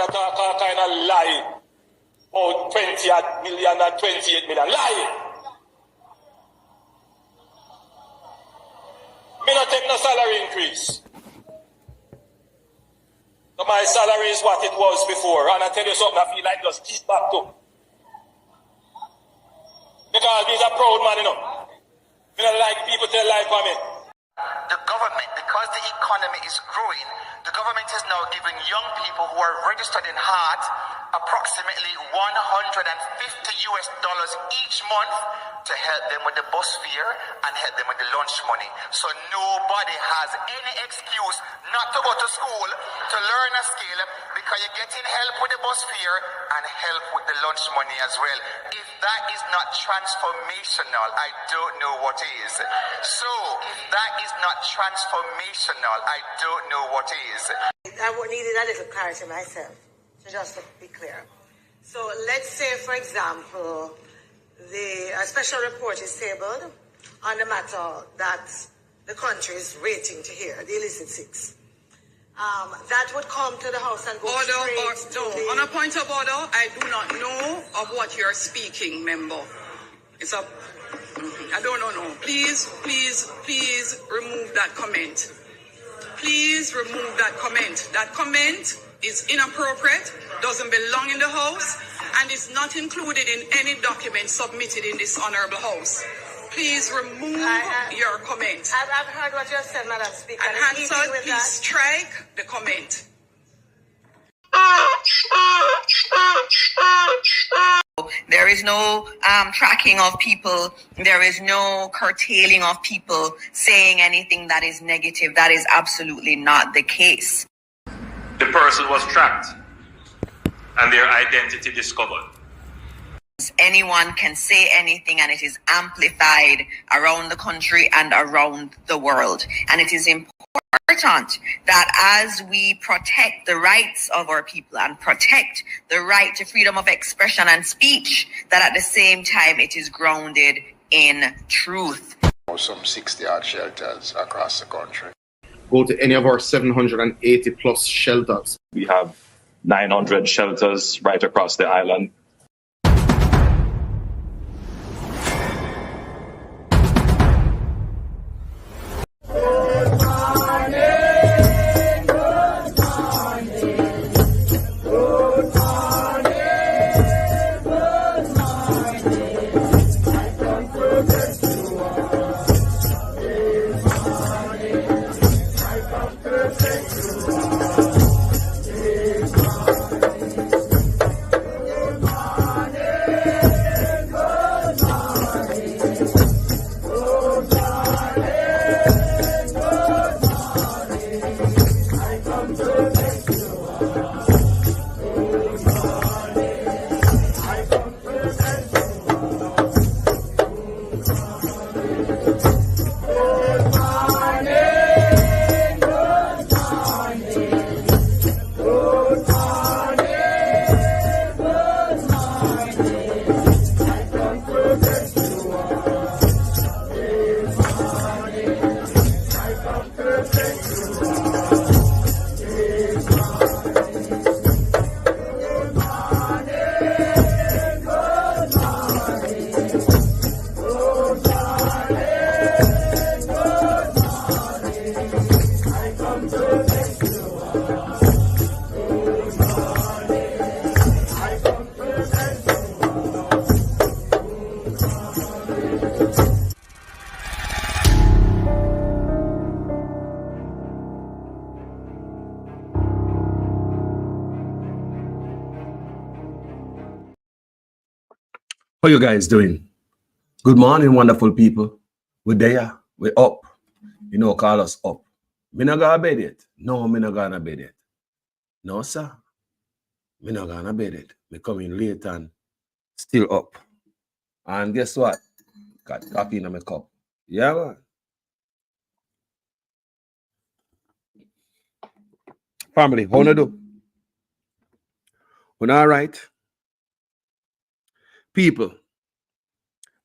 and a kind of lie. Oh, 20 million and 28 million. Lie. Me not take no salary increase. So my salary is what it was before. And I tell you something, I feel like just keep back to. Because he's a proud man, you know. Me not like people tell lie for me. The government, because the economy is growing, the government is now giving young people who are registered in heart approximately $150 each month to help them with the bus fare and help them with the lunch money. So nobody has any excuse not to go to school to learn a skill because you're getting help with the bus fare and help with the lunch money as well. If that is not transformational, I don't know what is. So if that is not transformational, I don't know what is. I needed a little clarity myself, so just to be clear. So let's say, for example, a special report is tabled on the matter that the country is waiting to hear, the illicit six. That would come to the House and go straight to the... On a point of order, I do not know of what you're speaking, member. It's a... I don't know. No. Please remove that comment. Please remove that comment. That comment is inappropriate, doesn't belong in the House, and is not included in any document submitted in this honorable House. Please remove your comment. I've heard what you said, Madam Speaker. And Hansard, please strike the comment. There is no tracking of people. There is no curtailing of people saying anything that is negative. That is absolutely not the case. The person was tracked and their identity discovered. Anyone can say anything and it is amplified around the country and around the world. And it is important that as we protect the rights of our people and protect the right to freedom of expression and speech, that at the same time it is grounded in truth. Some 60-odd shelters across the country. Go to any of our 780 plus shelters. We have 900 shelters right across the island. How you guys doing? Good morning, wonderful people. We're there. We're up. You know, call us up. Me not gonna bed yet. No, me not gonna bed yet. No, sir. Me not gonna bed yet. Me coming late and still up. And guess what? Got coffee in my cup. Yeah, man. Family, how you do? When all right? People,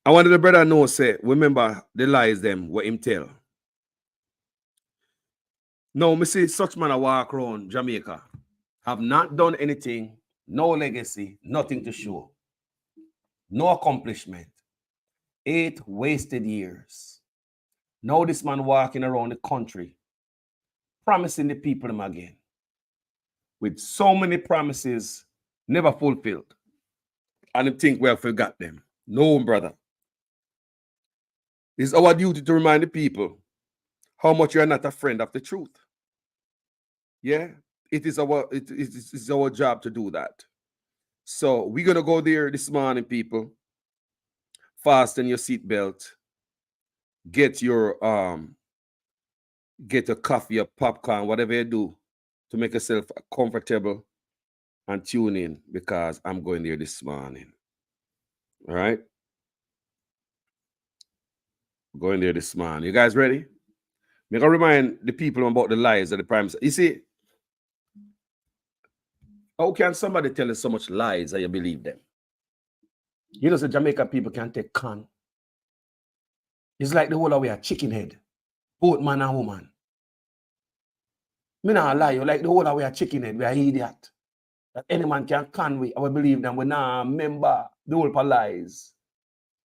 I wanted the brother know, say, remember the lies them, what him tell. Now, me see such man a walk around Jamaica have not done anything, no legacy, nothing to show, no accomplishment. 8 wasted years. Now this man walking around the country, promising the people him again, with so many promises never fulfilled. And I think we have forgot them. No, brother. It's our duty to remind the people how much you are not a friend of the truth. Yeah, it is our job to do that. So we're gonna go there this morning, people. Fasten your seatbelt. Get your get a coffee, a popcorn, whatever you do to make yourself comfortable, and tune in because I'm going there this morning. All right, going there this morning. You guys ready? I'm gonna remind the people about the lies of the Prime Minister. You see, how can somebody tell you so much lies that you believe them? You know, the Jamaican people can take con. It's like the whole of we are chicken head, both man and woman. Me not lie, you like the whole of we are chicken head, we are idiot. That any man can con we, I will believe them. We not remember the whole of lies.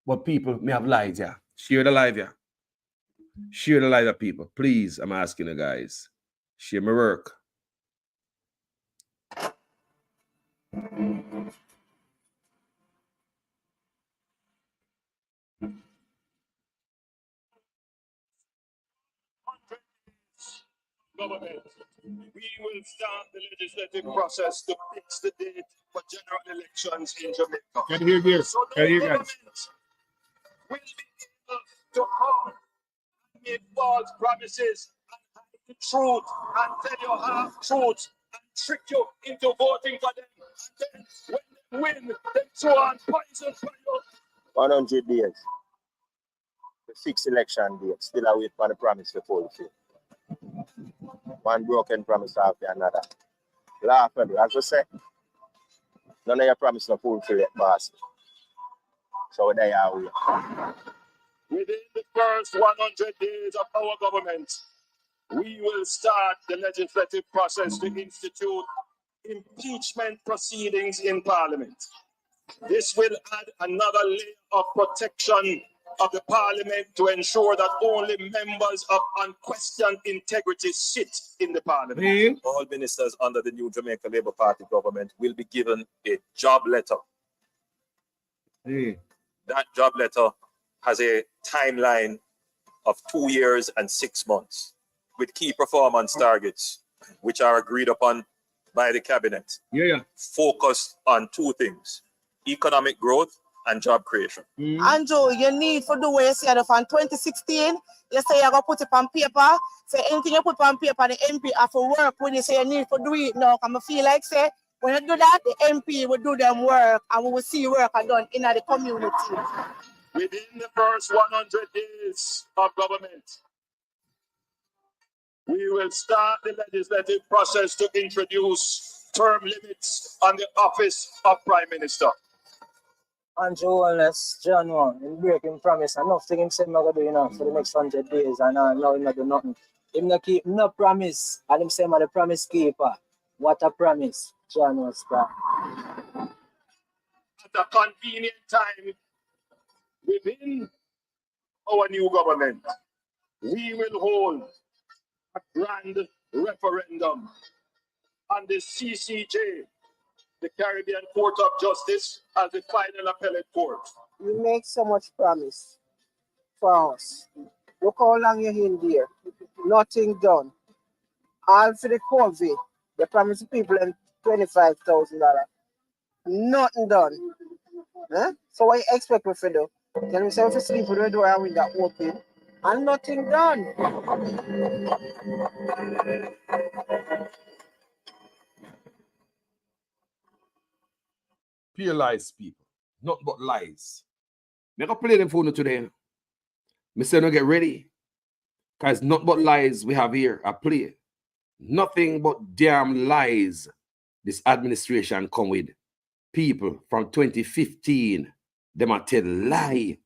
But people may have lies, yeah. Share the live, yeah. Share the live, people. Please, I'm asking you guys. Share my work. Government, we will start the legislative process to fix the date for general elections in Jamaica. Can you hear? So Can the you hear? government will be able to come and make false promises and hide the truth and tell you half truths and trick you into voting for them. And then when they win, they throw on poison for you. 100 days. The fixed election date. Still await for the promise to fulfill. One broken promise after another. Laugh at it. As I say, none of your promise to fulfill it, boss. So there you are. Within the first 100 days of our government, we will start the legislative process to institute impeachment proceedings in Parliament. This will add another layer of protection of the Parliament to ensure that only members of unquestioned integrity sit in the Parliament. All ministers under the new Jamaica Labour Party government will be given a job letter. That job letter has a timeline of 2 years and 6 months with key performance targets, which are agreed upon by the cabinet. Focused on 2 things: economic growth and job creation. Andrew, you need for the way you said from 2016, you say you're going to put it on paper. Say anything you put on paper, the MP have to work with you, say you need to do it now. I feel like, say, when you do that, the MP will do them work and we will see work done in the community. Within the first 100 days of government, we will start the legislative process to introduce term limits on the office of Prime Minister. Andrew Wallace, John Wong, in breaking promise, enough thing him say I'm gonna do enough for the next 100 days, and now him not do nothing. Him not keep no promise, and him say I'm the promise keeper. What a promise, John was that. At a convenient time within our new government, we will hold a grand referendum on the CCJ, the Caribbean Court of Justice, as the final appellate court. You make so much promise for us. Look how long you're in there. Nothing done. All for the COVID, they promise people them $25,000. Nothing done. Huh? So what you expect me to do? Tell me if you sleep with the door and window open and nothing done. Pure lies, people. Not but lies. I'm going to play them for you today. I say no, get ready. Because not but lies we have here. I play. Nothing but damn lies this administration come with. People from 2015, them a tell lie.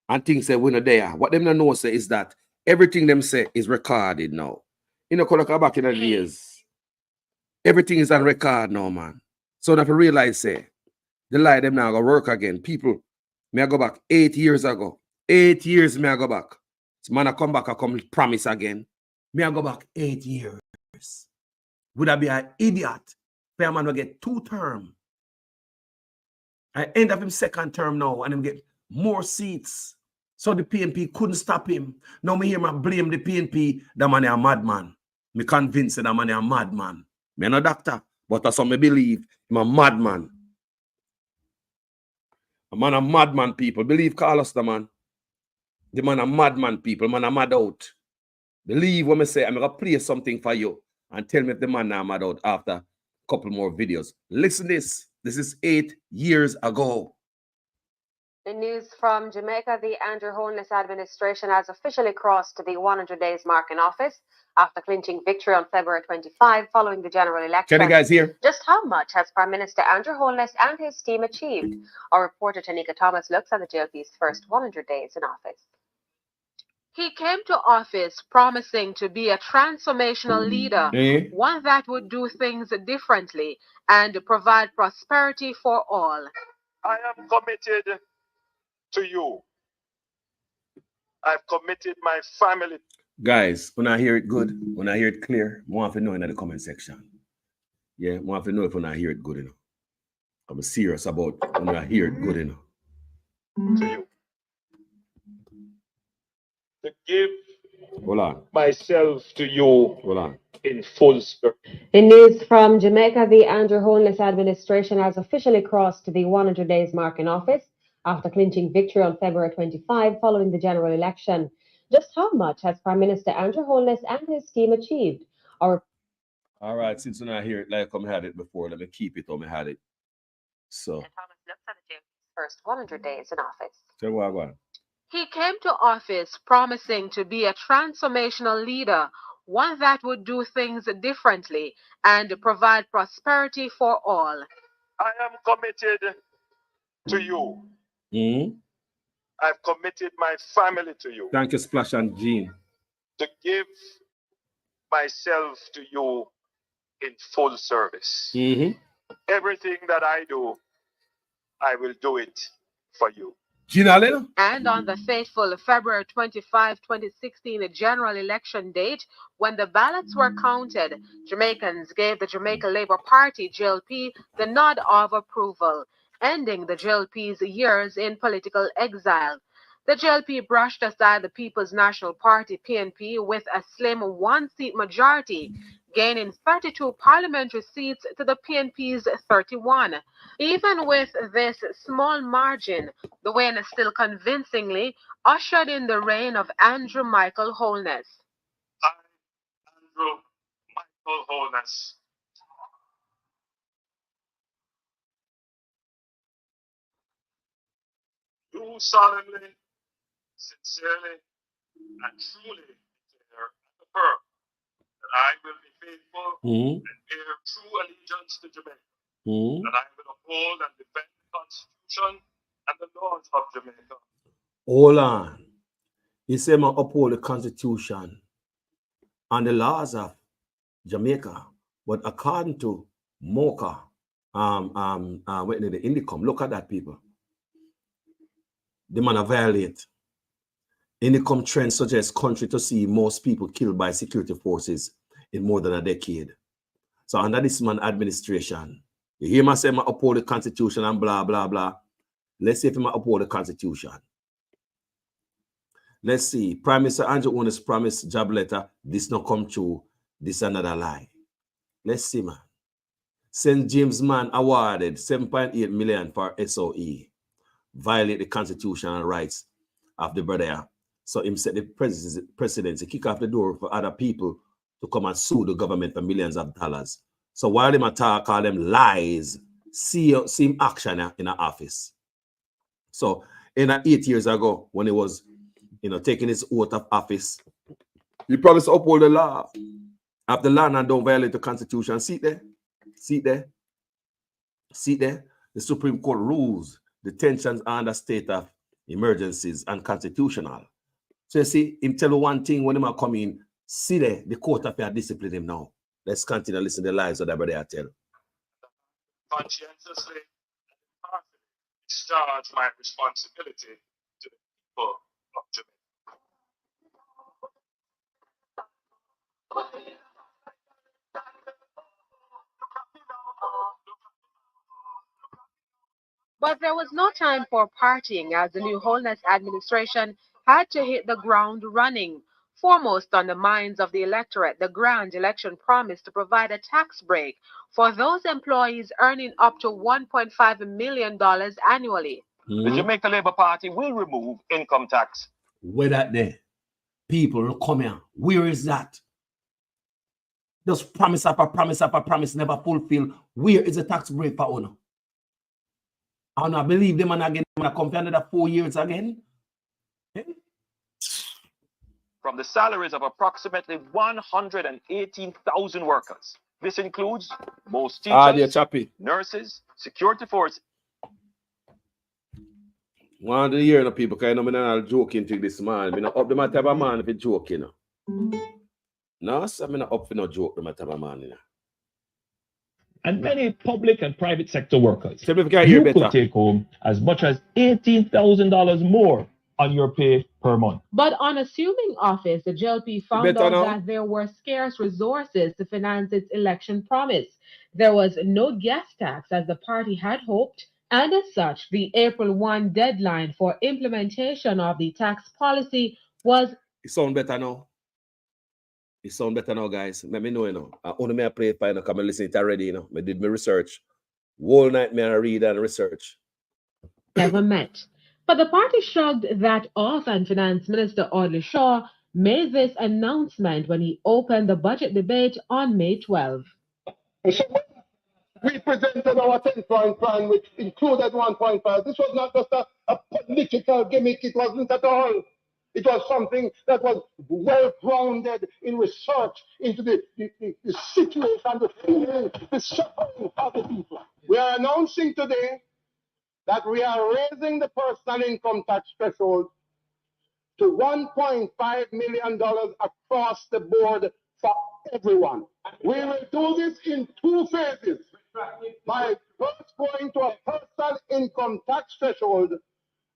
And things say we're not there. What them don't know say is that everything them say is recorded now. You know, back in the days, Everything is on record now, man. So if you realize, say, the lie them now go work again. People, may I go back 8 years ago. 8 years may I go back. So man, I come back, I come promise again. May I go back 8 years. Would I be an idiot? Fair man will get 2 terms. I end up him 2nd term now and him get more seats. So the PNP couldn't stop him. Now me hear me blame the PNP, the man is a madman. Me convinced that man is a madman. Me no doctor, but that's what me believe. I'm a madman. A man a madman, people. Believe Carlos the man. The man a madman, people. Man a mad out. Believe what me say. I'm going to play something for you and tell me if the man now mad out after a couple more videos. Listen this. This is 8 years ago. In news from Jamaica, the Andrew Holness administration has officially crossed the 100 days mark in office after clinching victory on February 25 following the general election. Can you guys hear? Just how much has Prime Minister Andrew Holness and his team achieved? Our reporter Tanika Thomas looks at the JLP's first 100 days in office. He came to office promising to be a transformational leader, one that would do things differently and provide prosperity for all. I am committed to you. I've committed my family. Guys, when I hear it good, when I hear it clear, I want to know in the comment section. Yeah, I want to know if when I hear it good enough. I'm serious about when I hear it good enough. To you. To give myself to you in full spirit. In news from Jamaica, the Andrew Holness administration has officially crossed the 100 days mark in office after clinching victory on February 25 following the general election. Just how much has Prime Minister Andrew Holness and his team achieved? All right, since when I hear it like I had it before, let me keep it or I had it. So. Thomas looks at the first 100 days in office. So what? He came to office promising to be a transformational leader, one that would do things differently and provide prosperity for all. I am committed to you. I've committed my family to you. Thank you, Splash and Jean. To give myself to you in full service. Everything that I do, I will do it for you. And on the fateful February 25, 2016 general election date, when the ballots were counted, Jamaicans gave the Jamaica Labour Party, JLP, the nod of approval, ending the JLP's years in political exile. The JLP brushed aside the People's National Party, PNP, with a slim 1-seat majority, gaining 32 parliamentary seats to the PNP's 31. Even with this small margin, the win still convincingly ushered in the reign of Andrew Michael Holness. I, Andrew Michael Holness, do solemnly, sincerely, and truly declare and affirm that I will be faithful and bear true allegiance to Jamaica, that I will uphold and defend the Constitution and the laws of Jamaica. Hold on. He said, "I uphold the Constitution and the laws of Jamaica," but according to Mocha, the Indicom, look at that, people. The man violate. Indicom trend suggests country to see most people killed by security forces in more than a decade. So under this man administration, you hear me say I uphold the Constitution and blah, blah, blah. Let's see if I uphold the Constitution. Let's see. Prime Minister Andrew Holness promised job letter. This not come true. This another lie. Let's see, man. St. James Man awarded 7.8 million for SOE. Violate the constitutional rights of the brother. So him set the presidency, kick off the door for other people to come and sue the government for millions of dollars. So while them attack, call them lies, see him action in the office. So in 8 years ago, when he was taking his oath of office, he promised to uphold the law. Of the land and don't violate the Constitution. See there? See there? See there? The Supreme Court rules the tensions under state of emergencies and constitutional. So you see, him tell you one thing when him come in, see there, the court of discipline him now. Let's continue to listen to the lies of that brother I tell. Conscientiously discharge my responsibility to the people of Jamaica. But there was no time for partying as the new Holness administration had to hit the ground running. Foremost on the minds of the electorate, the grand election promised to provide a tax break for those employees earning up to $1.5 million annually. The Jamaica Labour Party will remove income tax. Where that there? People come here. Where is that? Just promise after promise after promise never fulfill. Where is the tax break for owner? I don't believe them and again when I come for another 4 years again. From the salaries of approximately 118,000 workers. This includes most teachers, nurses, security forces. One of the year, no people, because I know I'm not joking to this man. I'm not up to my type of man if it's joking. No, so I'm not up for no joke to my type of man. You know. And many public and private sector workers, you could take home as much as $18,000 more on your pay per month. But on assuming office, the JLP found out that there were scarce resources to finance its election promise. There was no gas tax as the party had hoped, and as such, the April 1 deadline for implementation of the tax policy was... It sounds better now. It sounds better now, guys. Let me know, you know. I only may play it for you, come and listen to it already, you know. I did my research. Whole night, me I read and research. Never met. But the party shrugged that off, and Finance Minister Audley Shaw made this announcement when he opened the budget debate on May 12. We presented our 10-point plan, which included 1.5. This was not just a political gimmick. It wasn't at all. It was something that was well-grounded in research into the situation, the feeling, the suffering of the people. We are announcing today that we are raising the personal income tax threshold to $1.5 million across the board for everyone. We will do this in 2 phases. By first going to a personal income tax threshold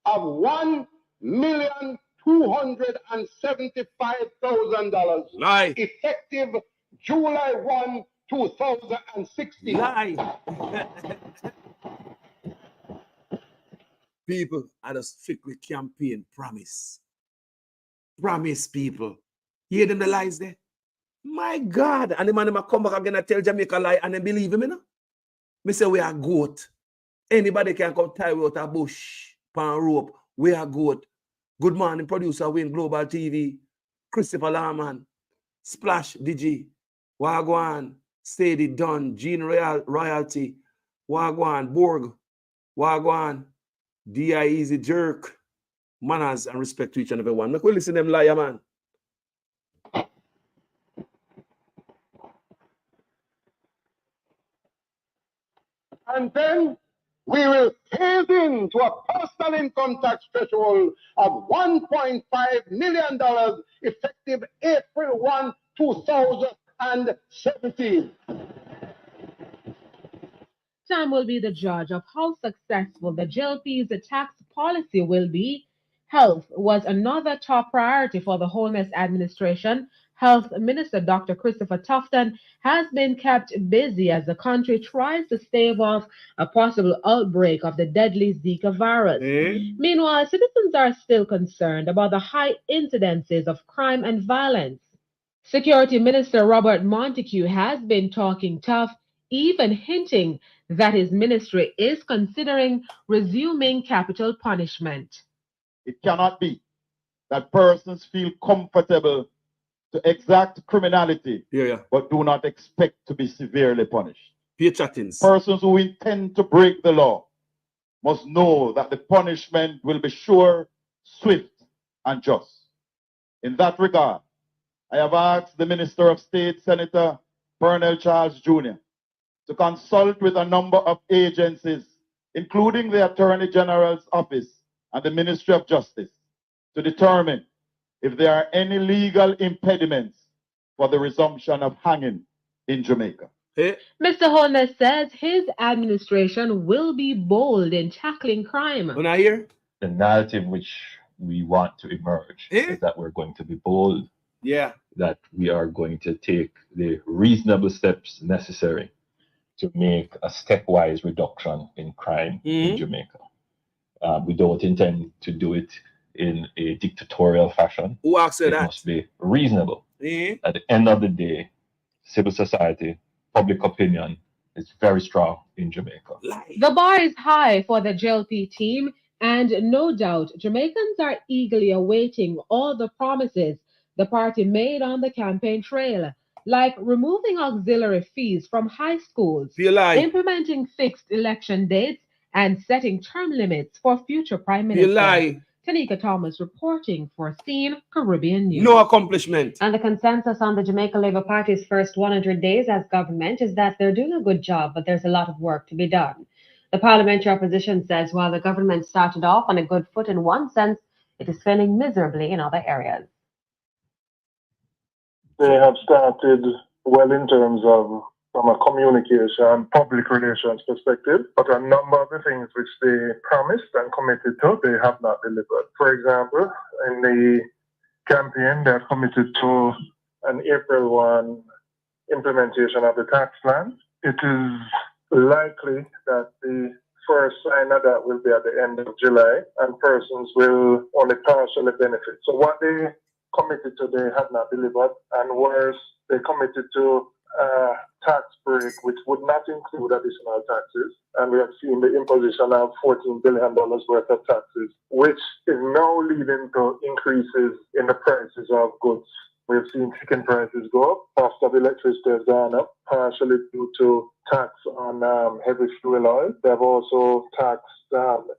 of $1,275,000 effective July 1, 2016. People are the strictly campaign promise. Promise people. Hear them the lies there? My God. And the man come back again and tell Jamaica lie and then believe him, you know? Me say we are goat. Anybody can come tie out a bush, pan rope. We are goat. Good morning, producer Win Global TV. Christopher Lahman. Splash DG. Wagwan. Steady Dunn. Gene Royalty. Wagwan. Borg. Wagwan. D.I. Easy Jerk. Manners and respect to each and every one. Make we listen to them liar, man. And then we will phase into a personal income tax threshold of $1.5 million effective April 1, 2017. Time will be the judge of how successful the JLP's tax policy will be. Health was another top priority for the Holness administration. Health Minister Dr. Christopher Tufton has been kept busy as the country tries to stave off a possible outbreak of the deadly Zika virus. Meanwhile, citizens are still concerned about the high incidences of crime and violence. Security Minister Robert Montague has been talking tough, even hinting that his ministry is considering resuming capital punishment. It cannot be that persons feel comfortable to exact criminality, but do not expect to be severely punished. Persons who intend to break the law must know that the punishment will be sure, swift, and just. In that regard, I have asked the Minister of State, Senator Pernell Charles Jr., to consult with a number of agencies, including the Attorney General's Office and the Ministry of Justice, to determine if there are any legal impediments for the resumption of hanging in Jamaica. Hey? Mr. Holness says his administration will be bold in tackling crime. When I hear The narrative which we want to emerge is that we're going to be bold, that we are going to take the reasonable steps necessary to make a stepwise reduction in crime in Jamaica. We don't intend to do it in a dictatorial fashion. Who asked it that? must be reasonable. At the end of the day, civil society, public opinion is very strong in Jamaica. The bar is high for the JLP team, and no doubt Jamaicans are eagerly awaiting all the promises the party made on the campaign trail, like removing auxiliary fees from high schools, implementing fixed election dates, and setting term limits for future prime ministers. Tanika Thomas reporting for Scene Caribbean News. No accomplishment. And the consensus on the Jamaica Labour Party's first 100 days as government is that they're doing a good job, but there's a lot of work to be done. The parliamentary opposition says while the government started off on a good foot in one sense, it is failing miserably in other areas. They have started well in terms of from a communication, public relations perspective, but a number of the things which they promised and committed to, they have not delivered. For example, in the campaign, they have committed to an April 1 implementation of the tax plan. It is likely that the first sign of that will be at the end of July, and persons will only partially benefit. So what they committed to, they have not delivered, and worse, they committed to tax break, which would not include additional taxes. And we have seen the imposition of $14 billion worth of taxes, which is now leading to increases in the prices of goods. We have seen chicken prices go up, cost of electricity has gone up, partially due to tax on heavy fuel oil. They have also taxed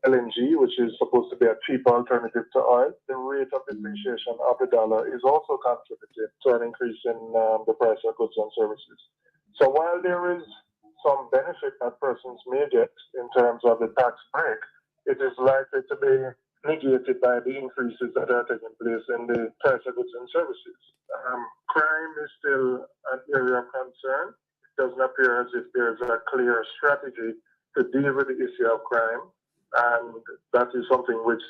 LNG, which is supposed to be a cheaper alternative to oil. The rate of depreciation of the dollar is also contributing to an increase in the price of goods and services. So while there is some benefit that persons may get in terms of the tax break, it is likely to be negated by the increases that are taking place in the price of goods and services. Crime is still an area of concern. It doesn't appear as if there's a clear strategy to deal with the issue of crime, and that is something which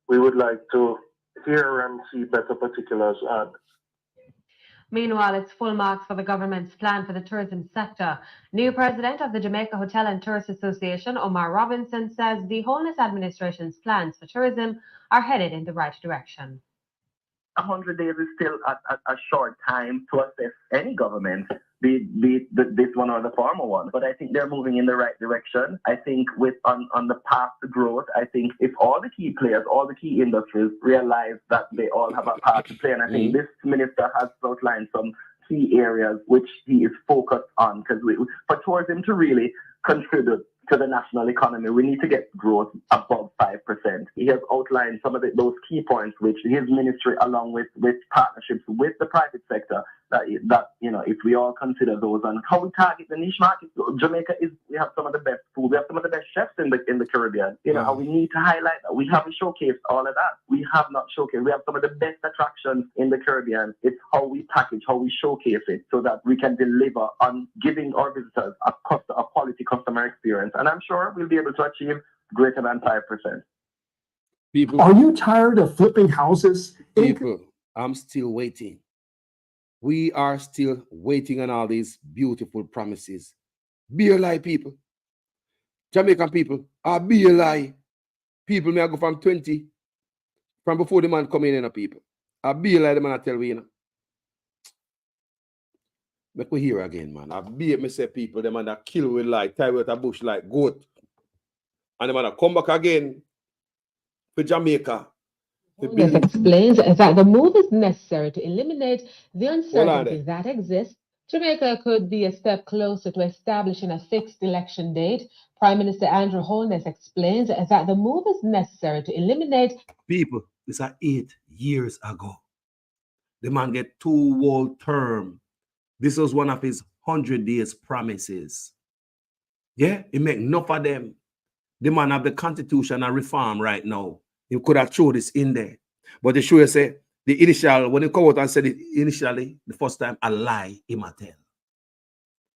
we would like to hear and see better particulars on. Meanwhile, it's full marks for the government's plan for the tourism sector. New president of the Jamaica Hotel and Tourist Association, Omar Robinson, says the Holness administration's plans for tourism are headed in the right direction. 100 days is still a short time to assess any government, be this one or the former one. But I think they're moving in the right direction. I think on the path to growth, I think if all the key players, all the key industries realize that they all have a part to play, and I think this minister has outlined some key areas which he is focused on, because for tourism to really contribute to the national economy, we need to get growth above 5%. He has outlined some of those key points which his ministry, along with partnerships with the private sector, that if we all consider those and how we target the niche market. Jamaica we have some of the best food, we have some of the best chefs in the Caribbean. And we need to highlight that. We haven't showcased all of that. We have not showcased. We have some of the best attractions in the Caribbean. It's how we package, how we showcase it, so that we can deliver on giving our visitors a quality customer experience. And I'm sure we'll be able to achieve greater than 5%. People, are you tired of flipping houses? People, I'm still waiting. We are still waiting on all these beautiful promises. Be a lie, people. Jamaican people are be a lie. People may go from 20, from before the man come in, people. I be a lie, the man I tell we, Make we hear again, man. I be me say people, the man that kill with like, tie with a bush like goat. And the man that come back again for Jamaica. This explains that the move is necessary to eliminate the uncertainty that exists. Jamaica could be a step closer to establishing a fixed election date. Prime Minister Andrew Holness explains that the move is necessary to eliminate. People, this is 8 years ago. The man get 2 whole term. This was one of his 100 days promises. Yeah, he make enough of them. The man have the constitution and reform right now. He could have thrown this in there. But the show say the initial, when he come out and said it initially, the first time, a lie, he might tell.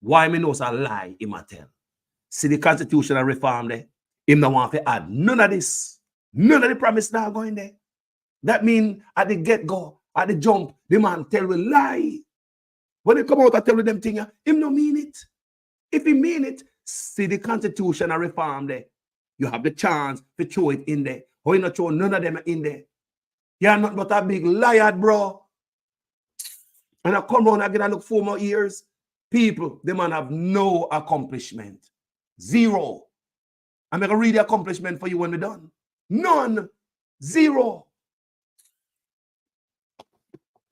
Why me know it's a lie, him a tell. See the constitutional reform there. Him no want to add none of this. None of the promise now going there. That mean at the get-go, at the jump, the man tell we lie. When they come out and tell them things, him no mean it. If he mean it, see the constitutional reform there. You have the chance to throw it in there. Or you not throw none of them in there. You're not but a big liar, bro. And I come around again and look 4 more years. People, the man have no accomplishment. Zero. I'm going to read the accomplishment for you when we're done. None. Zero.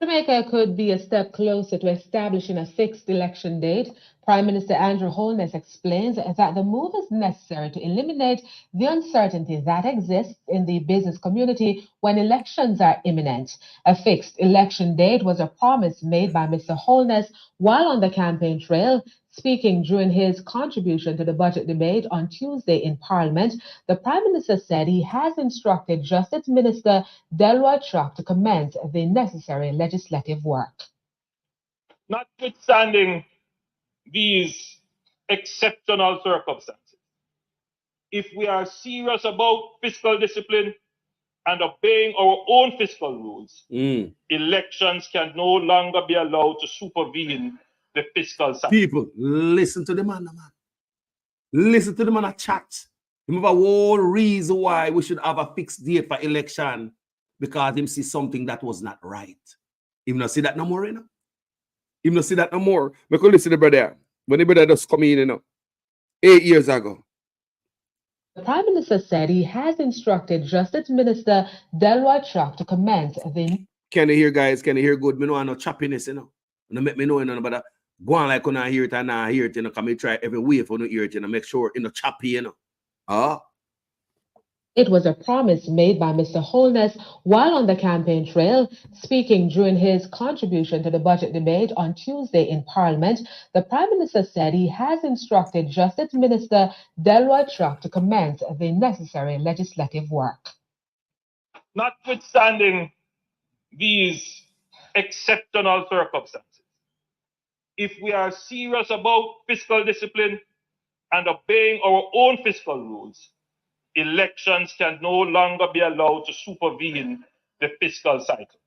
Jamaica could be a step closer to establishing a fixed election date. Prime Minister Andrew Holness explains that the move is necessary to eliminate the uncertainty that exists in the business community when elections are imminent. A fixed election date was a promise made by Mr. Holness while on the campaign trail. Speaking during his contribution to the budget debate on Tuesday in Parliament, the Prime Minister said he has instructed Justice Minister Delroy Truck to commence the necessary legislative work. Notwithstanding these exceptional circumstances, if we are serious about fiscal discipline and obeying our own fiscal rules, elections can no longer be allowed to supervene the fiscal cycle. People, listen to the man, man. Listen to the man chat. Remember, whole reason why we should have a fixed date for election because him see something that was not right. Him not see that no more, you know. Him not see that no more. Because listen to the brother. When the brother just come in, you know, 8 years ago. The Prime Minister said he has instructed Justice Minister Delroy Truck to commence the... Can you hear, guys? Can you hear good? Me know I no choppiness, you know. No make me know, you know, but go on like when I hear it and I hear it, you know, come and try every way for no hear it, you know, make sure you know choppy, you know. It was a promise made by Mr. Holness while on the campaign trail. Speaking during his contribution to the budget debate on Tuesday in Parliament, the Prime Minister said he has instructed Justice Minister Delroy Truck to commence the necessary legislative work. Notwithstanding these exceptional circumstances, if we are serious about fiscal discipline and obeying our own fiscal rules, elections can no longer be allowed to supervene the fiscal cycle.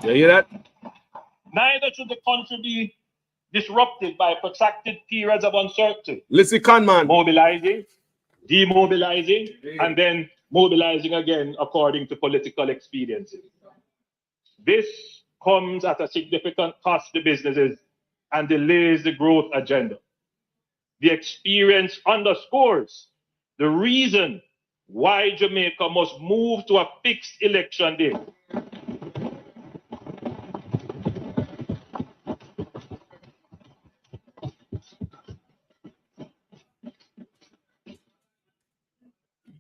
You hear that? Neither should the country be disrupted by protracted periods of uncertainty. Listen, con man. Mobilizing, demobilizing, and then mobilizing again according to political expediency. This comes at a significant cost to businesses and delays the growth agenda. The experience underscores the reason why Jamaica must move to a fixed election date.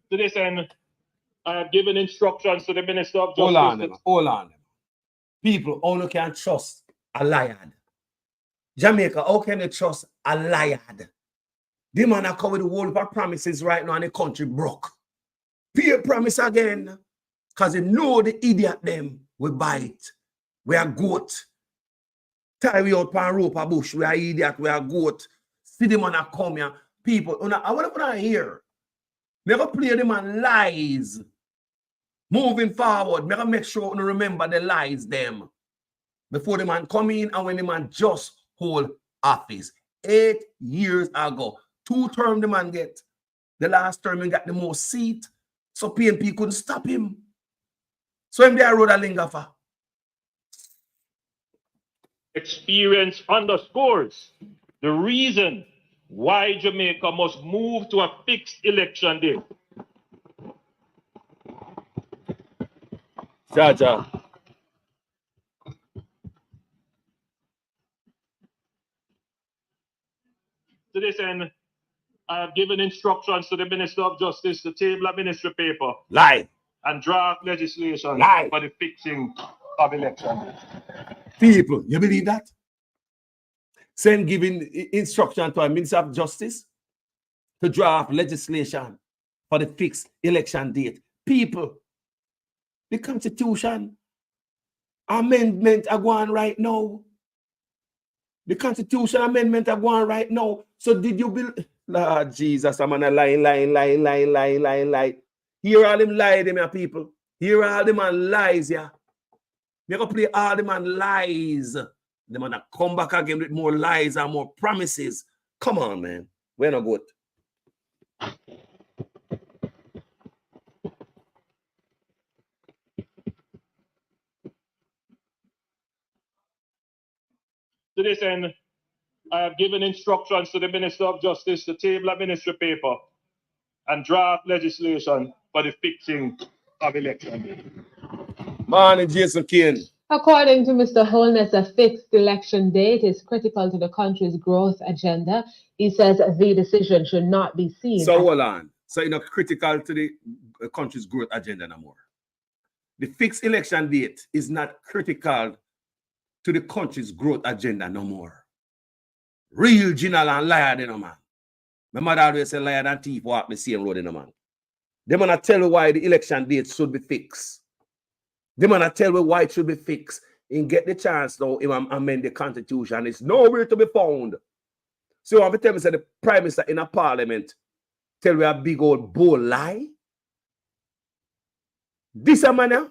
To this end, I have given instructions to the Minister of Justice. Hold on. People only can trust a liar. Jamaica, how can you trust a liar? The man are coming with the whole of promises right now and the country broke. Pay a promise again. Because you know the idiot them will bite. We are goat. Tie we out pan rope a bush. We are idiot. We are goat. See the man are come here. People, I want to hear. Never play the man lies. Moving forward, make sure you remember the lies them. Before the man come in and when the man just hold office. 8 years ago. 2 terms the man get. The last term he got the most seat. So PNP couldn't stop him. So him there road a linger for. Experience underscores the reason why Jamaica must move to a fixed election date. Jaja. To this end, I have given instructions to the Minister of Justice to table a ministry paper. Lie. And draft legislation for the fixing of elections. People, you believe that? Send giving instruction to a Minister of Justice to draft legislation for the fixed election date. People, the Constitution amendment are going right now. The Constitution amendment are going right now. So did you believe? Lord Jesus, I'm gonna lie. Hear all them lie, them people. Hear all them man lies, yeah. Me gonna play all them man lies. Them gonna come back again with more lies and more promises. Come on, man. We're not good. To this end, I have given instructions to the Minister of Justice to table a ministry paper and draft legislation for the fixing of election. Morning, Jason Kane. According to Mr. Holness, a fixed election date is critical to the country's growth agenda. He says the decision should not be seen. So hold on. So it's not critical to the country's growth agenda no more. The fixed election date is not critical to the country's growth agenda no more. Real general and liar, you know, man. My mother always say liar and thief walk the same road, you know, man. They wanna tell you why the election date should be fixed. They wanna tell you why it should be fixed and get the chance now to amend the Constitution. It's nowhere to be found. So I'm tell me say the Prime Minister in a parliament tell me a big old bull lie. This a man, yeah?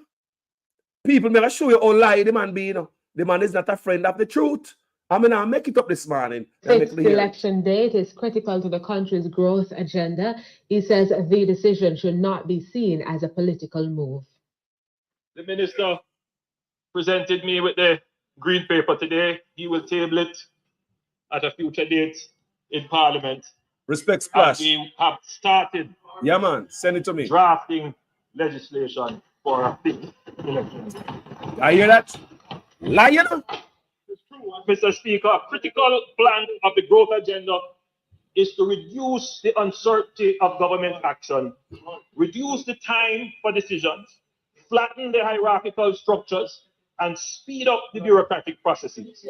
People may show you how lie the man be, you know. The man is not a friend of the truth. I mean, I'll make it up this morning. Fixed election date is critical to the country's growth agenda. He says the decision should not be seen as a political move. The minister presented me with the green paper today. He will table it at a future date in Parliament. Respect Splash. And we have started. Yeah, man. Send it to me. Drafting legislation for a fixed election. I hear that? Lion. Mr. Speaker, a critical plank of the growth agenda is to reduce the uncertainty of government action, reduce the time for decisions, flatten the hierarchical structures, and speed up the bureaucratic processes.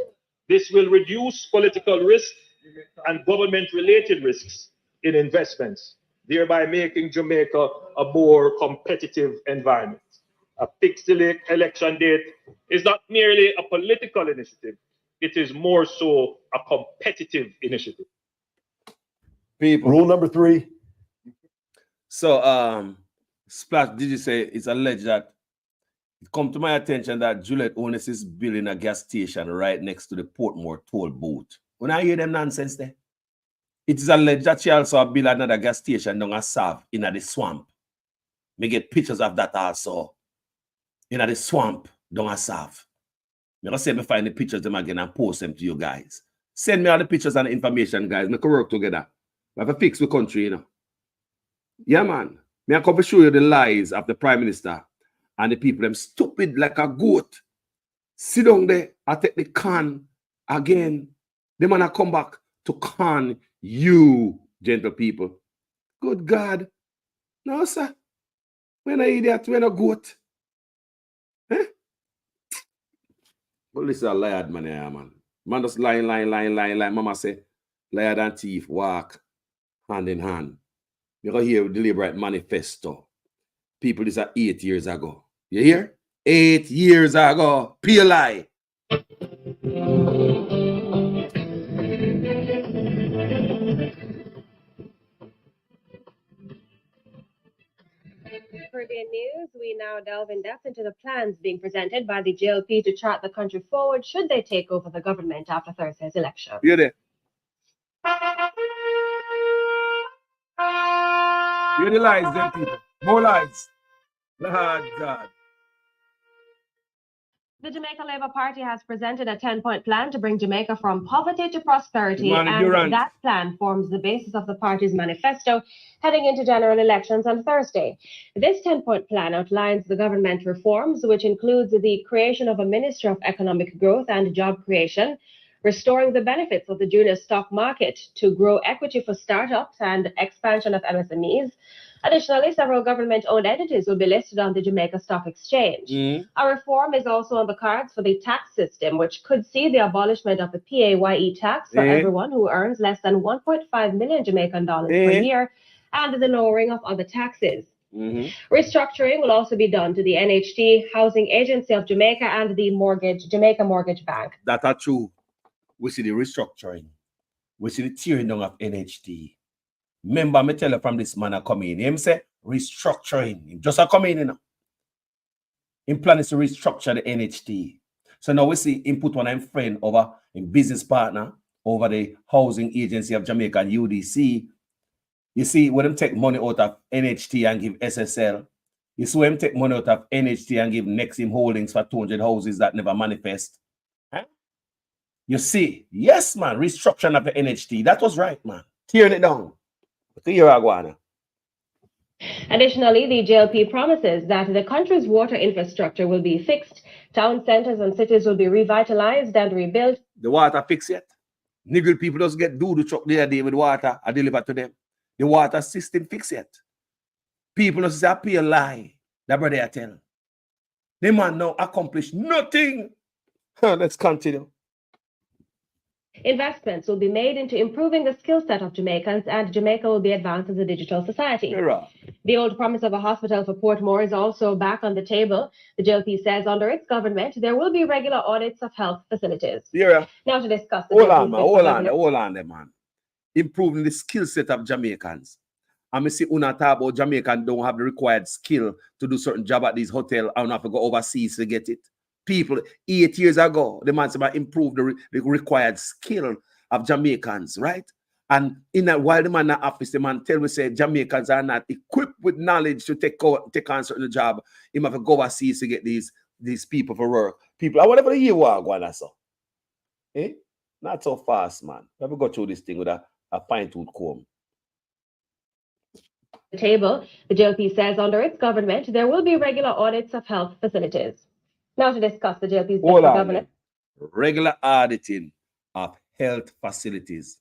This will reduce political risk and government-related risks in investments, thereby making Jamaica a more competitive environment. A fixed election date is not merely a political initiative, it is more so a competitive initiative. People. Rule number 3. So, Splash, did you say it's alleged that it come to my attention that Juliet Onus is building a gas station right next to the Portmore toll booth. When I hear them nonsense there, it is alleged that she also built another gas station down a Sav in the swamp. Me get pictures of that also. In the swamp down a Sav. I'm going to say me find the pictures them again and post them to you guys. Send me all the pictures and the information, guys. We can work together. We have to fix the country, you know. Yeah, man. Me I come to show you the lies of the Prime Minister and the people, them stupid like a goat. Sit down there, I take the can again. They man come back to con you, gentle people. Good God. No, sir. We're not idiot, we're not goat. Eh? Well, this is a liar, man, yeah, man. Man just lying. Mama say, liar and thief walk hand in hand. You can hear the Labour Right Manifesto. People, this is 8 years ago. You hear? 8 years ago. Pure lie. Caribbean News, we now delve in depth into the plans being presented by the JLP to chart the country forward should they take over the government after Thursday's election. Hear there. Hear the lies, them people. More lies. Lord God. The Jamaica Labour Party has presented a 10-point plan to bring Jamaica from poverty to prosperity, and that plan forms the basis of the party's manifesto heading into general elections on Thursday. This 10-point plan outlines the government reforms, which includes the creation of a Ministry of Economic Growth and Job Creation, restoring the benefits of the junior stock market to grow equity for startups and expansion of MSMEs. Additionally, several government-owned entities will be listed on the Jamaica Stock Exchange. A reform is also on the cards for the tax system, which could see the abolishment of the PAYE tax for everyone who earns less than 1.5 million Jamaican dollars per year, and the lowering of other taxes. Restructuring will also be done to the NHT, Housing Agency of Jamaica, and the Jamaica Mortgage Bank. That are true. We see the restructuring. We see the tearing down of NHT. Remember, me tell you from this man come in. Him say restructuring. Him just a come in, you know. Him plan is to restructure the NHT. So now we see him put one of him friend over in business partner over the Housing Agency of Jamaica and UDC. You see, when them take money out of NHT and give SSL, you see when them take money out of NHT and give Nexim Holdings for 200 houses that never manifest. Huh? You see, yes, man, restructuring of the NHT. That was right, man. Tearing it down. Additionally, the JLP promises that the country's water infrastructure will be fixed, town centers and cities will be revitalized and rebuilt. The water fixed yet? Nigger people just get do the truck the other day with water I deliver to them. The water system fixed yet. People just say, I lie. That brother I tell. The man now accomplished nothing. Let's continue. Investments will be made into improving the skill set of Jamaicans, and Jamaica will be advanced as a digital society. Hurrah. The old promise of a hospital for Portmore is also back on the table. The JLP says under its government, there will be regular audits of health facilities. Yeah. Now to discuss the hold on, man. Improving the skill set of Jamaicans. I see una talk about Jamaicans don't have the required skill to do certain job at these hotels and have to go overseas to get it. People 8 years ago, the man said about improve the required skill of Jamaicans, right? And in that while the man in the office, the man tell me say Jamaicans are not equipped with knowledge to take on certain job. He have to go overseas to get these people for work. People, I whatever the year walk one so. Eh? Not so fast, man. We have to go through this thing with a fine-tooth comb. Table, the JLP says under its government, there will be regular audits of health facilities. Now to discuss the JLP's government. Regular auditing of health facilities.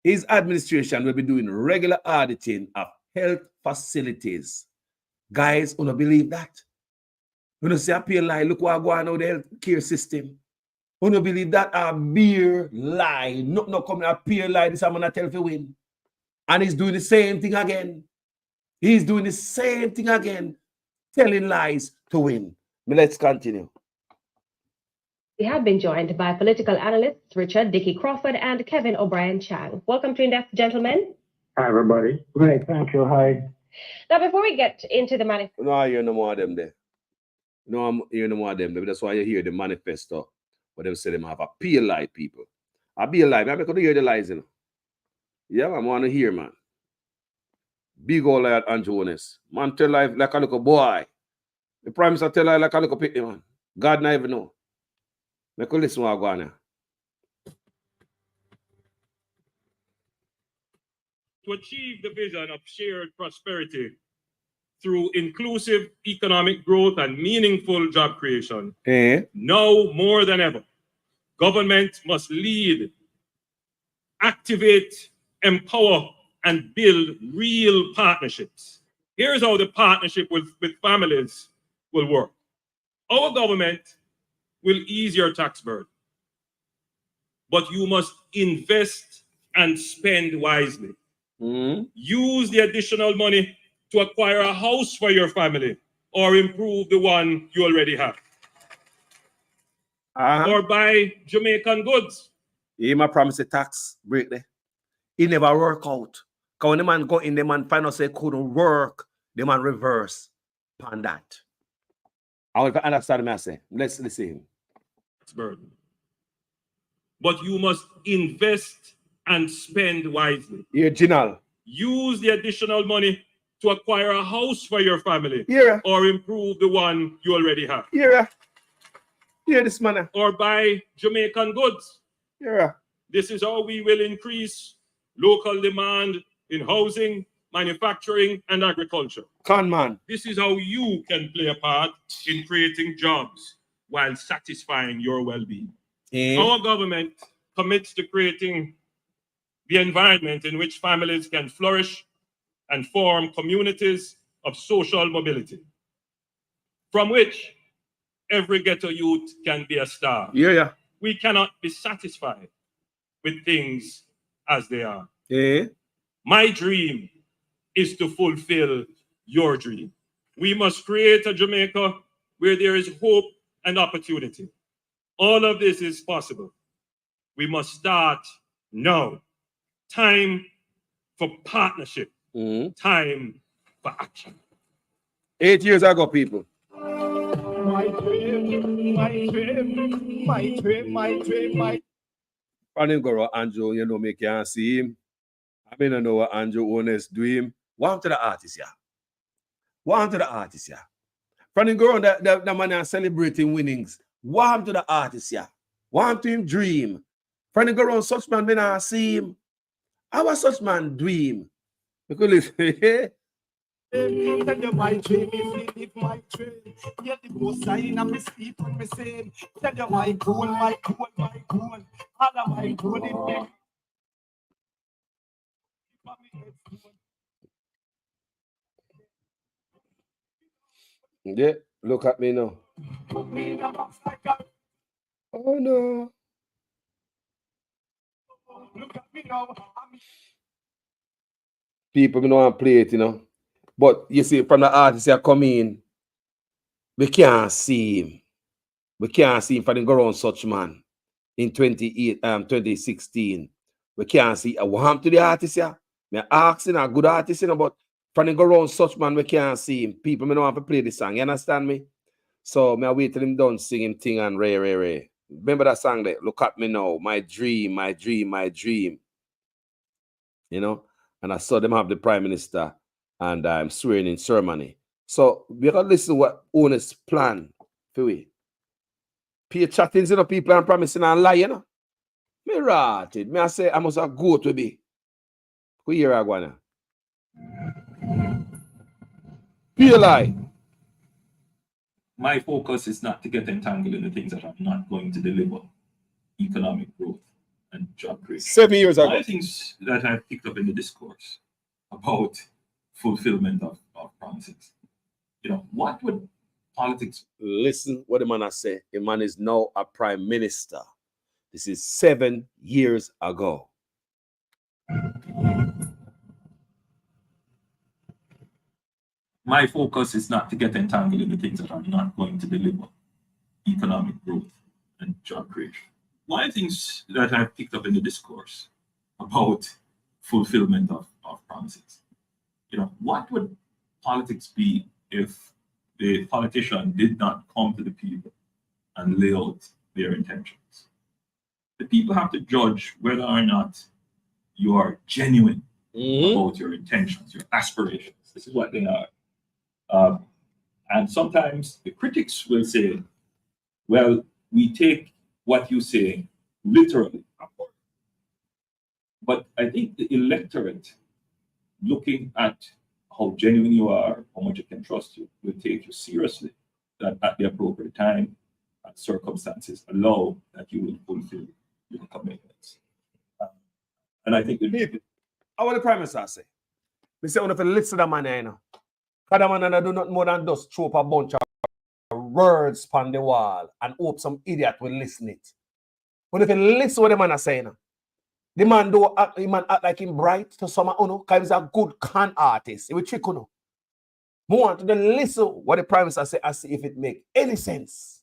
His administration will be doing regular auditing of health facilities. Guys, you don't believe that? You don't say a pale lie, look what going on with the health care system. You don't believe that a beer lie. No come a pale lie, this I'm gonna tell you win. And he's doing the same thing again. He's doing the same thing again, telling lies to win. Let's continue. We have been joined by political analysts Richard Dickey Crawford and Kevin O'Brien Chang. Welcome to In-Depth, gentlemen. Hi, everybody. Great, thank you. Hi. Now, before we get into the manifesto. No, I hear no more of them there. No, I'm hearing no more of them there. That's why you hear the manifesto. But they say them have a pale lie, people. A be a lie. I'm going to hear the lies, you know. Yeah, I want to hear, man. Big old lie at Anjones. Man, tell life like a little boy. The Prime Minister tell lie like a little pitney, man. God not even know. Make you listen what I go on here. To achieve the vision of shared prosperity through inclusive economic growth and meaningful job creation, now more than ever, government must lead, activate, empower, and build real partnerships. Here's how the partnership with families will work. Our government will ease your tax burden, but you must invest and spend wisely. Use the additional money to acquire a house for your family or improve the one you already have. Or buy Jamaican goods. He might promise a tax break there. It never work out. Because when the man go in, the man find out say it couldn't work, the man reverse upon that. I will understand me I say. Let's listen. Burden. But you must invest and spend wisely. Yeah, Ginal. Use the additional money to acquire a house for your family. Yeah. Or improve the one you already have. Yeah. Yeah, this man. Or buy Jamaican goods. Yeah. This is how we will increase local demand in housing, manufacturing, and agriculture. Con man. This is how you can play a part in creating jobs while satisfying your well-being. Our government commits to creating the environment in which families can flourish and form communities of social mobility, from which every ghetto youth can be a star. Yeah. We cannot be satisfied with things as they are. Yeah. My dream is to fulfill your dream. We must create a Jamaica where there is hope and opportunity. All of this is possible. We must start now. Time for partnership. Time for action. 8 years ago, people. My dream, my dream, my dream, my dream, my Running go Andrew, you know, me can't see him. I mean, I know what Andrew Honest do him. What to the artist, yeah? What to the artist, yeah? Running go the man are celebrating winnings. What to the artist, yeah? What to him dream? Running go around such man, when I see him. How was such man dream? Because listen, tell you my dream, if my dream. Get the most sign of me sleep when me say. Tell you my goal, my goal, my goal. All of my goal in me. yeah, look at me now. Put me in a box like a. Oh no. Look at me now. People don't want to play it, you know. But you see, from the artists that come in, we can't see him. We can't see him for the go around such man in 2016. We can't see. What happened to the artist here? Me asking a good artist, you know, but from the go around such man, we can't see him. People don't want to play the song. You understand me? So me wait till him done sing him thing and ray. Remember that song there? Look at me now. My dream, my dream, my dream. You know? And I saw them have the Prime Minister and I'm swearing in ceremony. So we gotta listen to what Honest plan for we. Pay chattings, you know, people and promising and lie, you know. Me rotted. Me I say I must have go to be. Who hear I go now? Pay lie. My focus is not to get entangled in the things that are not going to deliver economic growth and job creation. 7 years ago. One of the things that I've picked up in the discourse about fulfillment of promises. You know, what would politics... Listen what the man has said. The man is now a prime minister. This is 7 years ago. My focus is not to get entangled in the things that are not going to deliver economic growth and job creation. One of the things that I've picked up in the discourse about fulfillment of promises. You know, what would politics be if the politician did not come to the people and lay out their intentions? The people have to judge whether or not you are genuine about your intentions, your aspirations. This is what they are. And sometimes the critics will say, well, we take what you say literally. But I think the electorate, looking at how genuine you are, how much it can trust you, will take you seriously, that at the appropriate time and circumstances allow that you will fulfill your commitments. And I think the people, how the Prime Minister say? We say, if you listen to the man, you know, because the man do not more than just throw up a bunch of words on the wall and hope some idiot will listen it. But if you listen to what the man is saying, the man do act like him bright to some because he's a good con artist. He will trick you. We want to listen what the Prime Minister say and see if it make any sense.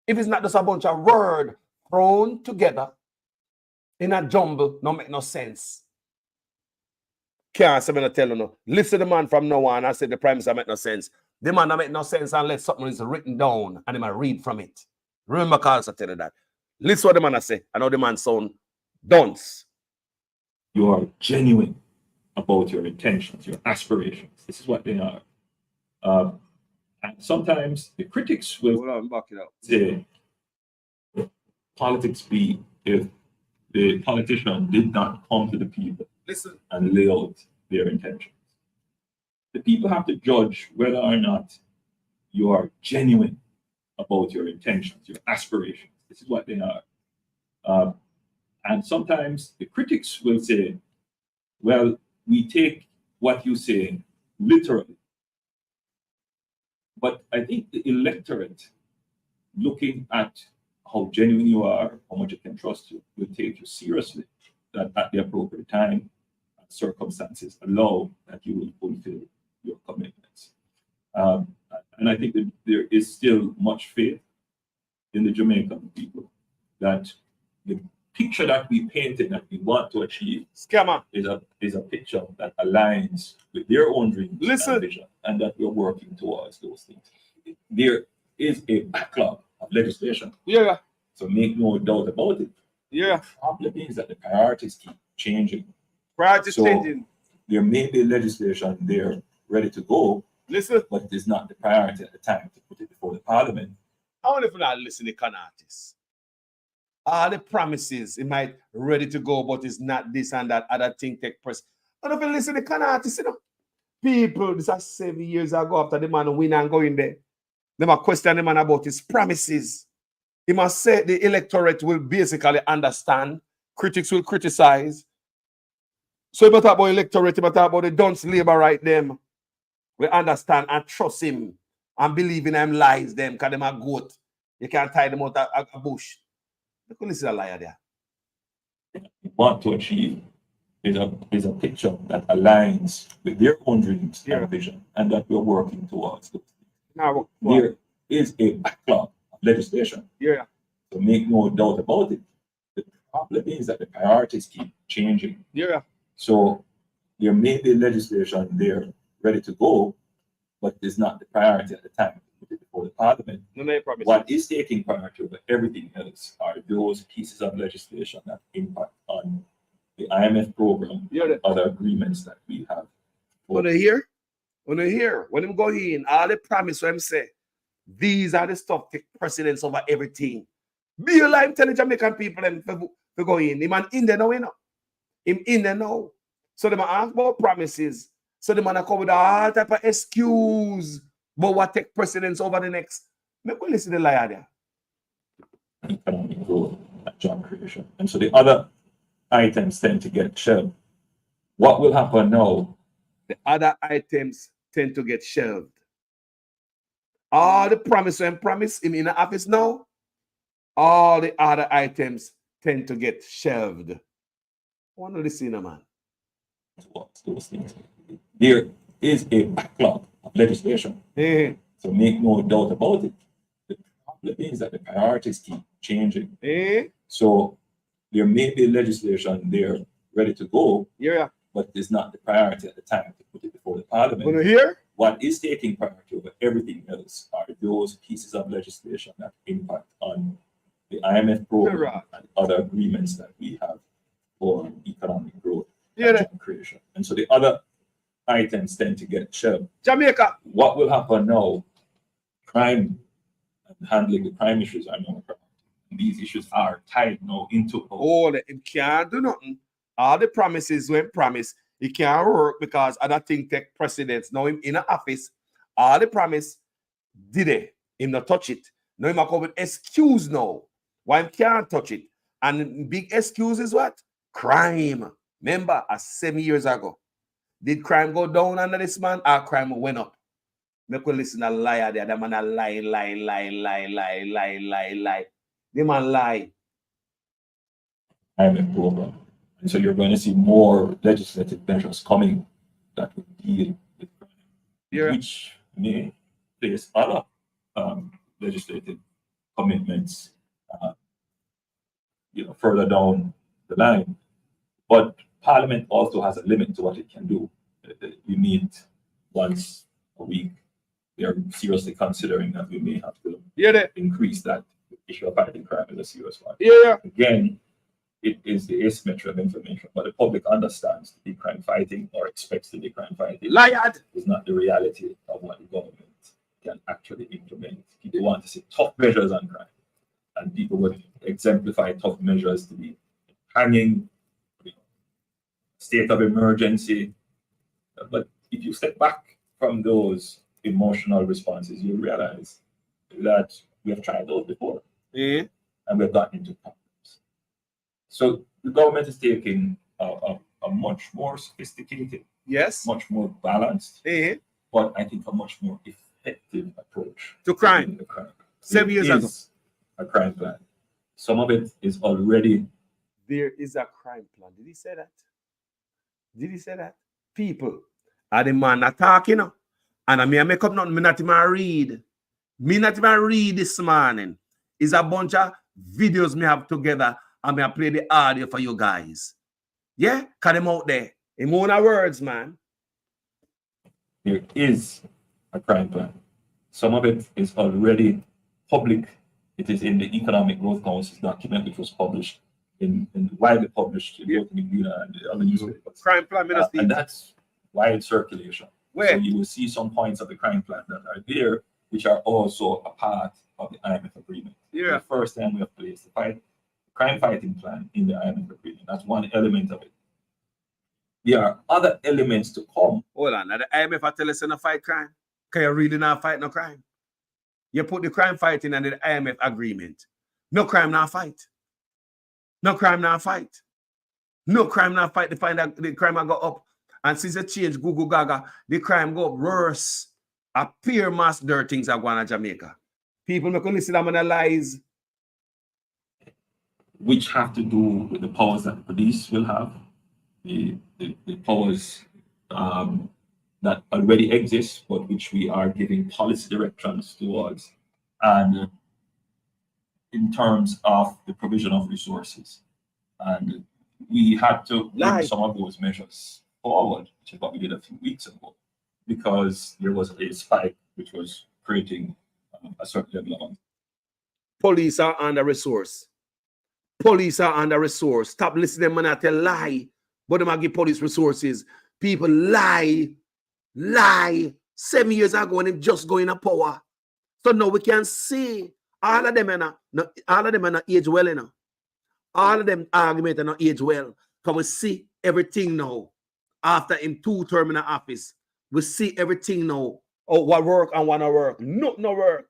If it's not just a bunch of words thrown together in a jumble, no make no sense. Can't say me tell you no. Listen to the man from now on. I said the Prime Minister make no sense. The man that make no sense unless something is written down and he might read from it. Remember, Carlos, I tell you that. Listen what the man I say. I know the man sound dunce. You are genuine about your intentions, your aspirations. This is what they are. And sometimes the critics will say, politics be if the politician did not come to the people and lay out their intentions. The people have to judge whether or not you are genuine about your intentions, your aspirations. This is what they are. And sometimes the critics will say, well, we take what you say literally. But I think the electorate, looking at how genuine you are, how much it can trust you, will take you seriously, that at the appropriate time and circumstances allow that you will fulfill your commitments. And I think that there is still much faith in the Jamaican people that the picture that we painted that we want to achieve is a picture that aligns with their own dreams and vision, and that we're working towards those things. There is a backlog of legislation. Yeah. So make no doubt about it. Yeah. The problem is that the priorities keep changing. Priorities changing. There may be legislation there ready to go. But it is not the priority at the time to put it before the parliament. I wonder if we're not listening to artists. All the promises, it might ready to go, but it's not this and that other thing take place. I don't know if you listen to artists, you know. People, this is 7 years ago after the man win and go in there. They might question the man about his promises. He must say the electorate will basically understand. Critics will criticize. So if you talk about electorate, if you talk about the dunce labor right them. We understand and trust him and believe in them lies them because them are goat. You can't tie them out a bush. Look, listen to a liar there. Want to achieve is a picture that aligns with their own dreams and vision, and that we're working towards those things. Now, there is a backlog of legislation. Yeah. So make no doubt about it. The problem is that the priorities keep changing. Yeah. So there may be legislation there ready to go, but it's not the priority at the time to put it before the parliament. What is taking priority over everything else are those pieces of legislation that impact on the IMF program and other agreements that we have. When they hear, when them go in, all the promise when them say, these are the stuff take precedence over everything. Be alive, tell the Jamaican people them to go in. The man in there now, you know. Him in there now. So they ask about promises. So the man come with all type of excuse, but what take precedence over the next? Make we listen to the liar there. Economic growth and job creation. And so the other items tend to get shelved. What will happen now? The other items tend to get shelved. All the promise and promise him in the office now, all the other items tend to get shelved. I want to listen, man. What's those things? There is a backlog of legislation. So make no doubt about it. The problem is that the priorities keep changing. So there may be legislation there ready to go, but it's not the priority at the time to put it before the parliament. What is taking priority over everything else are those pieces of legislation that impact on the IMF program and other agreements that we have for economic growth and job creation. And so the other items tend to get shelved. Jamaica. What will happen now? Crime and handling the crime issues are now a priority. These issues are tied now into all it can't do nothing. All the promises when promised, it can't work because other things take precedence. Now him in the office, all the promise did it. Him not touch it. Now him come with excuse now. Why him can't touch it? And big excuse is what? Crime. Remember, 7 years ago. Did crime go down under this man or crime went up? Make we listen to a liar there. That man a lie. The man lie. IMF program. And so you're going to see more legislative measures coming that will deal with crime, which may place other legislative commitments further down the line. But Parliament also has a limit to what it can do. We meet once a week. We are seriously considering that we may have to increase that. The issue of fighting crime is a serious one. Again, it is the asymmetry of information, but the public understands the crime fighting or expects the crime fighting. Lied is not the reality of what the government can actually implement. People want to see tough measures on crime, and people would exemplify tough measures to be hanging, state of emergency. But if you step back from those emotional responses, you realize that we have tried those before, and we've gotten into problems. So the government is taking a much more sophisticated, much more balanced, but I think a much more effective approach to crime. 7 years ago, a crime plan. Some of it is already. There is a crime plan. Did he say that? Did he say that? People, And the man attack, you know. And I make up nothing, me not even read. Me not even read this morning. It's a bunch of videos me have together and me I play the audio for you guys. Yeah? Cut them out there. In more words, man. There is a crime plan. Some of it is already public. It is in the Economic Growth Council's document, which was published widely published in the media and the other newspapers. Crime plan, and that's wide circulation. Where? So you will see some points of the crime plan that are there, which are also a part of the IMF agreement. Yeah. The first time we have placed the crime fighting plan in the IMF agreement. That's one element of it. There are other elements to come. Hold on. Now the IMF are telling us to fight crime. Can you really not fight no crime? You put the crime fighting under the IMF agreement. No crime, not fight. No crime, not fight. No crime, not fight. To find that the crime go up. And since it changed Google Gaga, the crime go up worse. Appear mass dirt things are going to Jamaica. People make listen to them lies. Which have to do with the powers that the police will have. The powers that already exist, but which we are giving policy directions towards. And in terms of the provision of resources. And we had to bring some of those measures forward, which is what we did a few weeks ago, because there was a spike which was creating a certain level of. Police are under resource. Police are under resource. Stop listening to them and tell lie. But them give police resources. People lie. 7 years ago when they just go in a power. So now we can see all of them are not age well enough. All of them argument are not age well. Because we see everything now. After in 2 terms in the office, we see everything now. Oh, what work and what not work. No work.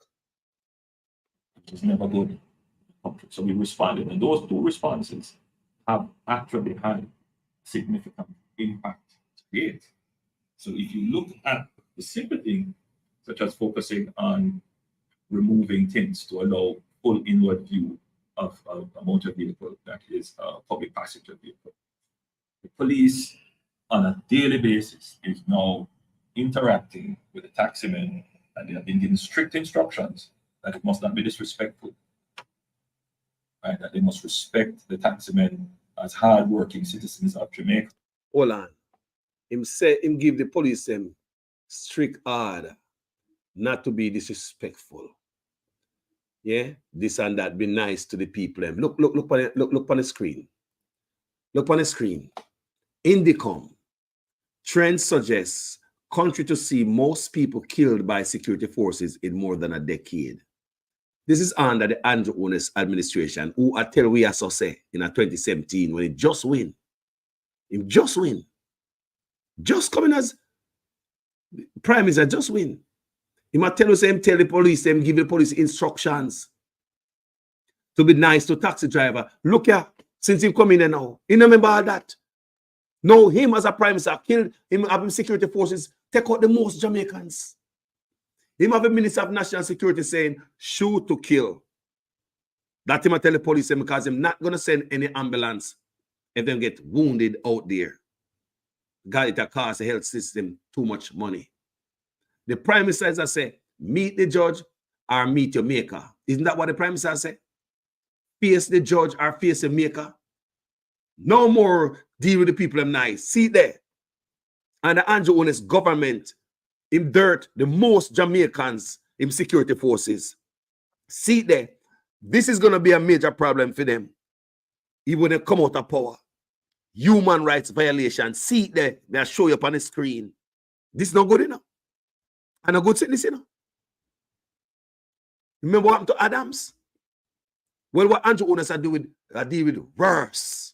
It's never good. So we responded, and those 2 responses have actually had significant impact to date. So if you look at the simple thing, such as focusing on removing things to allow full inward view of a motor vehicle that is a public passenger vehicle, the police on a daily basis is now interacting with the taximen, and they have been given strict instructions that it must not be disrespectful. Right, that they must respect the taximen as hard-working citizens of Jamaica. Hold on. Him give the police them strict order not to be disrespectful. Yeah, this and that. Be nice to the people. Look on the screen. Look on the screen. Indicom. Trend suggests country to see most people killed by security forces in more than a decade. This is under the Andrew Holness administration, who I tell we are so say in 2017 when he just win. Him just win. Just coming as Prime Minister, just win. He might tell us him tell the police, him give the police instructions to be nice to taxi driver. Look here, since him come in there now. You remember all that? No, him as a Prime Minister killed him, having security forces take out the most Jamaicans. Him have a Minister of National Security saying, shoot to kill. That him I tell the police because I'm not gonna send any ambulance if them get wounded out there. God, it costs the health system too much money. The Prime Minister is say, meet the judge or meet your maker. Isn't that what the Prime Minister say? Face the judge or face the maker. No more deal with the people them nice. See there. And the Andrew Holness government him dirt the most Jamaicans in security forces. See there. This is going to be a major problem for them. Even when they come out of power. Human rights violation. See there. They'll show you up on the screen. This is not good enough. And a good thing, you know. Remember what happened to Adams? Well, what Andrew Holness are doing, deal with worse.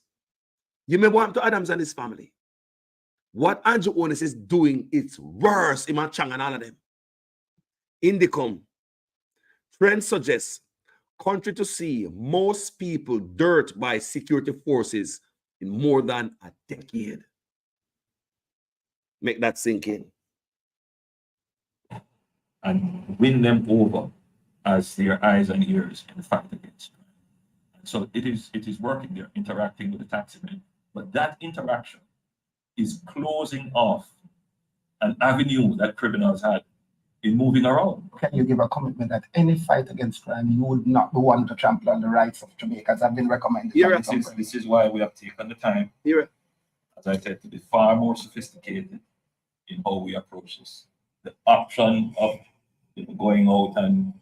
You remember what happened to Adams and his family? What Andrew Holness is doing, it's worse. Iman Chang and all of them. Indicom. Trend suggests country to see most people dirt by security forces in more than a decade. Make that sink in. And win them over as their eyes and ears in the fight against crime. So it is working. They're interacting with the taximen. But that interaction is closing off an avenue that criminals had in moving around. Can you give a commitment that any fight against crime, you would not be one to trample on the rights of Jamaicans have been recommended? This is why we have taken the time, as I said, to be far more sophisticated in how we approach this. The option of going out and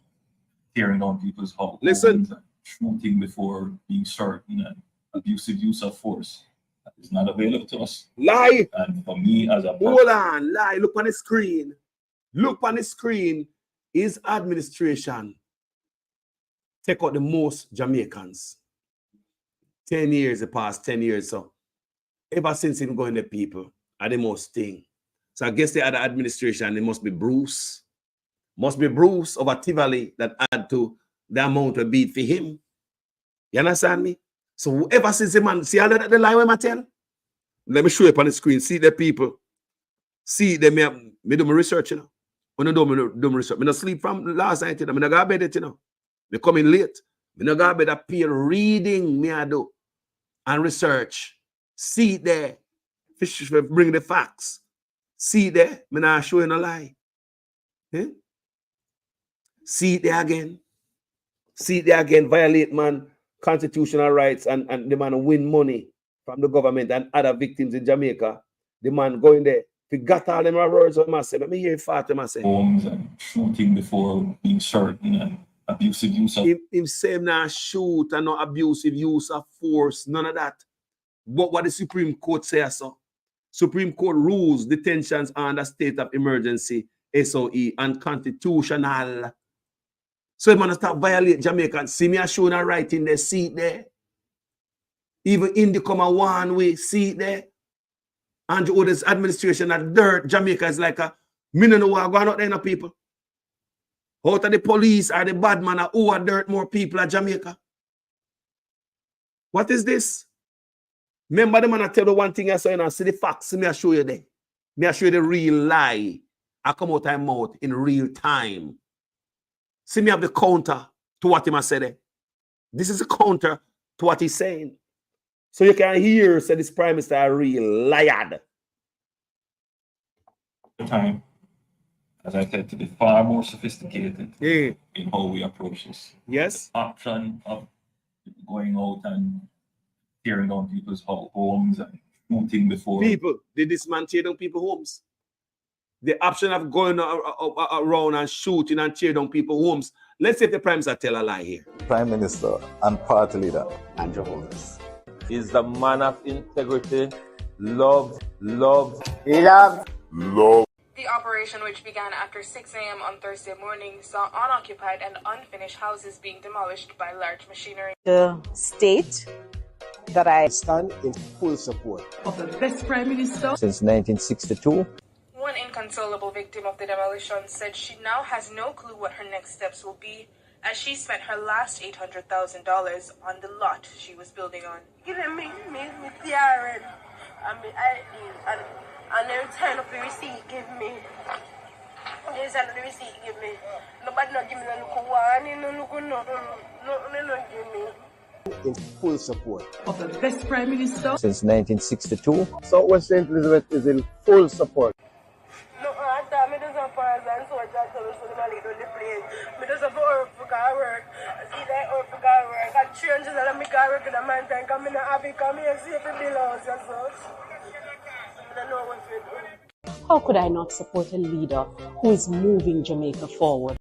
tearing down people's homes, and shooting before being certain, and abusive use of force is not available to us. Lie. And for me as a person, hold on, lie. Look on the screen. Look on the screen. His administration take out the most Jamaicans. 10 years, the past 10 years. So ever since him going, the people are the most thing. So I guess the other administration, it must be Bruce. Must be Bruce over Tivoli that add to the amount of beat for him. You understand me? So ever since the man, see all the lie when I tell? Let me show you up on the screen. See the people. See them. Me do my research, you know. When I do my research, I don't sleep from last night, you know. I don't go to bed, you know. I come in late. I don't go to bed, I pay reading, me I do. And research. See it there. Fish bring the facts. See it there. I not show you no lie. Eh? See it there again. See it there again. Violate man constitutional rights and the man win money from the government and other victims in Jamaica. The man going there. If he got all them words of myself, let me hear Fatima say. Homes and shooting before being certain, and abusive use of him say not shoot and no abusive use of force, none of that. But what the Supreme Court says, so Supreme Court rules detentions under state of emergency, SOE, unconstitutional. So you want to start violate Jamaicans. See me a showing a right in the seat there. Even in the come one way, see it there. Andrew Oden's administration that dirt Jamaica is like a minute going out there, no people. Out of the police or the bad man who are dirt more people at Jamaica. What is this? Remember the man I tell you one thing I say and see the facts. Me I show you there. Me I show you the real lie. I come out of my mouth in real time. See me have the counter to what he must say there. This is a counter to what he's saying. So you can hear say this Prime Minister a real liar. Time, as I said, to be far more sophisticated in how we approach this. Yes. The option of going out and tearing down people's homes and shooting before. People, did this man tear down people's homes? The option of going around and shooting and tear down people's homes. Let's see if the Prime Minister tell a lie here. Prime Minister and Party Leader Andrew Holness is the man of integrity, love. The operation, which began after 6 a.m. on Thursday morning, saw unoccupied and unfinished houses being demolished by large machinery. The state that I stand in full support Of the best Prime Minister since 1962. One inconsolable victim of the demolition said she now has no clue what her next steps will be, as she spent her last $800,000 on the lot she was building on. Give me TRN. And then turn up the receipt, give me. They send the receipt, give me. Nobody not give me no look one, no give me. In full support Of the best Prime Minister since 1962. Southwest St. Elizabeth is in full support. No, I thought me does have fires and soldiers so the man on the plane. Me does have work for work. I see that work for work. I changes and I make work in the mountain. Come in the happy, come here, see if it belongs and so. I don't know what to do. How could I not support a leader who is moving Jamaica forward?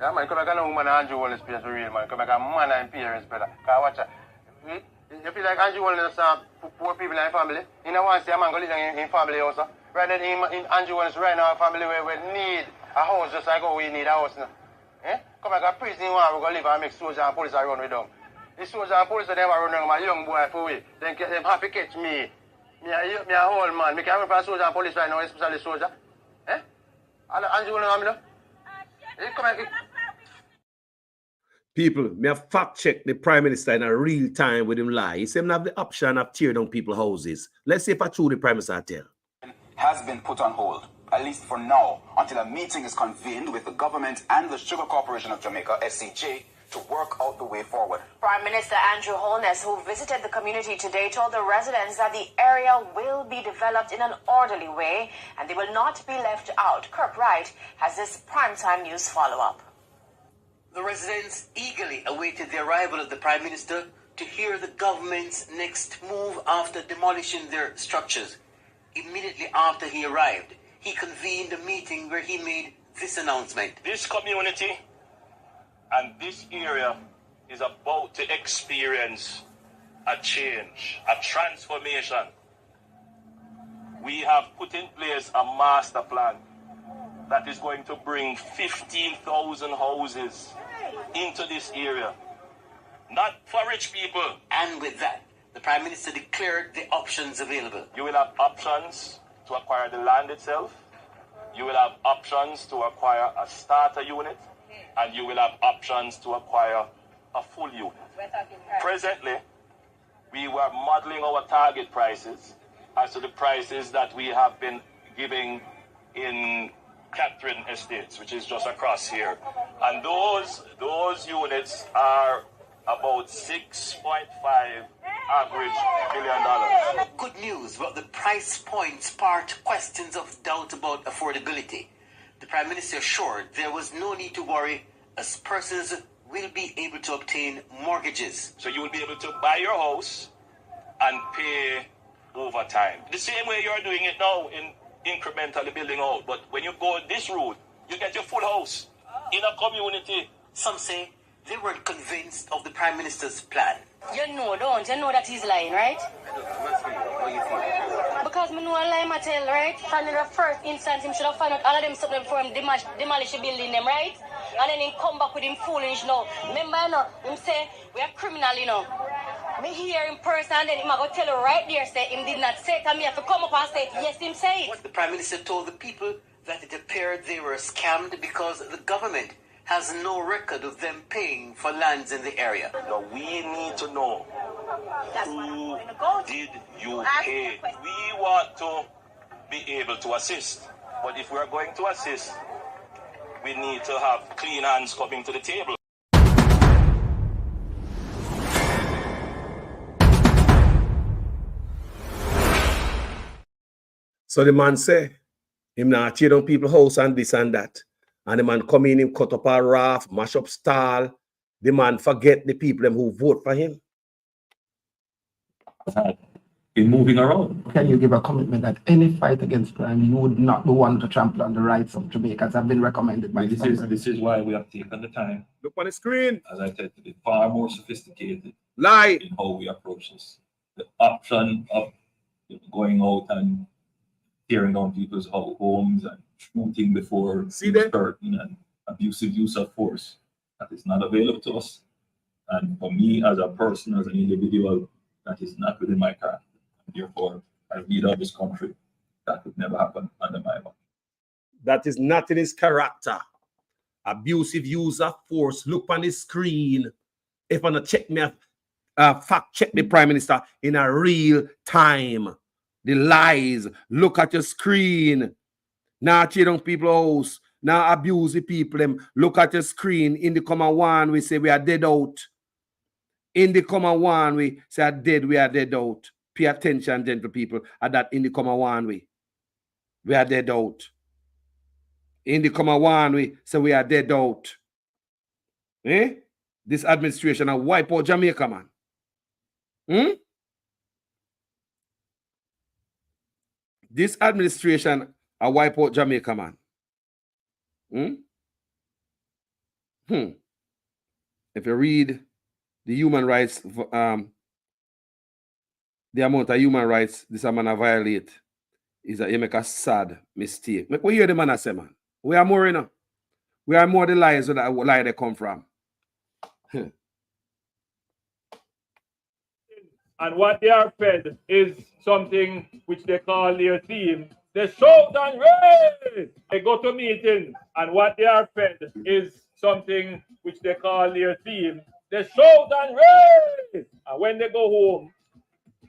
Yeah, man, come back and woman Andrew Wallace place for real, man. Come back and man and parents better. Cause watch out. You feel like Andrew Wallace poor people in the family. You know want to see a man go live in family also. Right now in Andrew Wallace right now a family where we need a house just like how we need a house now. Eh? Come back and prison one we go live and make soldiers and police run with them. The soldiers and police them run with my young boy for we. Then them happy catch me. Me a whole man. Me can run for soldier and police right now, especially soldier. Eh? Andrew Wallace know. Come back. People, me have fact check the Prime Minister in a real time with him lie. He said have the option of tear down people's houses. Let's see if I true the Prime Minister tell. Has been put on hold, at least for now, until a meeting is convened with the government and the Sugar Corporation of Jamaica, SCJ, to work out the way forward. Prime Minister Andrew Holness, who visited the community today, told the residents that the area will be developed in an orderly way and they will not be left out. Kirk Wright has this primetime news follow-up. The residents eagerly awaited the arrival of the Prime Minister to hear the government's next move after demolishing their structures. Immediately after he arrived, he convened a meeting where he made this announcement. This community and this area is about to experience a change, a transformation. We have put in place a master plan that is going to bring 15,000 houses into this area. Not for rich people. And with that, the Prime Minister declared the options available. You will have options to acquire the land itself. You will have options to acquire a starter unit. And you will have options to acquire a full unit. Presently, we were modeling our target prices as to the prices that we have been giving in Catherine Estates, which is just across here. And those units are about $6.5 average $1 million. Good news, but the price point sparked questions of doubt about affordability. The Prime Minister assured there was no need to worry as persons will be able to obtain mortgages. So you will be able to buy your house and pay over time. The same way you're doing it now in incrementally building out. But when you go this route, you get your full house in a community. Some say they weren't convinced of the Prime Minister's plan. You know, don't you know that he's lying, right? Because me know a lie I tell, right? And in the first instance, him should have found out all of them something for him demolish the building them, right? And then him come back with him foolish, you know. Remember, you know, him say, we are criminal, you know. Me hear in person and then him I go tell you right there, say him did not say it, and me have to come up and say it. Yes, him say it. The Prime Minister told the people that it appeared they were scammed because the government has no record of them paying for lands in the area. Now we need to know who did you pay. We want to be able to assist. But if we are going to assist, we need to have clean hands coming to the table. So the man say, him now tear down people's house and this and that. And the man come in, him cut up a raft, mash up stall. The man forget the people them who vote for him. In moving around. Can you give a commitment that any fight against crime, you would not be one to trample on the rights of Jamaicans have been recommended by this is why we have taken the time. Look on the screen. As I said, to be far more sophisticated in how we approach this. The option of going out and tearing down people's homes and shooting before certain and abusive use of force, that is not available to us. And for me as a person, as an individual, that is not within my character. Therefore, as leader of this country, that would never happen under my watch. That is not in his character. Abusive use of force. Look on the screen. If I not check me, fact check the Prime Minister in a real time. The lies. Look at your screen. Now tear down people's house. Now abuse the people. Them. Look at your screen. In the common one, we say we are dead out. In the common one, we say we are dead out. Pay attention, gentle people, at that in the common one, we are dead out. In the common one, we say we are dead out. Eh? This administration will wipe out Jamaica, man. This administration will wipe out Jamaica, man. If you read the human rights, the amount of human rights this man violate is that you make a sad mistake. Make we hear the man say, man. We are more, you know. We are more the lies where that lie they come from. And what they are fed is something which they call their theme. They shout and raise. They go to meetings, and what they are fed is something which they call their theme. They shout and raise. And when they go home,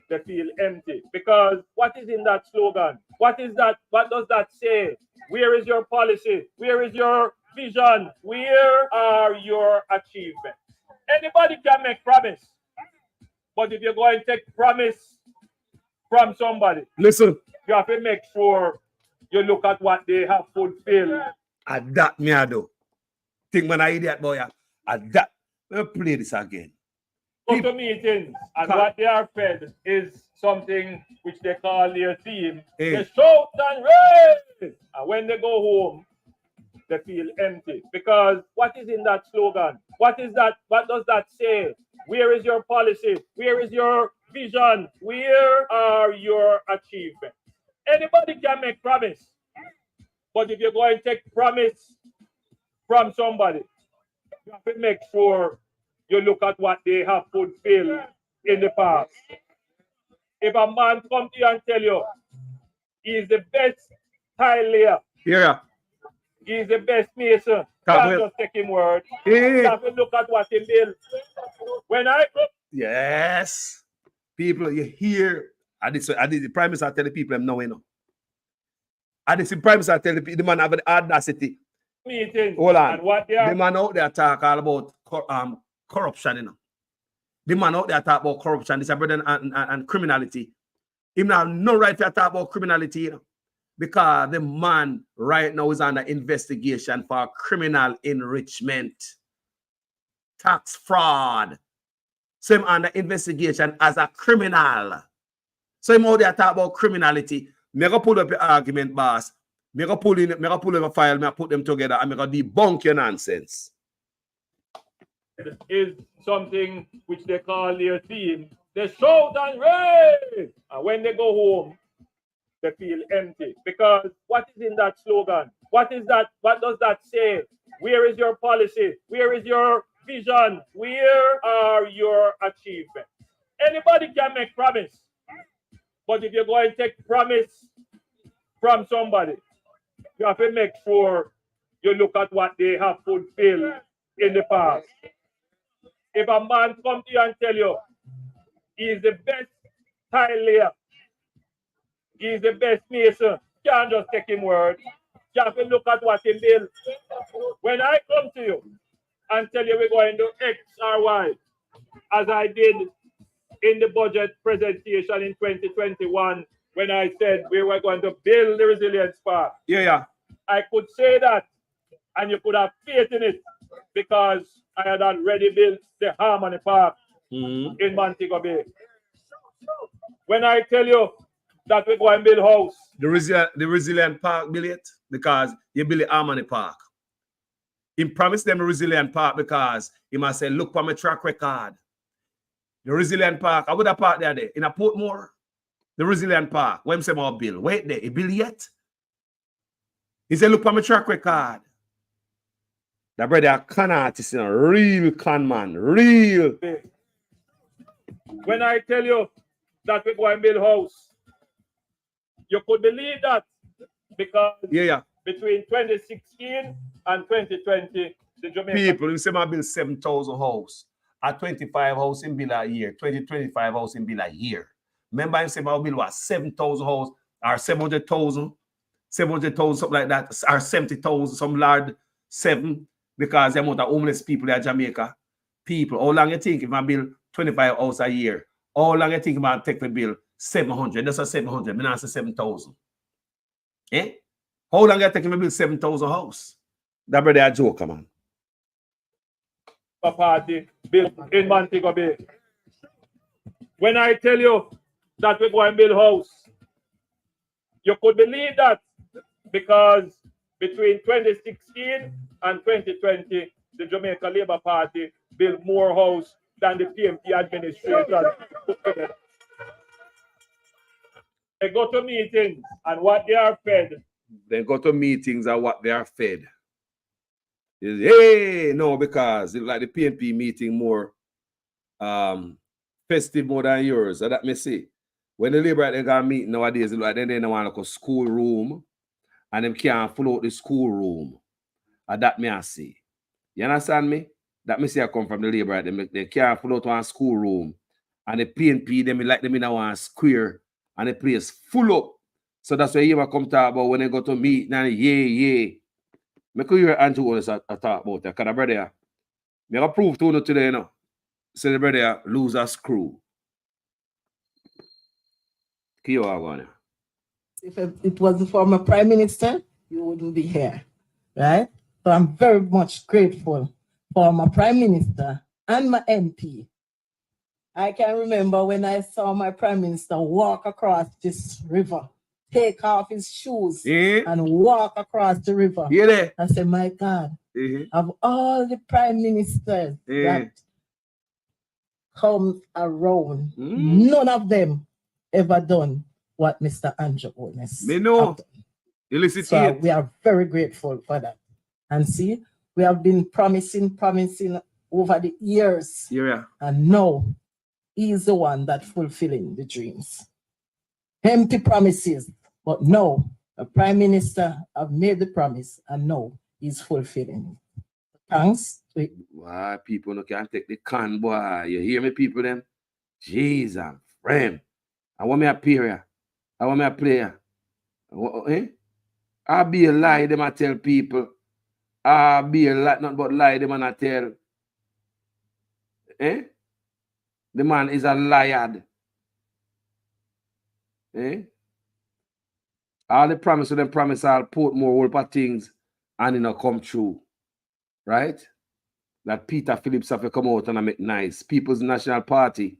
they feel empty. Because what is in that slogan? What is that? What does that say? Where is your policy? Where is your vision? Where are your achievements? Anybody can make promise. But if you're going to take promise from somebody, listen, you have to make sure you look at what they have fulfilled. And that me I do. Think man I idiot boy. And that let me play this again. Go to meetings and what they are fed is something which they call their theme. They shout and raise. And when they go home, they feel empty. Because what is in that slogan? What is that? What does that say? Where is your policy? Where is your vision? Where are your achievements? Anybody can make promise. But if you're going to take promise from somebody, you have to make sure you look at what they have fulfilled in the past. If a man comes to you and tell you he's the best tile layer, yeah, he's the best mason, can't just take him word. You have to look at what he built. When I come, yes, people, you hear. I did the Prime Minister tell the people I'm now, you know. I did the Prime Minister tell the man have the audacity. Meetings. Hold on. And what they are, the man out there talk all about corruption, you know. The man out there talk about corruption, this brother and criminality. He have no right to talk about criminality, you know, because the man right now is under investigation for criminal enrichment, tax fraud. So him under investigation as a criminal. So him out there talk about criminality. Me go pull up your argument, boss. Me go pull in a file, me put them together, and me go debunk your nonsense. Is something which they call their theme. They shout and raise. And when they go home, they feel empty. Because what is in that slogan? What is that? What does that say? Where is your policy? Where is your vision? Where are your achievements? Anybody can make promise. But if you're going to take promise from somebody, you have to make sure you look at what they have fulfilled in the past. If a man comes to you and tell you he's the best tile layer, he's the best mason, you can't just take him word. You have to look at what he built. When I come to you and tell you we're going to do X or Y, as I did in the budget presentation in 2021, when I said we were going to build the resilience park. Yeah. I could say that, and you could have faith in it, because I had already built the Harmony Park in Montego Bay. When I tell you that we're going to build house, the Resilient Park build it because you build the Harmony Park. He promised them the Resilient Park because he must say, look for my track record. The Resilient Park, I would have parked there in a Portmore. The Resilient Park, when say more bill, wait there, he bill yet? He said, look for my track record. That brother a con artist, you know, real con man, real. When I tell you that we're going to build house, you could believe that, because between 2016 and 2020, the Jamaican people, you say I build 7,000 house. At 25 house in bill a year, 25 house in bill a year. Remember I said I build what 7,000 house or 700,000, something like that, or 70,000, some large 7, because the amount of homeless people in Jamaica. People, how long you think if I build 25 house a year? How long you think I take the bill? 700. That's a 700. I not say 7,000. Eh? How long you take if I build 7,000 house? That brother a joker, man. Party built in Montego Bay. When I tell you that we're going to build house, you could believe that, because between 2016 and 2020, the Jamaica Labour Party built more house than the PMP administration. They go to meetings and what they are fed. They go to meetings and what they are fed. Hey, no, because it's like the PNP meeting more festive more than yours. So that me see. When the Labour they got meeting nowadays, it's like they don't want to go school room and them can't fill out the school room. And that me I see. You understand me? That me see I come from the Labour. They can't fill out one school room. And the PNP, them like them in a one square and the place full up. So that's why you come talk about when they go to meet and yeah. I could hear Andrew Holness talk about that. Because brother, I prove to you today, you know. celebrate a loser screw. If it was the former Prime Minister, you wouldn't be here, right? So I'm very much grateful for my Prime Minister and my MP. I can remember when I saw my Prime Minister walk across this river, take off his shoes and walk across the river. I said, my God, of all the Prime Ministers that come around, none of them ever done what Mr. Andrew Holness. Me know. So we are very grateful for that. And see, we have been promising over the years. And now he's the one that's fulfilling the dreams. Empty promises, but no, the Prime Minister have made the promise and now he's fulfilling it. Thanks. Why people no can't take the can, boy. You hear me, people them? Jesus, friend. I want me a period. I want me a player. I'll be a lie, them I tell people. I'll be a lie, not but lie, them and I tell. The man is a liar. All the promise of them promise I'll put more whole things and it not come true. Right? That Peter Phillips have to come out and make nice. People's National Party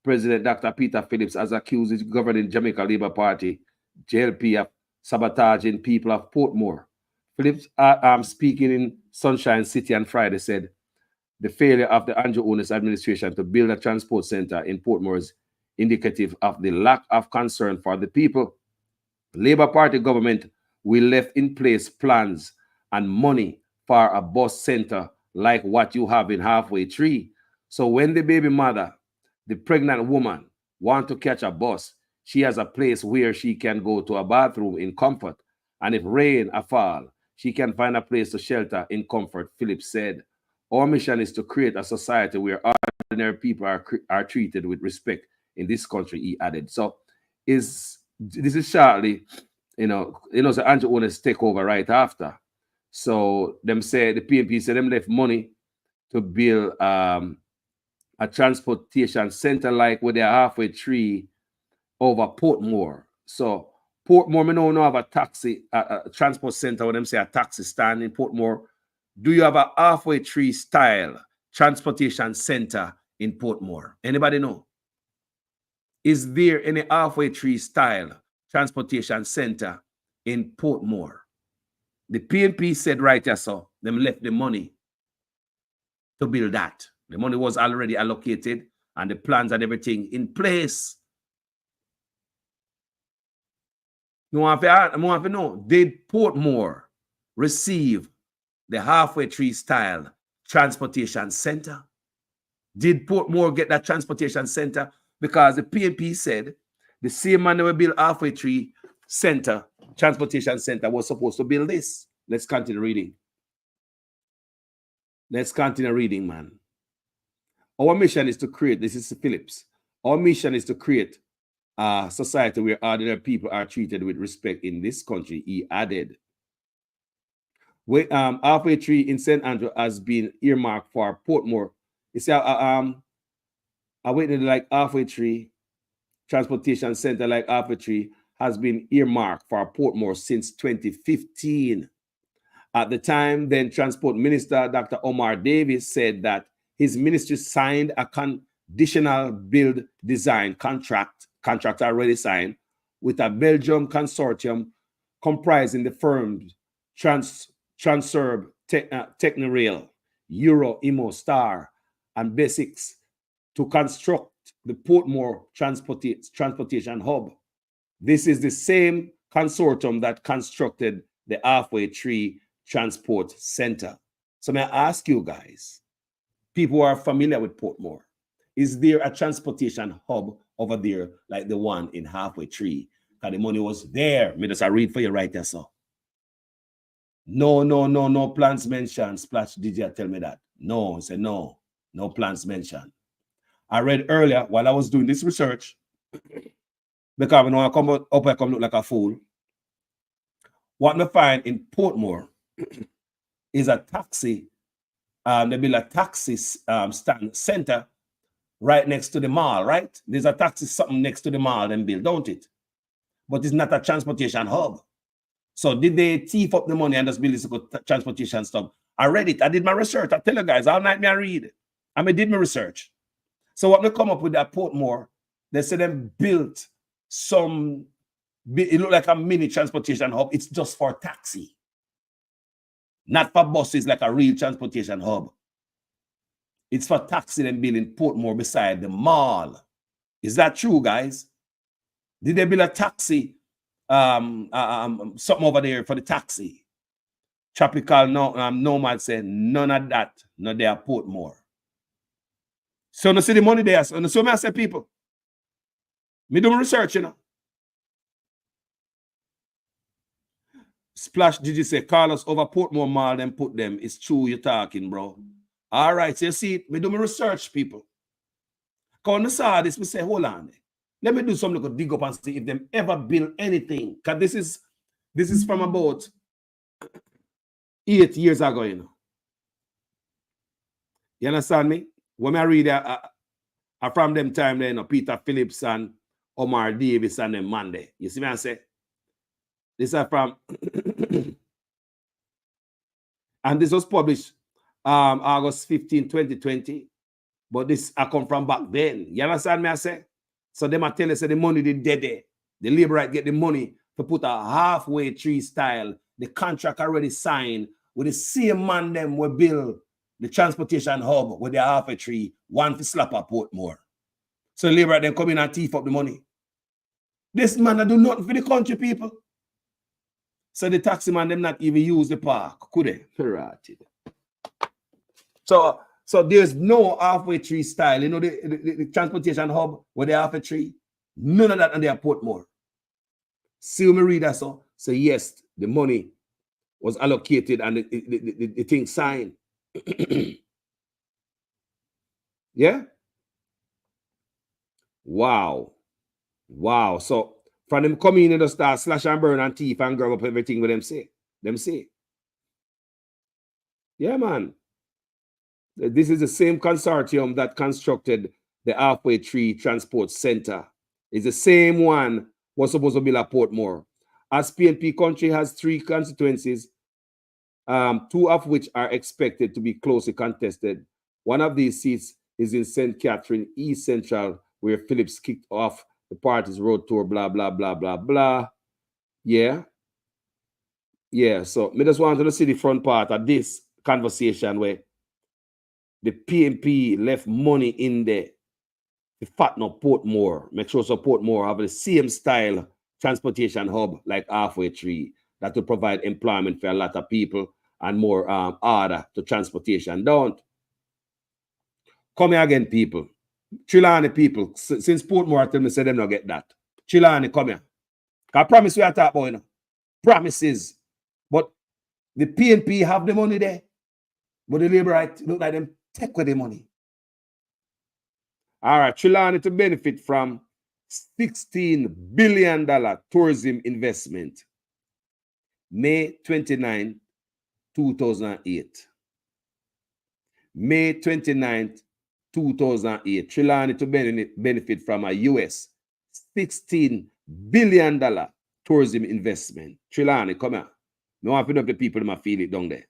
President Dr. Peter Phillips has accused the governing Jamaica Labour Party, JLP, of sabotaging people of Portmore. Phillips, speaking in Sunshine City on Friday, said the failure of the Andrew Holness administration to build a transport center in Portmore is indicative of the lack of concern for the people. The Labour Party government will left in place plans and money for a bus center like what you have in Halfway Tree. So when the baby mother, the pregnant woman, want to catch a bus, she has a place where she can go to a bathroom in comfort. And if rain or fall, she can find a place to shelter in comfort, Phillips said. Our mission is to create a society where ordinary people are treated with respect in this country, he added. So this is shortly, so Andrew Holness take over right after. So them say, the PNP said them left money to build a transportation center like with their Halfway Tree over Portmore. So Portmore, me know have a taxi, a transport center where them say a taxi stand in Portmore. Do you have a Halfway Tree style transportation center in Portmore? Anybody know? Is there any Halfway Tree style transportation center in Portmore? The PNP said right here, so them left the money to build that. The money was already allocated and the plans and everything in place. You want to know, did Portmore receive the Halfway Tree style transportation center? Did Portmore get that transportation center? Because the PNP said the same man that will build Halfway Tree center, transportation center, was supposed to build this. Let's continue reading. Let's continue reading, man. Our mission is to create, this is Phillips, our mission is to create a society where ordinary people are treated with respect in this country, he added. Halfway Tree in St. Andrew has been earmarked for Portmore. You see, I waited like Halfway Tree transportation center like Halfway Tree has been earmarked for Portmore since 2015. At the time, then Transport Minister Dr. Omar Davis said that his ministry signed a conditional build design contract already signed with a Belgium consortium comprising the firms Transurb, Technorail, Euro, Imo, Star, and Basics to construct the Portmore transportation hub. This is the same consortium that constructed the Halfway Tree Transport Center. So may I ask you guys, people who are familiar with Portmore, is there a transportation hub over there like the one in Halfway Tree? Because the money was there. Me just read for you right there, so. No plans mentioned. Splash DJ tell me that. No, say no plans mentioned. I read earlier while I was doing this research, because I know I come up, I come look like a fool. What I find in Portmore is a taxi, they build a taxi stand center right next to the mall, right? There's a taxi something next to the mall and build, don't it? But it's not a transportation hub. So did they thief up the money and just build this transportation stuff? I read it. I did my research. I tell you guys, all night me I read it. I did my research. So what me come up with at Portmore, they said them built some, it looked like a mini transportation hub. It's just for taxi. Not for buses like a real transportation hub. It's for taxi them build in Portmore beside the mall. Is that true, guys? Did they build a taxi, something over there for the taxi? Tropical Nomad said, none of that, no they are Portmore. So no see the money there. So no see me I say people. Me do my research, you know. Splash did you say Carlos over Portmore Mall then put them? It's true you're talking, bro. All right, so you see it. Me do my research, people. When I saw this, me say, hold on. Let me do some little dig up and see if them ever build anything. Because this is from about 8 years ago, you know. You understand me? When I read from them time there, you know, Peter Phillips and Omar Davis and them Monday. You see me I say? This is from and this was published August 15, 2020. But this I come from back then. You understand me I say? So them I tell us the money they dead there. The labor right get the money to put a halfway tree style. The contract already signed with the same man them will build the transportation hub with the half a tree, one for Slapper Portmore. So labor right then come in and thief up the money. This man I do nothing for the country people. So the taxi man them not even use the park, could they? So there's no halfway tree style. You know, the transportation hub with the halfway tree. None of that on their Portmore. See me read that so. So yes, the money was allocated and the thing signed. Yeah? Wow. Wow. So from them coming in and start slash and burn and thief and grab up everything with them say. Yeah, man. This is the same consortium that constructed the Halfway Tree Transport Center. It's the same one was supposed to build at Portmore. As PNP country has 3 constituencies, 2 of which are expected to be closely contested. One of these seats is in St. Catherine, East Central, where Phillips kicked off the party's road tour, blah, blah, blah, blah, blah. Yeah. Yeah, so me just want to see the front part of this conversation where the PNP left money in there to fatten up Portmore. Make sure so Portmore have the same style transportation hub like Halfway Tree that will provide employment for a lot of people and more order to transportation. Don't. Come here again, people. Trelawney people, since Portmore tell me say them not get that. Trelawney, come here. I promise we are talking about, you know. Promises. But the PNP have the money there. But the labor right look like them take with the money. All right, Trelawney to benefit from $16 billion tourism investment. May 29, 2008. May 29th, 2008. Trelawney to benefit from a US $16 billion tourism investment. Trelawney, come here. I want to put up the people that feel it down there.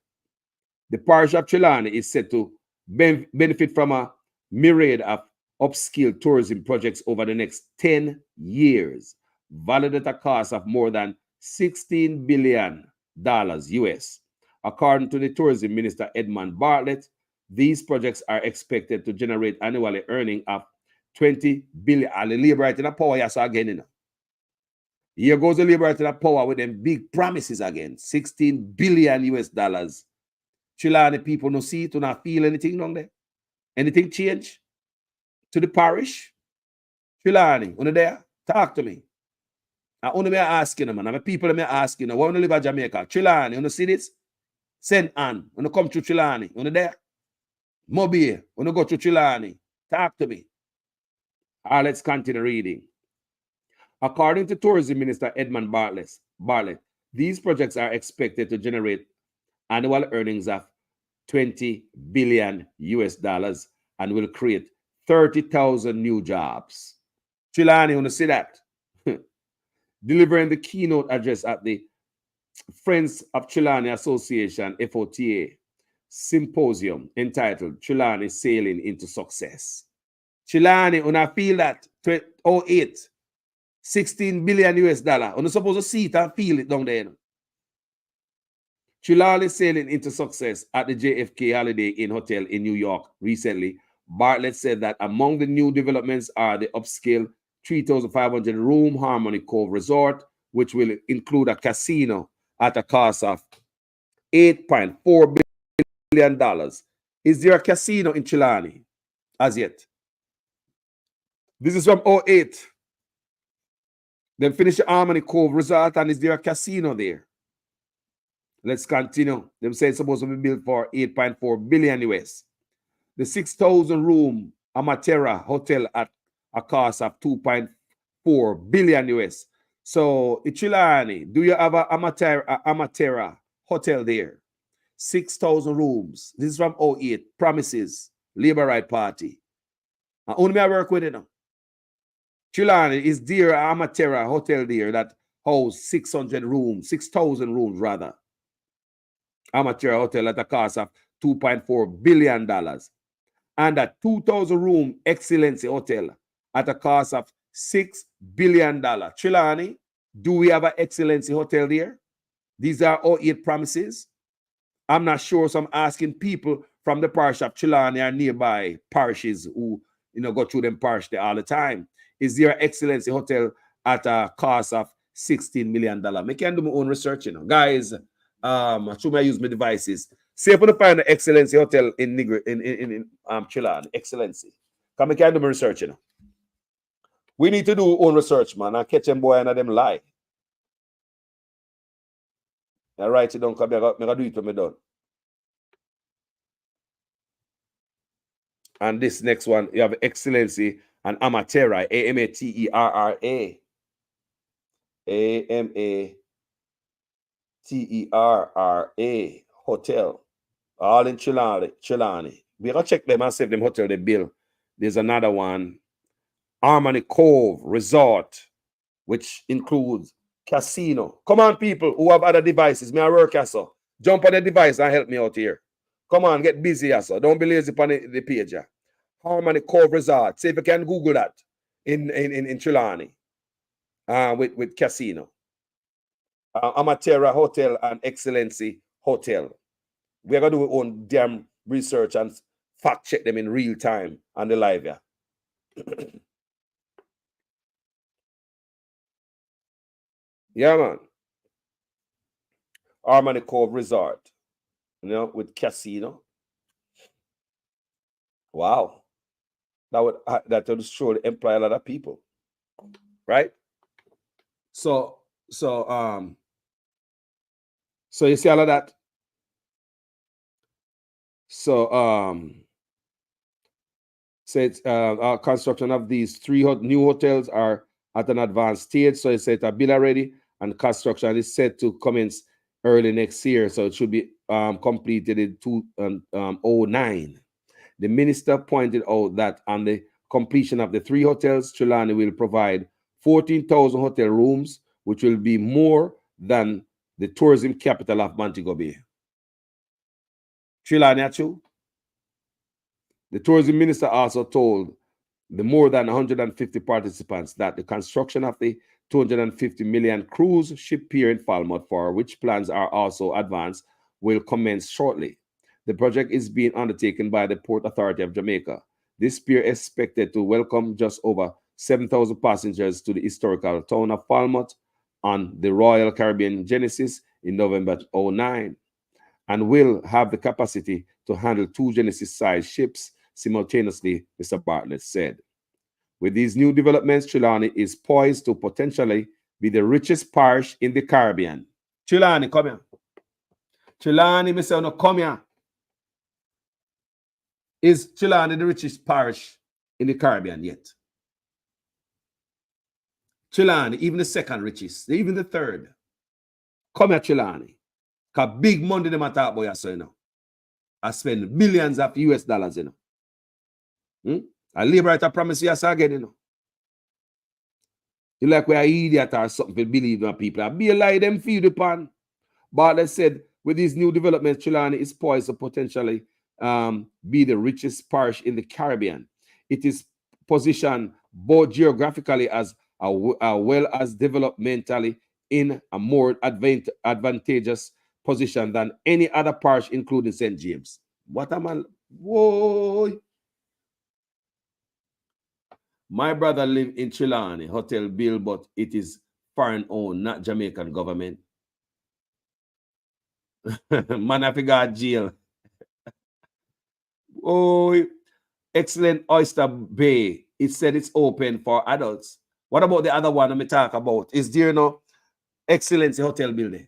The parish of Trelawney is set to benefit from a myriad of upscale tourism projects over the next 10 years, valued at a cost of more than $16 billion US. According to the tourism minister, Edmund Bartlett, these projects are expected to generate annually earning of $20 billion. And the labor right in the power, yes, again, you know. Here goes the labor right in the power with them big promises again. $16 billion US. Trelawney people no see it, do not feel anything down there. Anything change to the parish? Trelawney, when there, talk to me. I only me asking them, man. I'm people me asking them. Why want to live in Jamaica? Trelawney, you know see this? St. Ann, when you come to Trelawney, you know there? Mobile, when you go to Trelawney, talk to me. All right, let's continue reading. According to Tourism Minister Edmund Bartlett, these projects are expected to generate annual earnings of $20 billion US and will create 30,000 new jobs. Chilani, you want to see that? Delivering the keynote address at the Friends of Chilani Association, FOTA, symposium entitled Chilani Sailing into Success. Chilani, when I feel that 08, 16 billion US dollar, you're supposed to see it and feel it down there. Chilani sailing into success at the JFK Holiday Inn Hotel in New York recently. Bartlett said that among the new developments are the upscale 3,500 room Harmony Cove Resort, which will include a casino at a cost of $8.4 billion. Is there a casino in Chilani as yet? This is from 08. Then finish the Harmony Cove Resort, and is there a casino there? Let's continue. Them say it's supposed to be built for 8.4 billion US. The 6,000 room Amatera Hotel at a cost of 2.4 billion US. So, Chilani, do you have a Amatera Hotel there? 6,000 rooms. This is from 08. Promises. Labor Right Party. And only I work with it now. Chilani, is there an Amatera Hotel there that holds 600 rooms, 6,000 rooms rather? Amatera Hotel at a cost of $2.4 billion. And a 2,000 room Excellency Hotel at a cost of $6 billion. Chilani, do we have an Excellency Hotel there? These are 08 promises. I'm not sure, so I'm asking people from the parish of Chilani and nearby parishes who go through them parish there all the time. Is there an Excellency Hotel at a cost of $16 million? I can do my own research, guys. I use my devices. See if I find an Excellency Hotel in Chilani. Excellency. Come, I can do my research, We need to do our own research, man, and catch them boy and them lie. I write it down, because I got to do it when I'm done. And this next one, you have Excellency and Amatera, A-M-A-T-E-R-R-A. A-M-A-T-E-R-R-A Hotel. All in Chilani. We gotta check them and see if them hotel they build. There's another one, Harmony Cove Resort, which includes casino. Come on, people who have other devices. May I work so? Jump on the device and help me out here. Come on, get busy so. Don't be lazy on the page. Harmony Cove Resort. See if you can Google that in Chilani. With casino. Amatera Hotel and Excellency Hotel. We're going to do our own damn research and fact check them in real time on the live. Yeah. Yeah, man. Harmony Cove Resort. With casino. Wow. That would surely employ a lot of people. Right? So you see all of that. So it's our construction of these 3 new hotels are at an advanced stage. So it's set a bill already, and construction is set to commence early next year. So it should be completed in 2009. The minister pointed out that on the completion of the 3 hotels, Chilani will provide 14,000 hotel rooms, which will be more than the tourism capital of Montego Bay. Chilani, the tourism minister also told the more than 150 participants that the construction of the 250 million cruise ship pier in Falmouth, for which plans are also advanced, will commence shortly. The project is being undertaken by the Port Authority of Jamaica. This pier is expected to welcome just over 7,000 passengers to the historical town of Falmouth on the Royal Caribbean Genesis in November 2009, and will have the capacity to handle 2 Genesis-sized ships simultaneously, Mr. Bartlett said. With these new developments, Chilani is poised to potentially be the richest parish in the Caribbean. Chilani, come here. Chilani, Mr. No, come here. Is Chilani the richest parish in the Caribbean yet? Chilani, even the second richest, even the third. Come here, Chilani. Because big money they talk about you, so, I spend billions of US dollars, A labor right promise you again, you know. You like we're idiot or something to believe in people. I be a lie them feed upon. Bartlett said, with these new developments, Trelawney is poised to potentially be the richest parish in the Caribbean. It is positioned both geographically as well as developmentally in a more advantageous position than any other parish, including St. James. What am I? Whoa! My brother live in Trelawney, Hotel Bill, but it is foreign owned, not Jamaican government. Man, I forgot jail. Oh, excellent Oyster Bay. It said it's open for adults. What about the other one I'm talk about? Is there no Excellency Hotel building?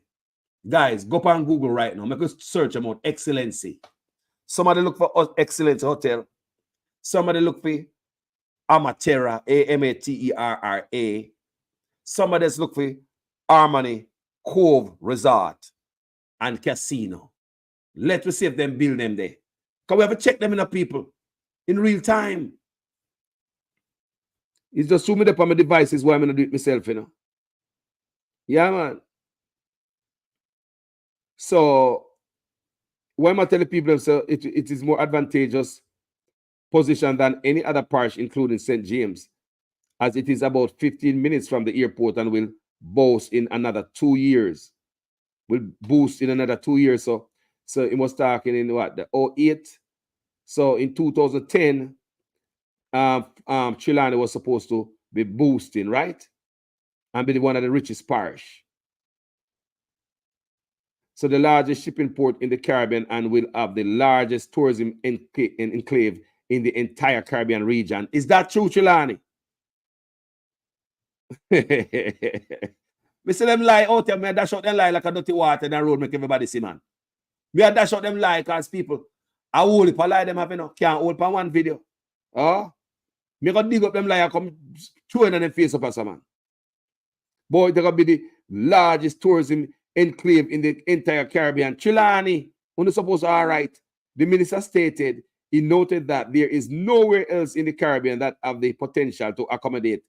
Guys, go up on Google right now. Make a search about Excellency. Somebody look for Excellency Hotel. Somebody look for Amatera, Amatera. Somebody look for Harmony Cove Resort and Casino. Let us see if them build them there. Can we ever check them in the people in real time? It's just zoom it up on my devices why I'm gonna do it myself, you know. Yeah, man. So why am I telling people so it is more advantageous position than any other parish, including St. James, as it is about 15 minutes from the airport and will boast in another 2 years. Will boost in another 2 years. So it was talking in what, the 08. So in 2010, Trelawney was supposed to be boosting, right? And be one of the richest parish. So the largest shipping port in the Caribbean and will have the largest tourism enclave in the entire Caribbean region. Is that true, Trelawney? Me see them lie out there, me dash out them lie like a dirty water in the road, make everybody see, man. Me a dash out them lie because people, I hold it, lie them have, you know, can't hold on one video. Oh, me gonna dig up them lie and come throwing on them face up as a man. Boy, they're gonna be the largest tourism enclave in the entire Caribbean. Trelawney, when you're supposed to all right, the minister stated, he noted that there is nowhere else in the Caribbean that have the potential to accommodate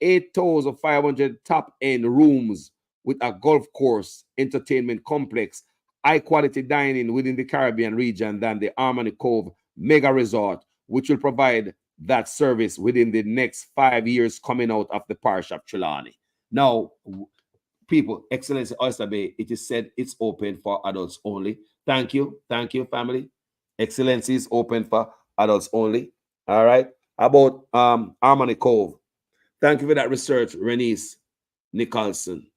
8,500 top-end rooms with a golf course, entertainment complex, high-quality dining within the Caribbean region than the Harmony Cove Mega Resort, which will provide that service within the next 5 years coming out of the parish of Trelawney. Now, people, Excellency Oyster Bay, it is said it's open for adults only. Thank you, family. Excellency is open for adults only. All right. About Harmony Cove. Thank you for that research, Renice Nicholson.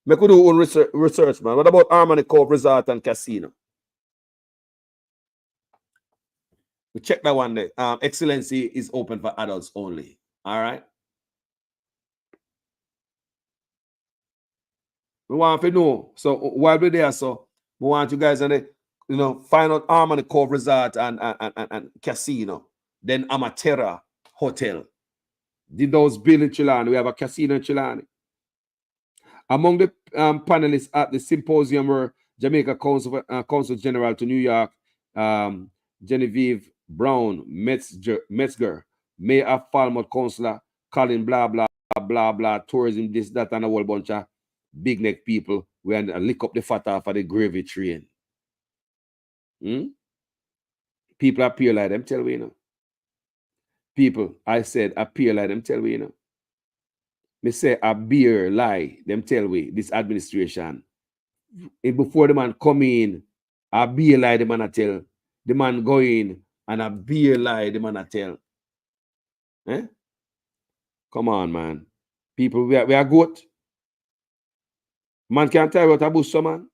Me could do own research, man. What about Harmony Cove Resort and Casino? We check that one there. Excellency is open for adults only. All right. We want to know. So while we're there, so we want you guys to, you know, find out Harmony Cove Resort and Casino. Then Amatera Hotel. Did those build in Trelawney? We have a casino in Trelawney. Among the panelists at the symposium were Jamaica Consul General to New York, Genevieve Brown Metzger, Mayor of Falmouth Councillor Colin blah blah blah blah, tourism this that and a whole bunch of big neck people. We had to lick up the fat off of the gravy train. People appear like them, tell we, you know. People, I said, appear like them, tell we, you know. Me say a beer lie, them tell we, this administration. And before the man come in, a beer lie, the man a tell. The man go in, and a beer lie, the man a tell. Eh? Come on, man. People, we are good. Man can't tell you what a bush, so man.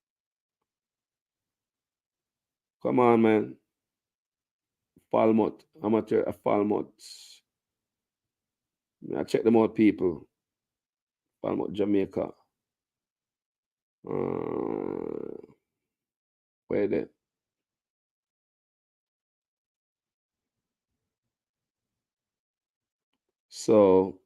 Come on, man. Falmouth, amateur of Falmouth. I check them out, people. Falmouth, Jamaica. Where they? So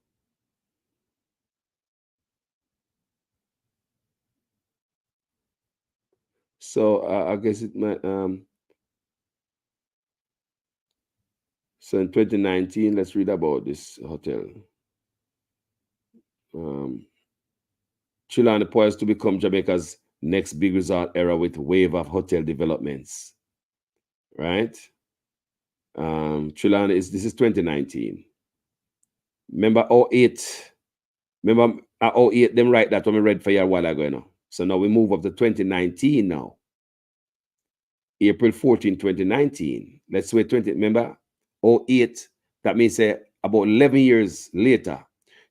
I guess it might So in 2019, let's read about this hotel. Trelawny poised to become Jamaica's next big resort era with wave of hotel developments. Right? Trelawny this is 2019. Remember 08. Remember 08, them write that when we read for you a while ago, you know. So now we move up to 2019 now. April 14, 2019. Let's wait 20. Remember 08. That means about 11 years later,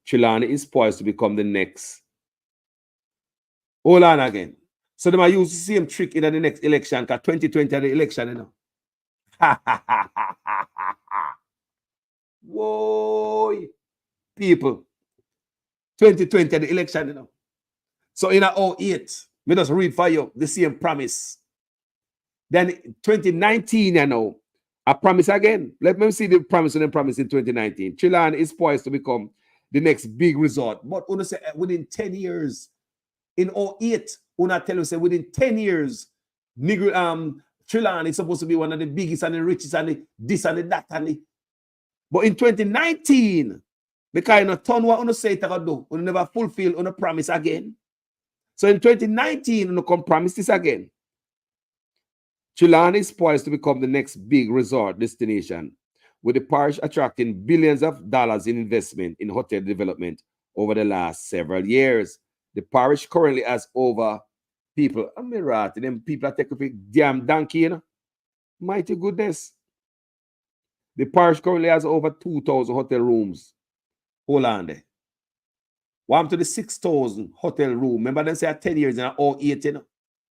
Trelawny is poised to become the next. Hold on again. So they might use the same trick in the next election, because 2020 are the election, you know. Whoa, people. 2020 are the election, you know. So in 08, we just read for you the same promise. Then 2019, you know, I promise again. Let me see the promise and the promise in 2019. Trelawny is poised to become the next big resort. But when say within 10 years, in 08, when I tell you, say within 10 years, Trelawny is supposed to be one of the biggest and the richest and the this and the that and the. But in 2019, because you know, turn what you say to do, you never fulfill on a promise again. So in 2019, you can promise this again. Trelawny is poised to become the next big resort destination, with the parish attracting billions of dollars in investment in hotel development over the last several years. The parish currently has over people. I mean, right, them people are taking a damn donkey, you know. Mighty goodness. The parish currently has over 2,000 hotel rooms. Hold on there. What to the 6,000 hotel room? Remember they say 10 years and 08, you know.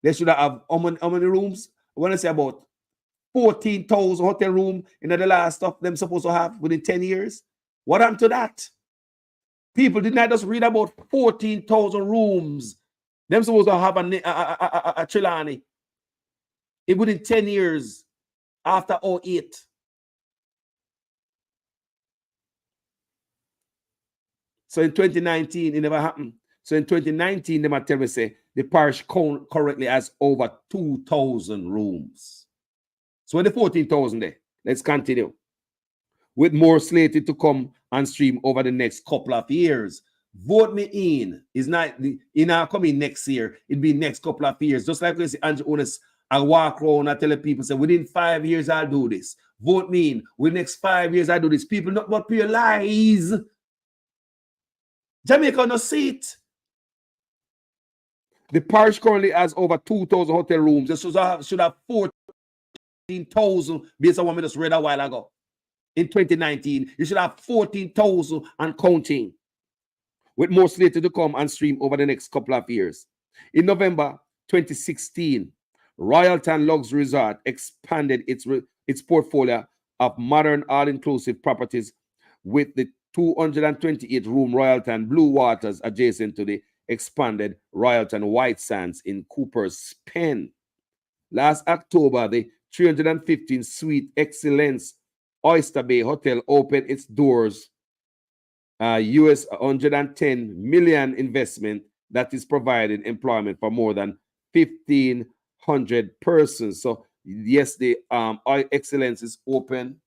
They should have how many rooms? When I say about 14,000 hotel room in the last stuff them supposed to have within 10 years. What happened to that? People did not just read about 14,000 rooms. Them supposed to have a Trelawny within 10 years after 08. So in 2019, it never happened. So in 2019, they might tell me, say, the parish currently has over 2,000 rooms. So the 14,000 there. Let's continue. With more slated to come on stream over the next couple of years. Vote me in. It's not coming next year. It'll be next couple of years. Just like we say, Andrew Honest, I walk around and tell people, say, within 5 years, I'll do this. Vote me in. Within the next 5 years, I'll do this. People not but realize Jamaica no see it. The parish currently has over 2,000 hotel rooms. This should have 14,000 based on what we just read a while ago. In 2019, you should have 14,000 and counting, with more slated to come on stream over the next couple of years. In November 2016, Royalton Luxury Resort expanded its portfolio of modern all-inclusive properties with the 228-room Royalton Blue Waters adjacent to the expanded Royalton White Sands in Cooper's Pen. Last October, the 315-suite Excellence Oyster Bay Hotel opened its doors. US $110 million investment that is providing employment for more than 1,500 persons. So yes, the Excellence is open.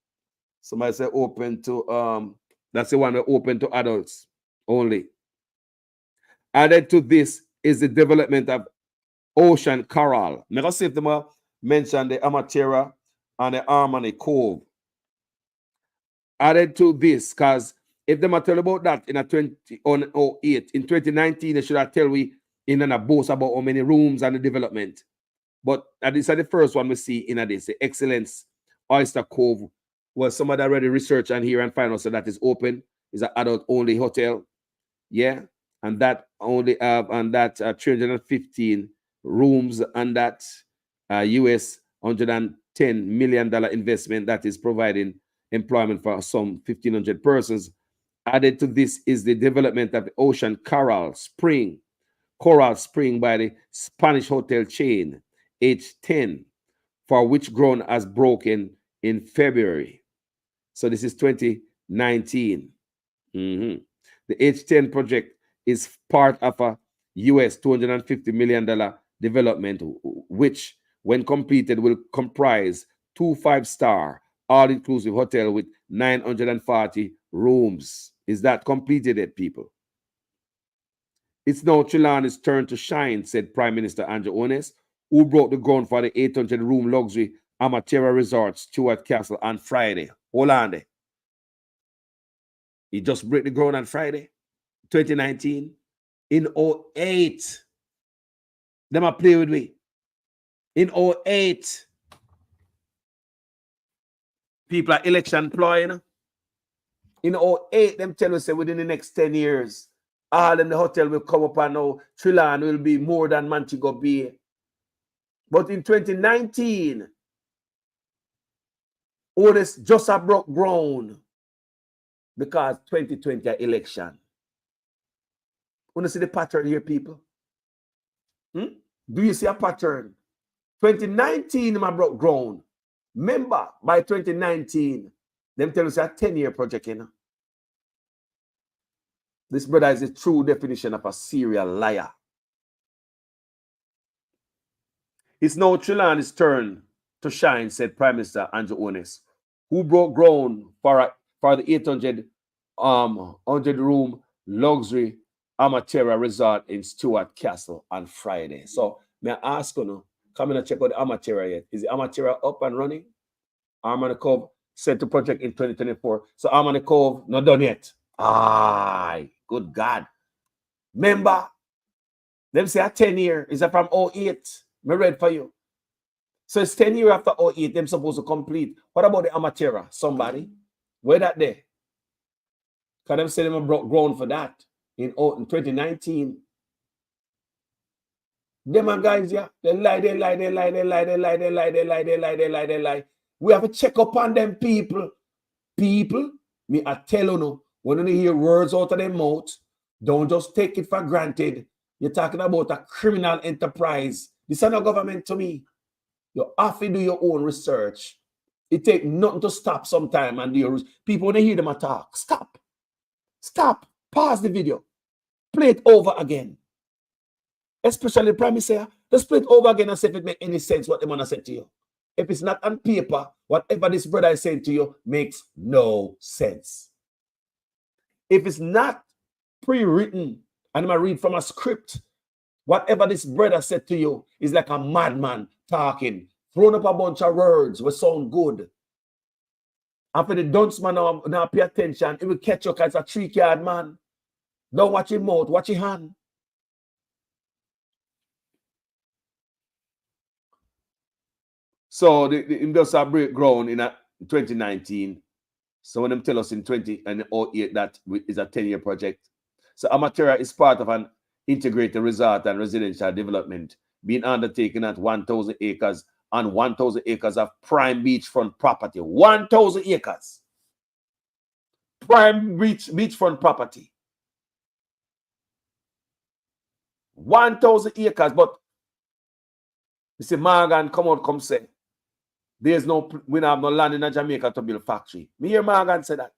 Somebody say open to that's the one that open to adults only. Added to this is the development of Ocean Coral. I'm going to see if they mention the Amatera and the Harmony Cove. Added to this, because if they tell about that in 2008, in 2019, they should have tell we in a boast about how many rooms and the development. But this is the first one we see in this, the Excellence Oyster Cove. Well, somebody already researched and here and find out so that is open. It's an adult only hotel. Yeah. And that only and that 315 rooms and that US $110 million investment that is providing employment for some 1,500 persons. Added to this is the development of the Ocean Coral Spring by the Spanish hotel chain H10, for which ground has broken in February. So this is 2019. The H10 project is part of a US $250 million development, which, when completed, will comprise 2 5-star all-inclusive hotel with 940 rooms. Is that completed yet, people? It's now Trelawney's turn to shine, said Prime Minister Andrew Holness, who broke the ground for the 800-room luxury Amatera Resort, Stuart Castle, on Friday. Hold on there. He just broke the ground on Friday, 2019. In 08, them a play with me. In 08, people are election ploy, you know? In 08, them tell us that within the next 10 years, all in the hotel will come up and now Trelawney will be more than Montego Bay. But in 2019, all this just a broke ground because 2020 election. Want to see the pattern here, people? Do you see a pattern? 2019, my broke ground. Remember, by 2019, them tell us a 10-year project, you know? This brother is a true definition of a serial liar. It's now Trelawney's turn to shine, said Prime Minister Andrew Holness, who broke ground for the 100-room luxury Amatera Resort in Stuart Castle on Friday. So, may I ask you, come in and check out the Amatera yet? Is the Amatera up and running? Arm Cove set to project in 2024. So, Arm Cove not done yet. Good God. Remember, them say a 10-year. Is that from 08? I read for you. So it's 10 years after 08, them supposed to complete. What about the Amatera? Somebody? Where that there? Because them say them broke ground for that in 2019. Them and guys, yeah, they lie. We have to check up on them people. People, me I tell you no, when you hear words out of their mouth, don't just take it for granted. You're talking about a criminal enterprise. This is not government to me. You have to do your own research. It takes nothing to stop sometime and do people, when they hear them attack, stop. Stop. Pause the video. Play it over again. Especially the Prime Minister, just play it over again and see if it makes any sense what they want to say to you. If it's not on paper, whatever this brother is saying to you makes no sense. If it's not pre-written, and I'm going to read from a script, whatever this brother said to you is like a madman talking, throwing up a bunch of words will sound good. And for the dunce man now pay attention, it will catch you because it's a trick-yard man. Don't watch your mouth, watch your hand. So the industrial break ground in 2019. So when them tell us in 2008 that is a 10-year project. So Amatera is part of an integrated resort and residential development being undertaken at 1,000 acres and 1,000 acres of prime beachfront property. 1,000 acres. Prime beachfront property. 1,000 acres. But you see, Morgan come say, we don't have no land in Jamaica to build a factory. Me hear Morgan say that.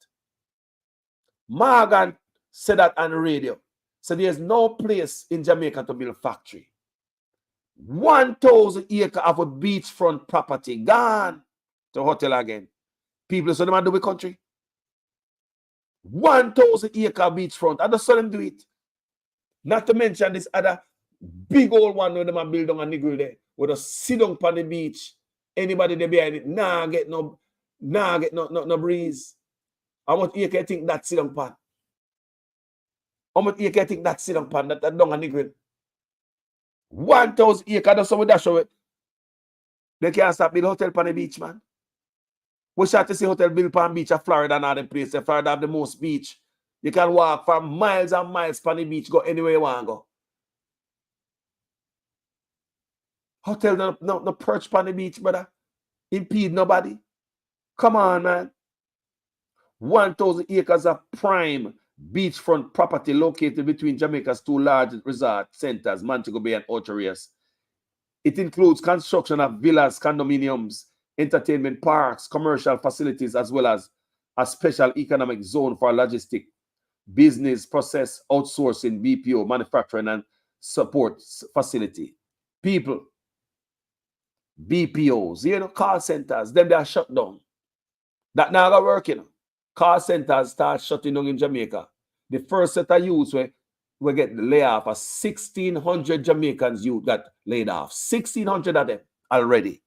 Morgan said that on the radio. So there's no place in Jamaica to build a factory. 1,000 acres of a beachfront property gone to hotel again. People so them do with country. 1,000 acre beachfront. I just saw them do it. Not to mention this other big old one where them are build on a niggle there. With a sit down on the beach. Anybody there behind it, get no breeze. How much acre you think that sit down pan? How much acre you think that sit down pan that down a niggle? 1,000 acres, that's how we dash away. They can't stop build hotel on the beach, man. We shall to see hotel built on beach of Florida and other places. Florida have the most beach. You can walk for miles and miles on the beach, go anywhere you want to go. Hotel no perch on the beach, brother. Impede nobody. Come on, man. 1,000 acres of prime beachfront property located between Jamaica's two large resort centers, Montego Bay and Ocho Rios. It includes construction of villas, condominiums, entertainment parks, commercial facilities, as well as a special economic zone for logistic, business process, outsourcing, BPO, manufacturing, and support facility. People, BPOs, call centers, them they are shut down. That now are working. call centers start shutting down in Jamaica, the first set of youths we get the layoff of 1,600 Jamaicans youth got laid off. 1,600 of them already.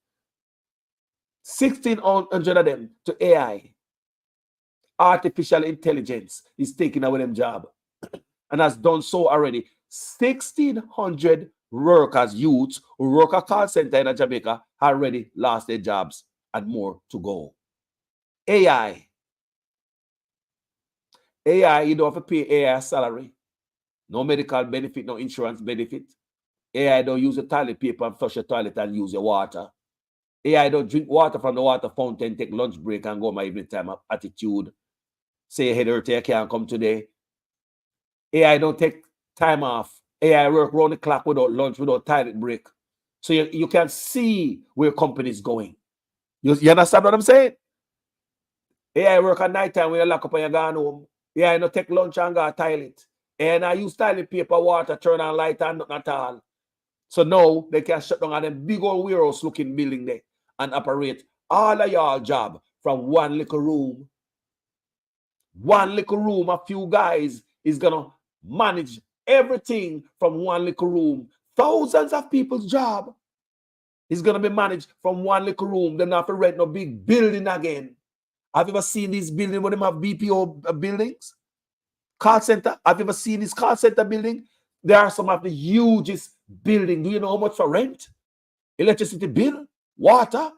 1,600 of them to AI. Artificial intelligence is taking away them job and has done so already. 1,600 workers, youths who work a call center in Jamaica already lost their jobs and more to go. AI, you don't have to pay AI salary. No medical benefit, no insurance benefit. AI don't use the toilet paper and flush your toilet and use your water. AI don't drink water from the water fountain, take lunch break and go my evening time of attitude. Say your head hurt, you can't come today. AI don't take time off. AI work round the clock without lunch, without toilet break. So you can see where companies going. You understand what I'm saying? AI work at night time when you lock up and you go home. AI no take lunch and go toilet. And I use toilet paper, water, turn on light and nothing at all. So now they can shut down on them big old warehouse looking building there and operate all of your job from one little room. One little room, a few guys is gonna manage everything from one little room. Thousands of people's job is gonna be managed from one little room. They don't have to rent no big building again. Have you ever seen these buildings when they have BPO buildings? Call center. Have you ever seen this call center building? There are some of the hugest buildings. Do you know how much for rent? Electricity bill? Water?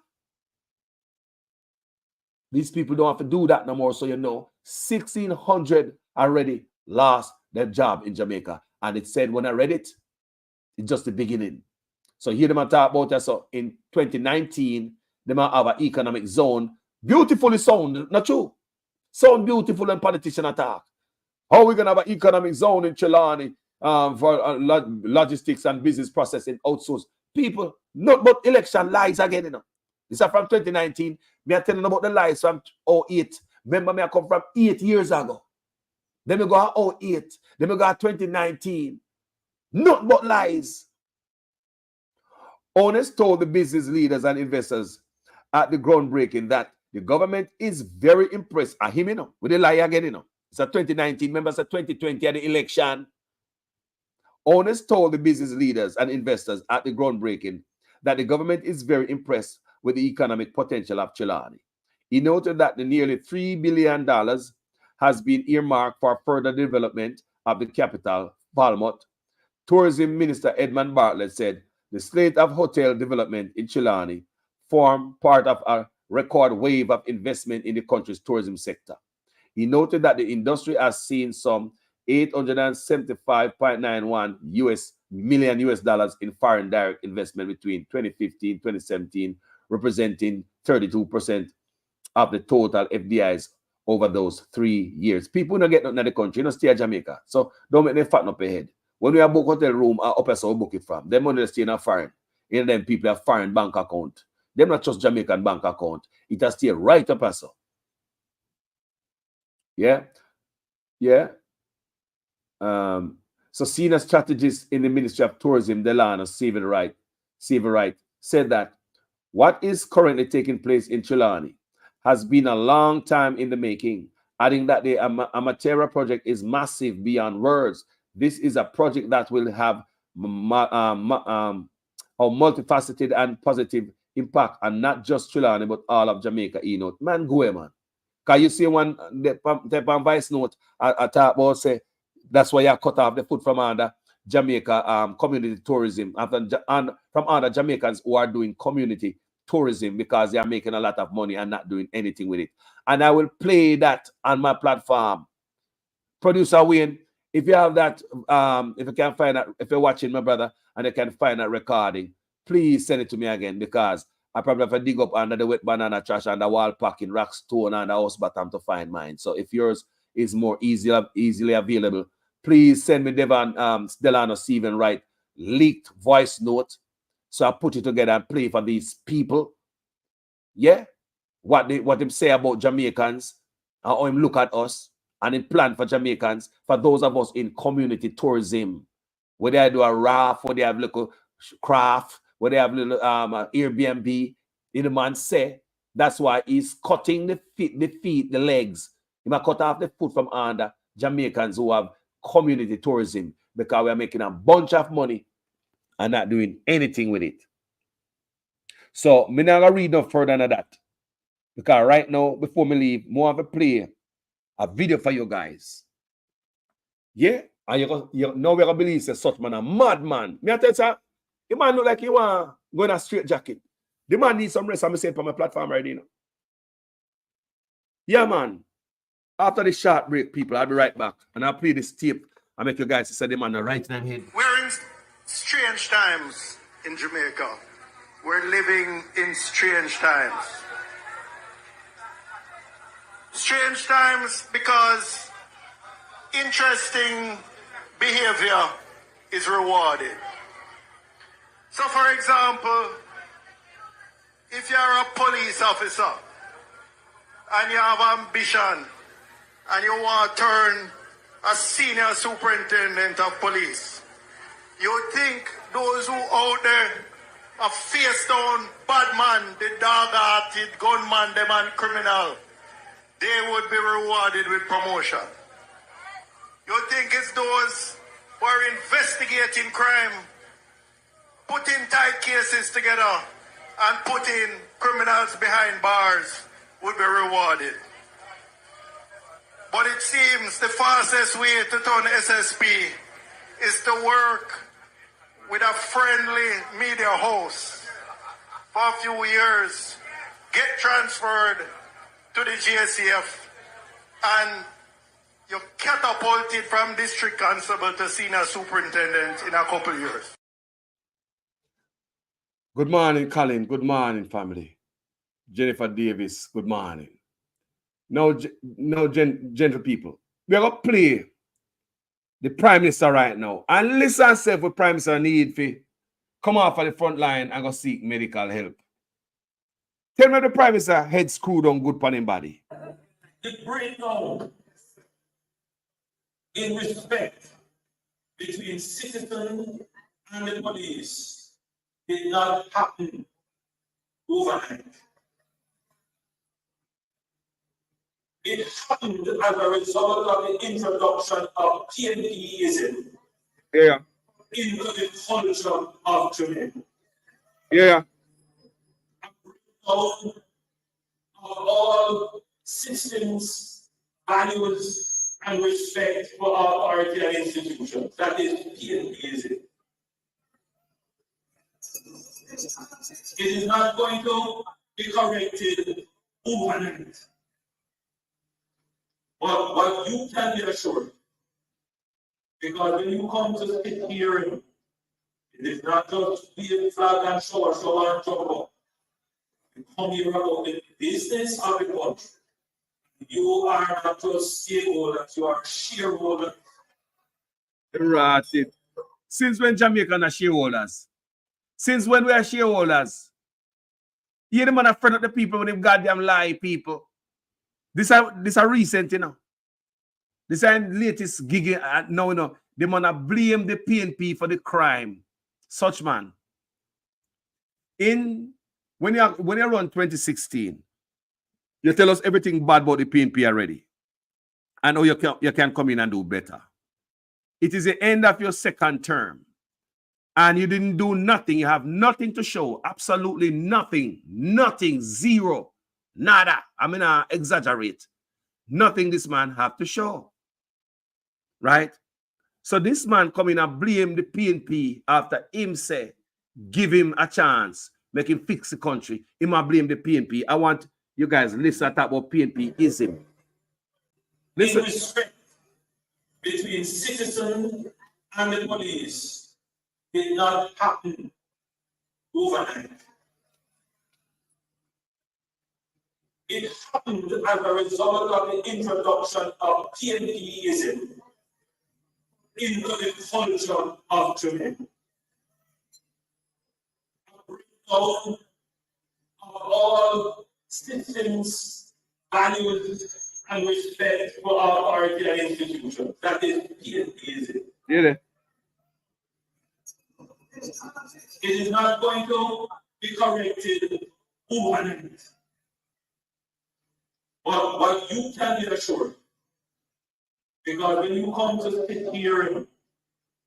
These people don't have to do that no more. So you know, 1,600 already lost their job in Jamaica. And it said when I read it, it's just the beginning. So here they might talk about that. So in 2019, they might have an economic zone. Beautifully sound, not true. Sound beautiful and politician attack. How are we going to have an economic zone in Trelawney for logistics and business processing outsourced? People, not but election lies again, you know. This is from 2019. Me are telling about the lies from 2008. Remember me I come from 8 years ago. Then we go to 2008. Then we go to 2019. Not but lies. Owners told the business leaders and investors at the groundbreaking that the government is very impressed. I hear me now. With the lie again, you know. It's a 2019, remember it's a 2020 at the election. Owners told the business leaders and investors at the groundbreaking that the government is very impressed with the economic potential of Trelawney. He noted that the nearly $3 billion has been earmarked for further development of the capital, Falmouth. Tourism Minister Edmund Bartlett said the slate of hotel development in Trelawney form part of a record wave of investment in the country's tourism sector. He noted that the industry has seen some $875.91 million in foreign direct investment between 2015 and 2017, representing 32% of the total FDIs over those 3 years. People don't get nothing in the country, you know, stay in Jamaica. So don't make them fatten up ahead. When we have book hotel room, our upper so book it from. Them money stay in a foreign. You know, them people have foreign bank account. Them not just Jamaican bank account. It has stay right up so. Yeah. So senior strategist in the Ministry of Tourism, Delano Seaver Wright, said that what is currently taking place in Trelawney has been a long time in the making, adding that the Amatera project is massive beyond words. This is a project that will have a multifaceted and positive impact on not just Trelawney, but all of Jamaica. Man, go ahead, man. Because you see one the vice note, I talk about say that's why you cut off the foot from under Jamaica community tourism and from other Jamaicans who are doing community tourism because they are making a lot of money and not doing anything with it. And I will play that on my platform. Producer Wayne, if you have that, if you can find that, if you're watching my brother and you can find that recording, please send it to me again because I probably have to dig up under the wet banana trash and the wall packing, rock, stone, and the house bottom to find mine. So if yours is more easily available, please send me Delano Stephen Wright leaked voice note. So I put it together and play for these people. Yeah. What they say about Jamaicans, and how him look at us, and in plan for Jamaicans, for those of us in community tourism, where they do a raft, where they have little craft, where they have little Airbnb. The man say that's why he's cutting the feet, the legs. He might cut off the foot from under Jamaicans who have community tourism because we are making a bunch of money and not doing anything with it. So I'm not going to read no further than that. Because right now, before me leave, more of a play a video for you guys. Yeah? And you know we're going to believe that such man a madman. Me I tell you, sir, the man look like he want go in a straight jacket. The man needs some rest. I'm saying on my platform right now. Yeah, man. After the short break, people, I'll be right back. And I'll play this tape. I'll make you guys say the man right in the head. We're in strange times in Jamaica. We're living in strange times. Strange times because interesting behavior is rewarded. So, for example, if you're a police officer and you have ambition and you want to turn a senior superintendent of police, you think those who out there are face down bad man, the dog-hearted gunman, the man criminal, they would be rewarded with promotion. You think it's those who are investigating crime, putting tight cases together and putting criminals behind bars would be rewarded. But it seems the fastest way to turn SSP is to work with a friendly media host for a few years, get transferred to the GSCF, and you're catapulted from district constable to senior superintendent in a couple of years. Good morning, Colin. Good morning, family. Jennifer Davis, good morning. Now, gentle people, we're going to play the Prime Minister right now. And listen and say what Prime Minister need for come off of the front line and go seek medical help. Tell me the Prime Minister head screwed on good pan him body. The breakdown in respect between citizens and the police did not happen overnight. It happened as a result of the introduction of PNPism into the culture of Jamaica. Yeah. Of all systems, values, and respect for our authority and institutions. That is PNPism. It is not going to be corrected overnight. But what you can be assured, because when you come to sit here, it is not just be a flag and shower and trouble. You come here about the business of the country. You are not just stakeholders, you are shareholders. Right. Since when Jamaica are shareholders? Since when we are shareholders? You the man a friend of the people when them goddamn lie people. This are recent, you know. This are latest gig now, you know. They wanna blame the PNP for the crime. Such man. When you run 2016, you tell us everything bad about the PNP already. And how you can come in and do better. It is the end of your second term. And you didn't do nothing. You have nothing to show. Absolutely nothing. Nothing. Zero. Nada. I mean, I exaggerate. Nothing this man have to show. Right? So this man come in and blame the PNP after him say, give him a chance. Make him fix the country. He might blame the PNP. I want you guys listen to talk about PNPism. Listen. In respect between citizens and the police did not happen overnight. It happened as a result of the introduction of PNPism into the culture of Jamaica. A breakdown of all systems, values, and respect for our authority and institutions. That is PNPism. Yeah. It is not going to be corrected overnight. But what you can be assured, Because when you come to sit here,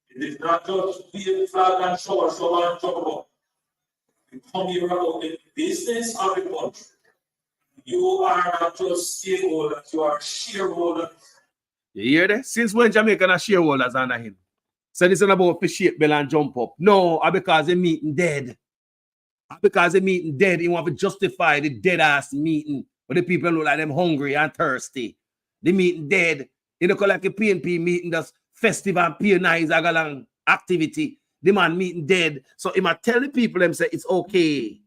it is not just wave flag and shower and talk about. You come here about the business of the country. You are not just stakeholders, you are shareholders. You hear that? Since when Jamaican are shareholders under him? So this is not about fish shape bell and jump up. No, because the meeting dead. Because the meeting dead, you want to justify the dead ass meeting. But the people look like them hungry and thirsty. The meeting dead. You know, like a PNP meeting that's festive and pure nice activity. The man meeting dead. So he might tell the people them say it's okay.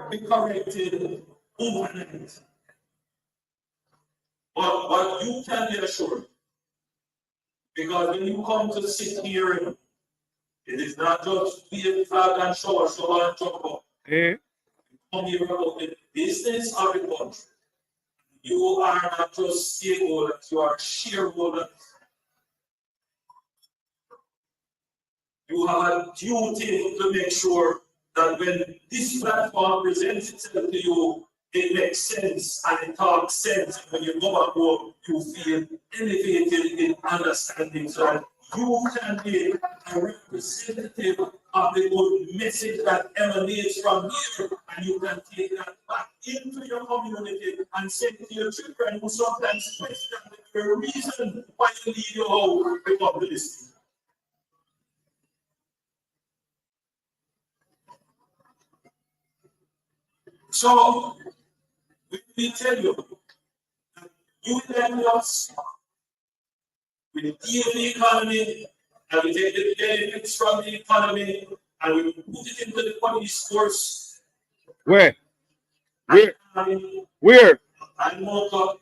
Be corrected overnight. But you can be assured. Because when you come to sit here, it is not just be flag and shower and talk about. You come here about the business of the country. You are not just stakeholders, you are shareholders. You have a duty to make sure that when this platform presents itself to you, it makes sense and it talks sense. When you go back home, you feel elevated in understanding. So you can be a representative of the good message that emanates from here, and you can take that back into your community and send it to your children who sometimes question the reason why you leave your home because of this. So, we tell you, you let us, we deal the economy, and we take the benefits from the economy, and we put it into the police force. Where? Where? And woke up,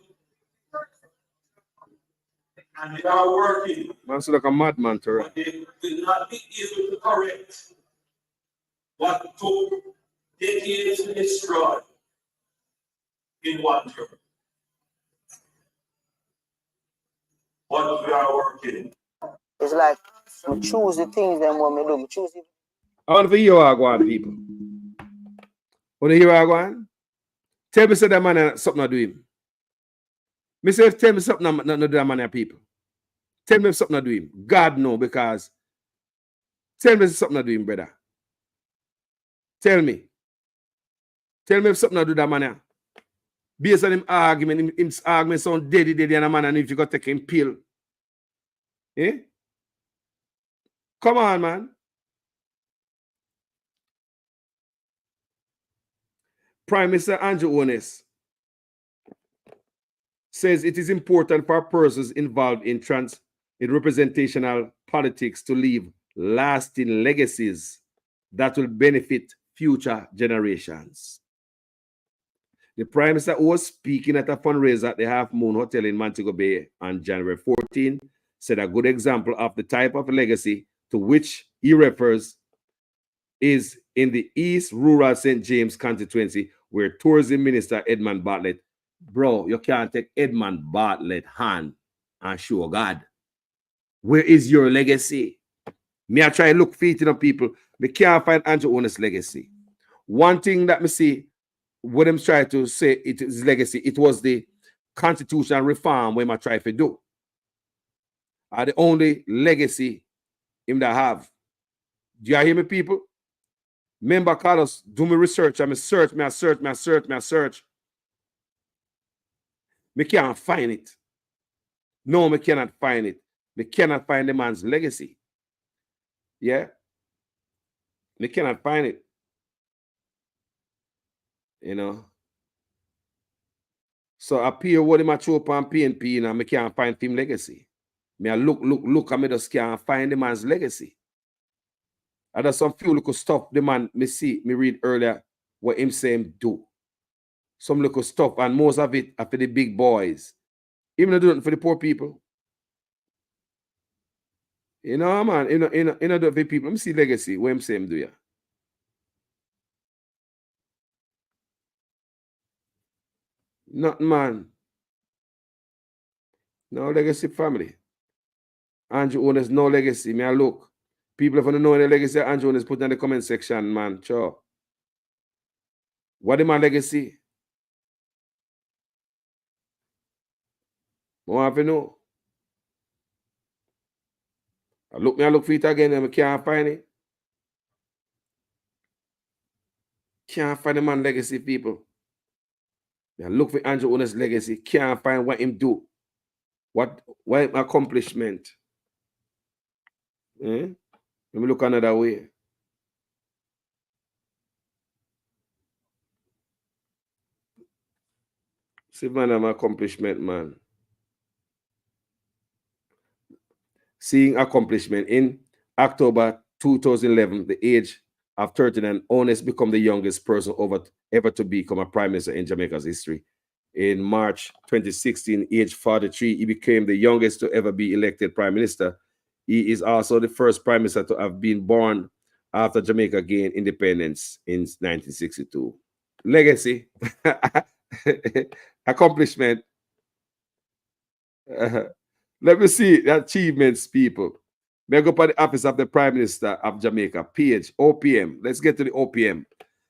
and they are working. Man's like a madman, but they will not be able to correct what took decades to destroy in one term. But we are working. It's like we choose the things that what we do. We choose it. I want to hear what I people. Want to hear what I want? Tell me so that man something to do him. Me say tell me something not do that man people. Tell me something to do him. God know because tell me something to do him, brother. Tell me. Tell me if something to do that man. Based on him argument, him argument sound dead and a man, and if you got to take him pill. Eh? Come on, man. Prime Minister Andrew Holness says it is important for persons involved in representational politics to leave lasting legacies that will benefit future generations. The Prime Minister was speaking at a fundraiser at the Half Moon Hotel in Montego Bay on January 14, said a good example of the type of legacy to which he refers is in the East Rural St. James constituency, where Tourism Minister Edmund Bartlett, bro, you can't take Edmund Bartlett hand and show God. Where is your legacy? Me, I try to look for it in people. Me can't find Andrew Holness' legacy. One thing that me see, what I'm trying to say, it is legacy. It was the constitutional reform when I try to do. Are the only legacy him that have. Do you hear me, people? Remember, Carlos, do me research. I search. Me can't find it. No, me cannot find it. Me cannot find the man's legacy. Yeah? Me cannot find it. You know? So I appear what him a show up on PNP, and I can't find him legacy. Me I look, and me just can't find the man's legacy. And there's some few little stuff the man me read earlier what him say him do. Some little stuff, and most of it are for the big boys. Even do it for the poor people. You know, man, you know the people. Let me see legacy. What him say him do ya? Nothing, man. No legacy family. Andrew Holness, no legacy. Me I look. People if you don't know the legacy of Andrew Holness, put in the comment section, man. Sure. What is my legacy? I want to know. I look for it again and I can't find it. Can't find the man legacy, people. I look for Andrew Holness legacy. Can't find what him do. What accomplishment. Let me look another way. See, man, an accomplishment, man. Seeing accomplishment in October 2011, the age of 39, Holness become the youngest person ever to become a prime minister in Jamaica's history. In March 2016, age 43, he became the youngest to ever be elected prime minister. He is also the first prime minister to have been born after Jamaica gained independence in 1962. Legacy, accomplishment. Let me see the achievements, people. May I go to the office of the Prime Minister of Jamaica, page, OPM. Let's get to the OPM.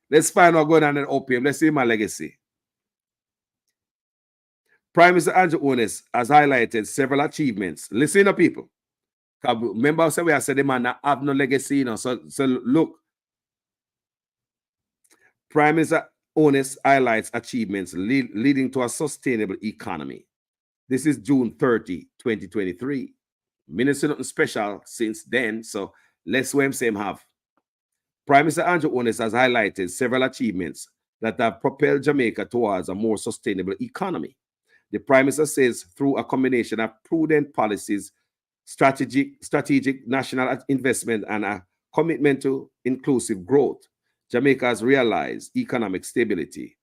Let's find out what's going on in OPM. Let's see my legacy. Prime Minister Andrew Holness has highlighted several achievements. Listen up, people. Remember, I said the man have no legacy, you know. So look. Prime Minister Holness highlights achievements leading to a sustainable economy. This is June 30, 2023. Minister nothing special since then, so let's see what him have. Prime Minister Andrew Holness has highlighted several achievements that have propelled Jamaica towards a more sustainable economy. The Prime Minister says through a combination of prudent policies, strategic national investment, and a commitment to inclusive growth, Jamaica has realized economic stability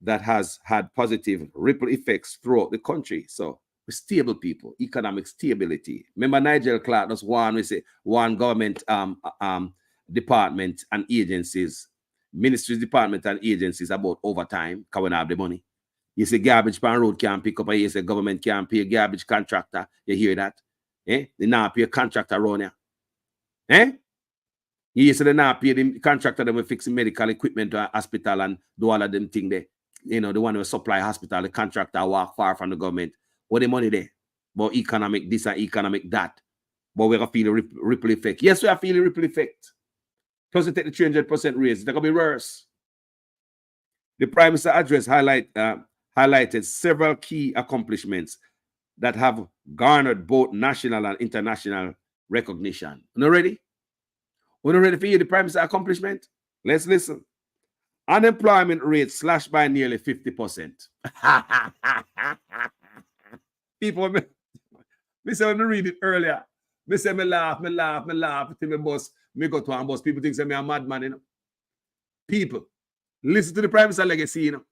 that has had positive ripple effects throughout the country. So we're stable people, economic stability. Remember Nigel Clark, that's one government department and agencies, ministries, department and agencies about overtime, because we don't have the money. You say garbage pan road can't pick up, and you say government can't pay a garbage contractor. You hear that? They now pay a contractor around here. You say they now pay the contractor that will fix medical equipment to a hospital and do all of them things there. You know, the one who supply hospital, the contractor walk far from the government. What the money there? But economic this and economic that. But we're going to feel a ripple effect. Yes, we are feeling ripple effect. Plus, we take the 300% raise. It's going to be worse. The Prime Minister address highlighted several key accomplishments that have garnered both national and international recognition. You know ready? We're not ready for you, the Prime Minister accomplishment? Let's listen. Unemployment rate slashed by nearly 50%. People, me say when I read it earlier, me say me laugh till me boss, me go to one boss. People think say me a madman, you know. People, listen to the Prime Minister legacy, you know.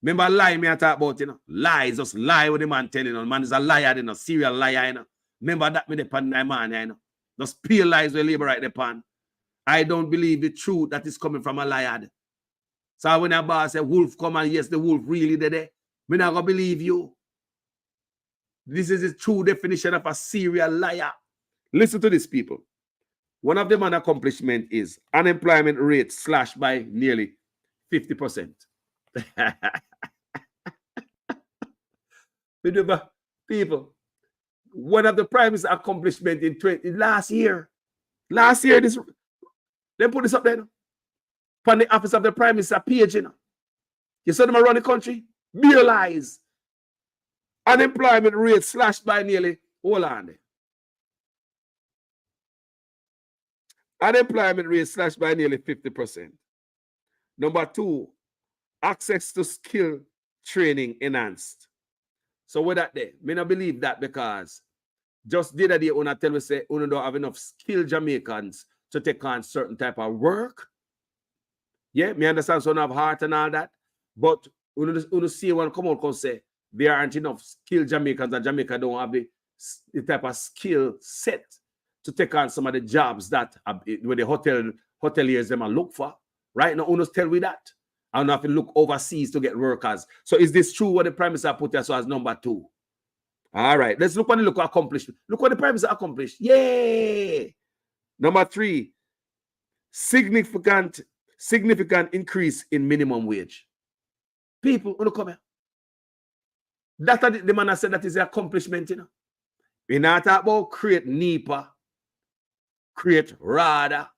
Remember lie me I talk about, you know. Lies, just lie with the man telling, you know. Man is a liar, you know, serial liar, you know. Remember that me depend on man, you know. Just pure lies with labor right depend. I don't believe the truth that is coming from a liar. So when a boss say wolf come and yes, the wolf really there, me not gonna believe you. This is the true definition of a serial liar. Listen to this, people. One of them accomplishment is unemployment rate slashed by nearly 50%. People, one of the Prime Minister's accomplishment in last year, this they put this up there. From the office of the Prime Minister page, you know. You saw them around the country? Mere lies. Unemployment rate slashed by nearly, hold on. Unemployment rate slashed by nearly 50%. Number 2, access to skill training enhanced. So what that there? Me not believe that because just the other day, when I tell me say, you don't have enough skilled Jamaicans to take on certain type of work. Yeah, me understand some have heart and all that. But you see one come out and say there aren't enough skilled Jamaicans and Jamaica don't have the type of skill set to take on some of the jobs that where the hoteliers them are look for. Right now, you tell me that. I don't have to look overseas to get workers. So is this true what the Prime Minister put there so as number 2? All right, let's look what the accomplished. Look what the Prime Minister accomplished. Yay! Number 3, significant increase in minimum wage. People, who come here. That's the man said that is the accomplishment, you know. We not talk about create NEPA create RADA,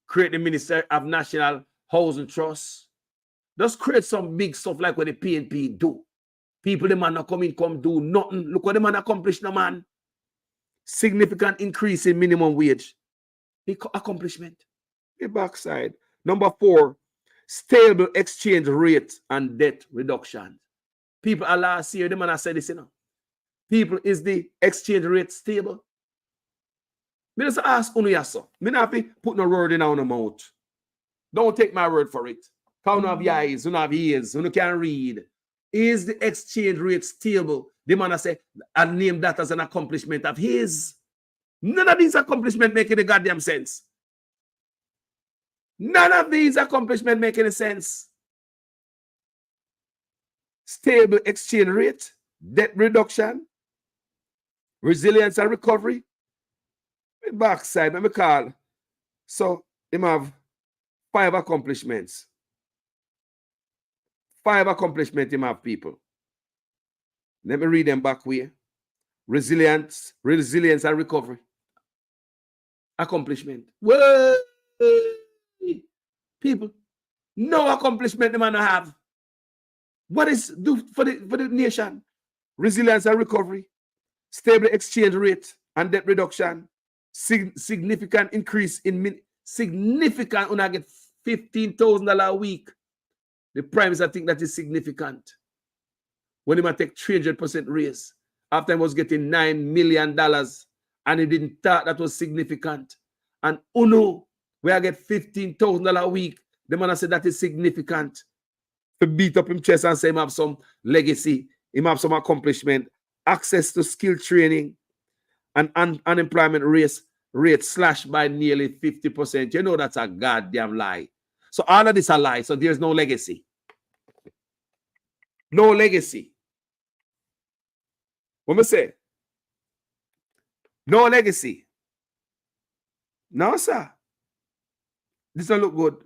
create the Minister of National Housing Trust. Just create some big stuff like what the PNP do. People, the man not come do nothing. Look what the man accomplished, no man. Significant increase in minimum wage. Accomplishment. The backside. Number 4, stable exchange rate and debt reduction. People, last year, the man has said this, you know. People, is the exchange rate stable? Me just ask Unu Yaso. Me not have to put no word in our mouth. Don't take my word for it. Count have your eyes, you have ears, you can read. Is the exchange rate stable? The man say, I name that as an accomplishment of his. None of these accomplishments make any goddamn sense. None of these accomplishments make any sense. Stable exchange rate, debt reduction, resilience and recovery. Backside, let me call. So, him have 5 accomplishments. 5 accomplishments him have, people. Let me read them back here. Resilience and recovery. Accomplishment. Whoa! People, no accomplishment the man have. What is do for the nation? Resilience and recovery, stable exchange rate and debt reduction, significant increase in significant when I get $15,000 a week. The Prime Minister think that is significant. When he might take 300% raise, after he was getting $9 million, and he didn't thought that was significant. And Uno, where I get $15,000 a week, the man said that is significant. To beat up him chest and say him have some legacy, him have some accomplishment, access to skill training, and unemployment rate slashed by nearly 50%. You know that's a goddamn lie. So all of this a lie. So there's no legacy. No legacy. What me say? No legacy. No, sir. This don't look good.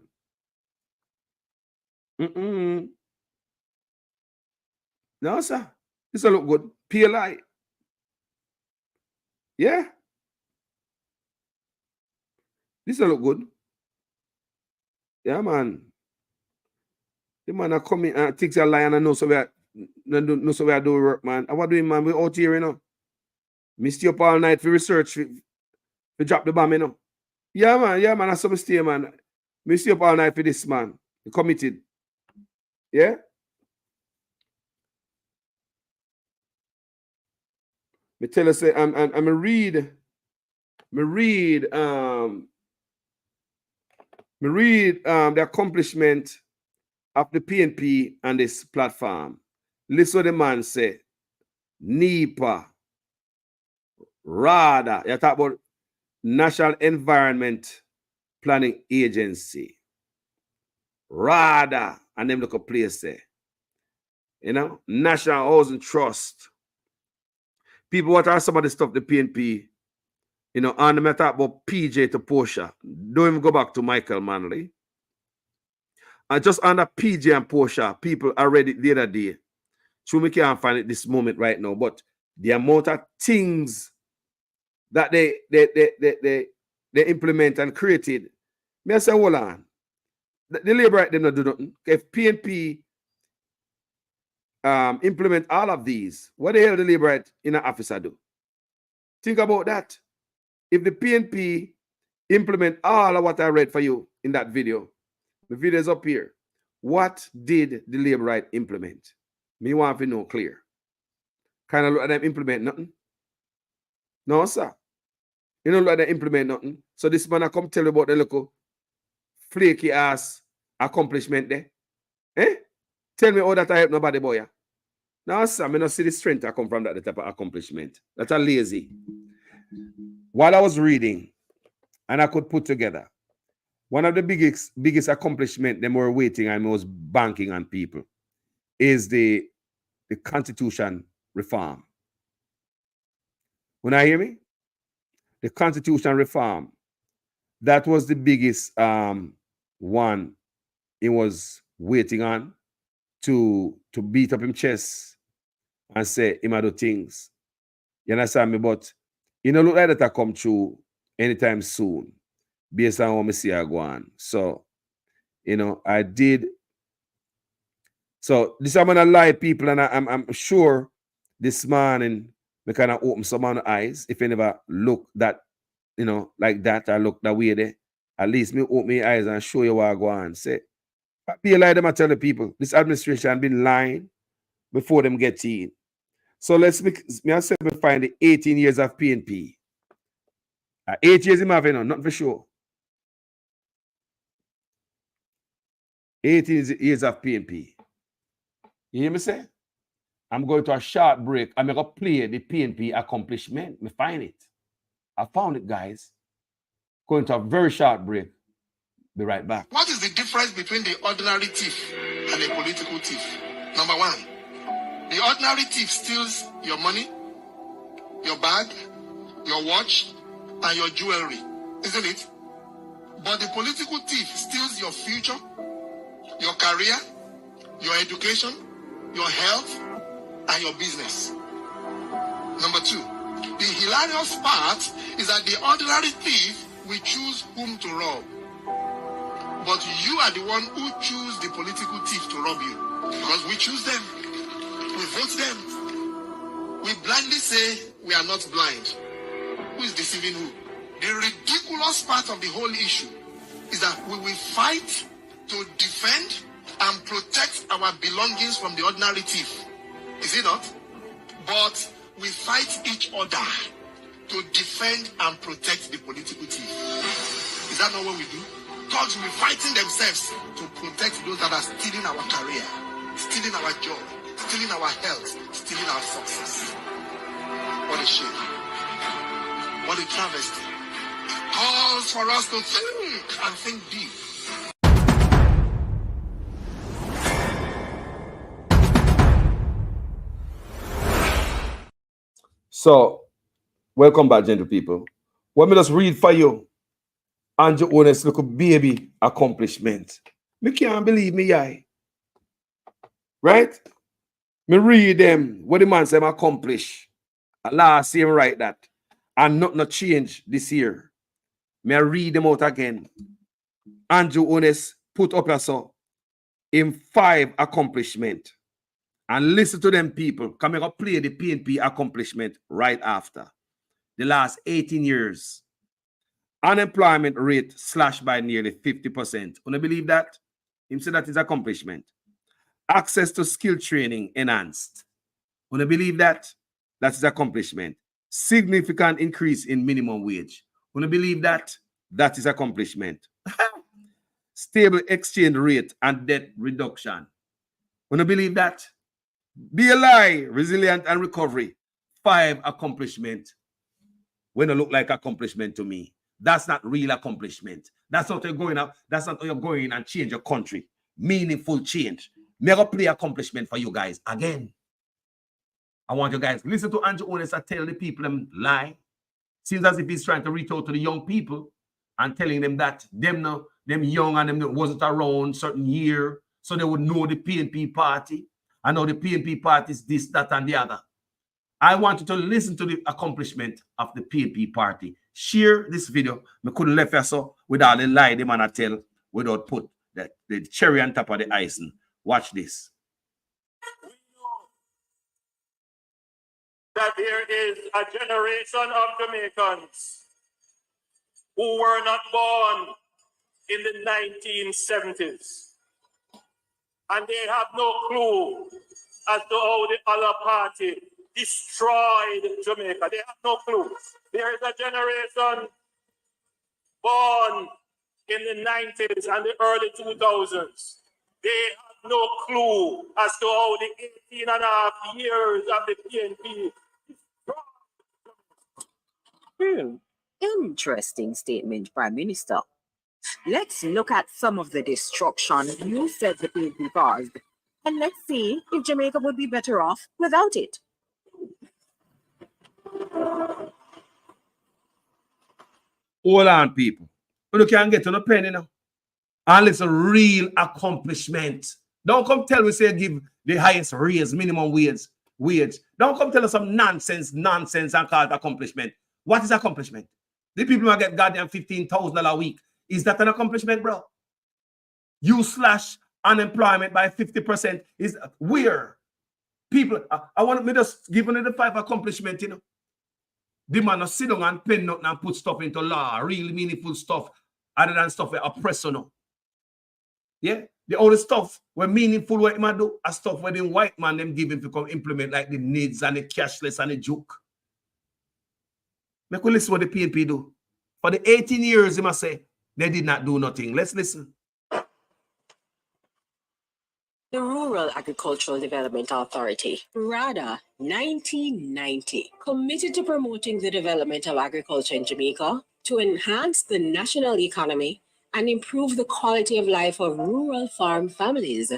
No, sir. This don't look good. PLI. Yeah. This don't look good. Yeah, man. The man are coming and takes a lie and I know so we are doing work, man. And what doing, man? We out here, you know. Me stay up all night for research, for drop the bomb, you know. Yeah, man. I saw me stay, man. Me stay up all night for this, man. Committed. Yeah? Me tell you, say, I'm read the accomplishment of the PNP and this platform. Listen what the man say. NEPA, RADA, you talk about National Environment Planning Agency, RADA, and them look a place there. You know, National Housing Trust. People, what are some of the stuff the PNP, you know, and them talk about PJ to Portia. Don't even go back to Michael Manley. And just under PJ and Portia, people are ready the other day. So we can't find it this moment right now, but the amount of things that they implement and created. Me I say, hold on. The labor right them not do nothing. If PNP implement all of these, what the hell the labor right in an officer do? Think about that. If the PNP implement all of what I read for you in that video, the video is up here. What did the labor right implement? Me want to know clear. Kind of look at them implement nothing. No, sir. You don't look at them implement nothing. So this man I come tell you about the little flaky ass accomplishment there. Eh? Tell me how that I help nobody, boy. No, sir. I not see the strength that come from that type of accomplishment. That's a lazy. While I was reading, and I could put together, one of the biggest accomplishment them were waiting and was banking on people is the constitution reform. When I hear me, the constitution reform, that was the biggest one he was waiting on to beat up him chest and say him do things. You understand me? But you know, look like that I come through anytime soon, based on what I see I go on. So, you know, I did. So this I'm gonna lie, people, and I'm sure this morning we kind of open some of the eyes. If you never look that, you know, like that, I look that way there. At least me open my eyes and show you what I go on. Say, I be a lie them I tell the people. This administration been lying before them get in. So let's me I say we find the 18 years of PNP. 8 years in my vein, not for sure. 18 years of PNP. You hear me say? I'm going to a short break. I'm going to play the PNP accomplishment. Me find it. I found it, guys. Going to a very short break. Be right back. What is the difference between the ordinary thief and a political thief? Number one, the ordinary thief steals your money, your bag, your watch, and your jewelry, isn't it? But the political thief steals your future, your career, your education, your health, and your business. Number two, the hilarious part is that the ordinary thief will choose whom to rob. But you are the one who choose the political thief to rob you. Because we choose them. We vote them. We blindly say we are not blind. Who is deceiving who? The ridiculous part of the whole issue is that we will fight to defend and protect our belongings from the ordinary thief. Is it not? But we fight each other to defend and protect the political thief. Is that not what we do? Thugs will be fighting themselves to protect those that are stealing our career, stealing our job, stealing our health, stealing our success. What a shame. What a travesty. Calls for us to think and think deep. So, welcome back, gentle people. Let me just read for you Andrew Holness little baby accomplishment. Me can't believe me, yeah. Right? Me read them, what the man say I accomplish. Last year, write that. And not change this year. Me I read them out again. Andrew Holness put up yourself in 5 accomplishment. And listen to them people. Come here, play the PNP accomplishment right after. The last 18 years. Unemployment rate slashed by nearly 50%. Wanna believe that? Him say that is accomplishment. Access to skill training enhanced. Wanna believe that? That is accomplishment. Significant increase in minimum wage. Wanna believe that? That is accomplishment. Stable exchange rate and debt reduction. Wanna believe that? BLI, resilient and recovery. 5 accomplishment. When it look like accomplishment to me. That's not real accomplishment. That's not you're going up. That's not how you're going and change your country. Meaningful change. Never play accomplishment for you guys again. I want you guys listen to Andrew Holness and tell the people them lie. Seems as if he's trying to reach out to the young people and telling them that them young and them wasn't around certain year, so they would know the PNP party. I know the PNP party is this, that, and the other. I want you to listen to the accomplishment of the PNP party. Share this video. I couldn't left us so without the lie the man I tell without put the cherry on top of the icing. Watch this. We know that there is a generation of Jamaicans who were not born in the 1970s. And they have no clue as to how the other party destroyed Jamaica. They have no clue. There is a generation born in the 90s and the early 2000s. They have no clue as to how the 18 and a half years of the PNP destroyed. Interesting statement, Prime Minister. Let's look at some of the destruction you said the PNP caused, and let's see if Jamaica would be better off without it. Hold on, people. You can't get on a penny now. And it's a real accomplishment. Don't come tell me say give the highest raise minimum wage. Don't come tell us some nonsense and call it accomplishment. What is accomplishment? The people who get goddamn $15,000 a week. Is that an accomplishment, bro? You slash unemployment by 50% is where people. I want me just give the 5 accomplishment, you know. The man not sit down and pen nothing and put stuff into law, really meaningful stuff, other than stuff where oppressor no. Yeah, the only stuff where meaningful what man do, are stuff where the white man them give him to come implement, like the needs and the cashless and the joke. Make we listen what the PNP do. For the 18 years, they must say they did not do nothing. Let's listen. The Rural Agricultural Development Authority, RADA, 1990, committed to promoting the development of agriculture in Jamaica to enhance the national economy and improve the quality of life of rural farm families.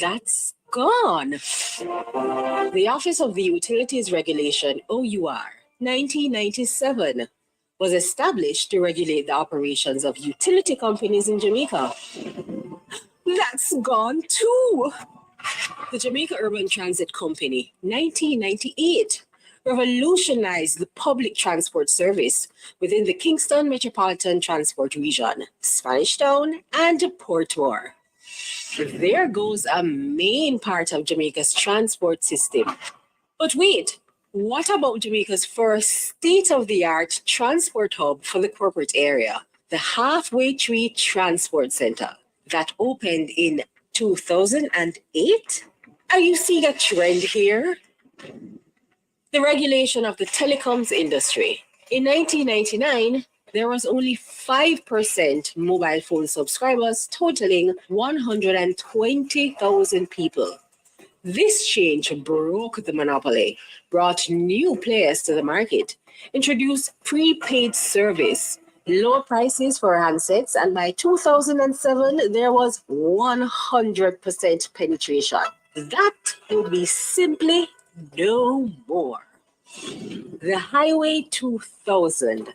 That's gone. The Office of the Utilities Regulation, OUR, 1997, was established to regulate the operations of utility companies in Jamaica. That's gone too. The Jamaica Urban Transit Company, 1998, revolutionized the public transport service within the Kingston Metropolitan Transport Region, Spanish Town, and Portmore. There goes a main part of Jamaica's transport system. But wait, what about Jamaica's first state-of-the-art transport hub for the corporate area, the Halfway Tree Transport Center, that opened in 2008? Are you seeing a trend here? The regulation of the telecoms industry. In 1999, there was only 5% mobile phone subscribers, totaling 120,000 people. This change broke the monopoly, brought new players to the market, introduced prepaid service, lower prices for handsets, and by 2007, there was 100% penetration. That will be simply no more. The Highway 2000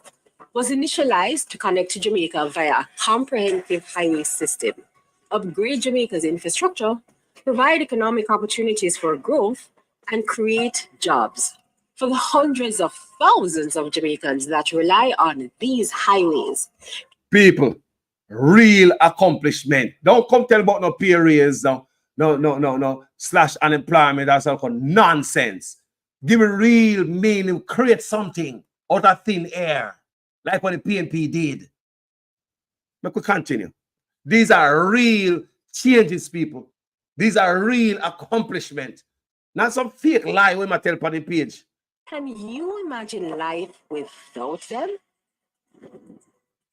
was initialized to connect to Jamaica via a comprehensive highway system, upgrade Jamaica's infrastructure, provide economic opportunities for growth, and create jobs for the hundreds of thousands of Jamaicans that rely on these highways. People, real accomplishment. Don't come tell about no pay raise, no, slash unemployment, that's all nonsense. Give it real meaning, create something out of thin air, like what the PNP did. But we continue. These are real changes, people. These are real accomplishments. Not some fake lie we might tell on the page. Can you imagine life without them?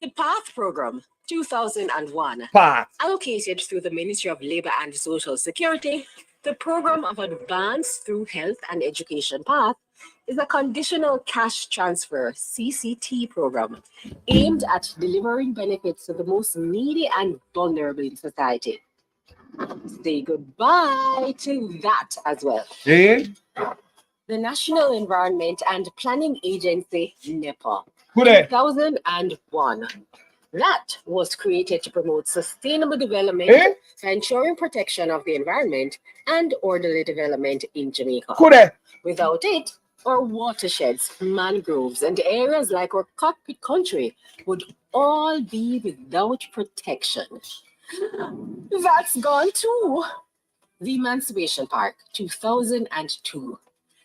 The PATH program, 2001, PATH, allocated through the Ministry of Labour and Social Security, the Program of Advance Through Health and Education PATH is a conditional cash transfer CCT program aimed at delivering benefits to the most needy and vulnerable in society. Say goodbye to that as well. Eh? The National Environment and Planning Agency, NEPA, Who there? 2001. That was created to promote sustainable development by ensuring protection of the environment and orderly development in Jamaica. Who there? Without it, our watersheds, mangroves, and areas like our cockpit country would all be without protection. That's gone too. The Emancipation Park, 2002.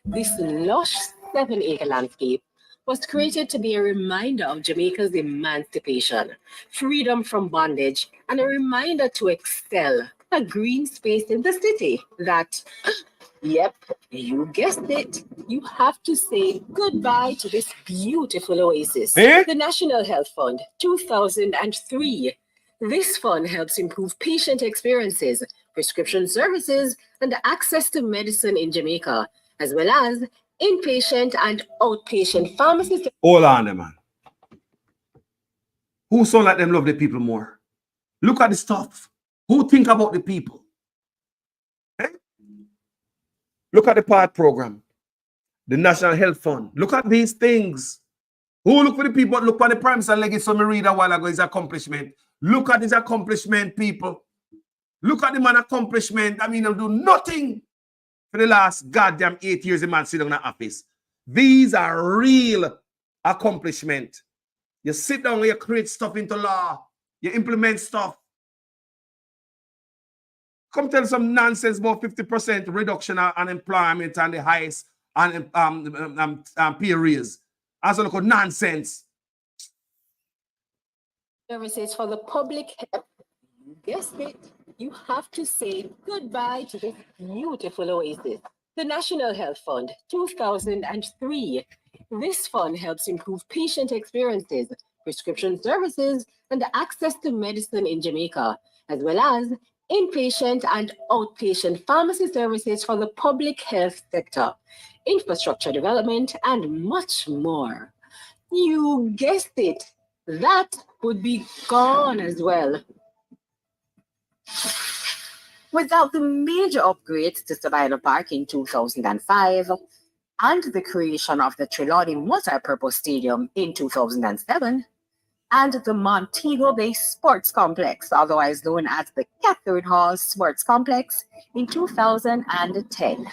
This lush 7-acre landscape was created to be a reminder of Jamaica's emancipation, freedom from bondage, and a reminder to excel, a green space in the city that, yep, you guessed it, you have to say goodbye to this beautiful oasis. The National Health Fund, 2003. This fund helps improve patient experiences, prescription services, and access to medicine in Jamaica, as well as inpatient and outpatient pharmacies. Hold on, man. Who sound like them love the people more? Look at the stuff. Who think about the people? Eh? Look at the PATH program, the National Health Fund. Look at these things. Who look for the people? Look at the Prime Minister legacy. So me read a while ago his accomplishment. Look at his accomplishment, people. Look at the man accomplishment. I mean, he'll do nothing for the last goddamn 8 years. The man sitting in the office. These are real accomplishment. You sit down and you create stuff into law. You implement stuff. Come tell some nonsense about 50% reduction on unemployment and the highest pay raise. As a look at nonsense. Services for the public. Guess it. You have to say goodbye to this beautiful oasis. The National Health Fund, 2003. This fund helps improve patient experiences, prescription services, and access to medicine in Jamaica, as well as inpatient and outpatient pharmacy services for the public health sector, infrastructure development, and much more. You guessed it. That would be gone as well. Without the major upgrades to Sabina Park in 2005 and the creation of the Trelawney Multipurpose Stadium in 2007 and the Montego Bay Sports Complex, otherwise known as the Catherine Hall Sports Complex, in 2010.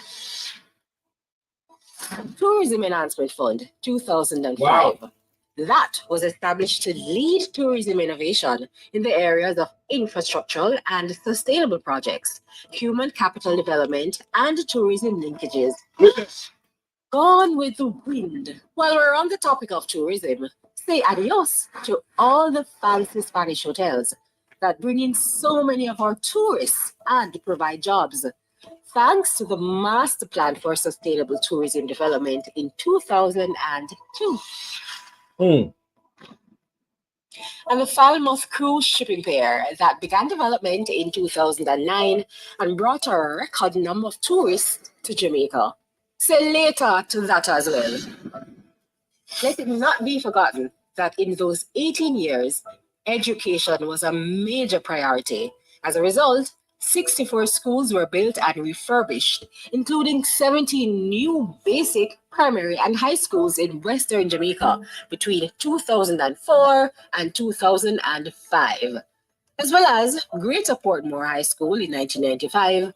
Tourism Enhancement Fund, 2005. Wow. That was established to lead tourism innovation in the areas of infrastructural and sustainable projects, human capital development, and tourism linkages. Gone with the wind. While we're on the topic of tourism, say adios to all the fancy Spanish hotels that bring in so many of our tourists and provide jobs. Thanks to the Master Plan for Sustainable Tourism Development in 2002. And the Falmouth Cruise Shipping Pier that began development in 2009 and brought a record number of tourists to Jamaica. Say later to that as well. Let it not be forgotten that in those 18 years, education was a major priority. As a result, 64 schools were built and refurbished, including 17 new basic, primary, and high schools in Western Jamaica between 2004 and 2005, as well as Greater Portmore High School in 1995,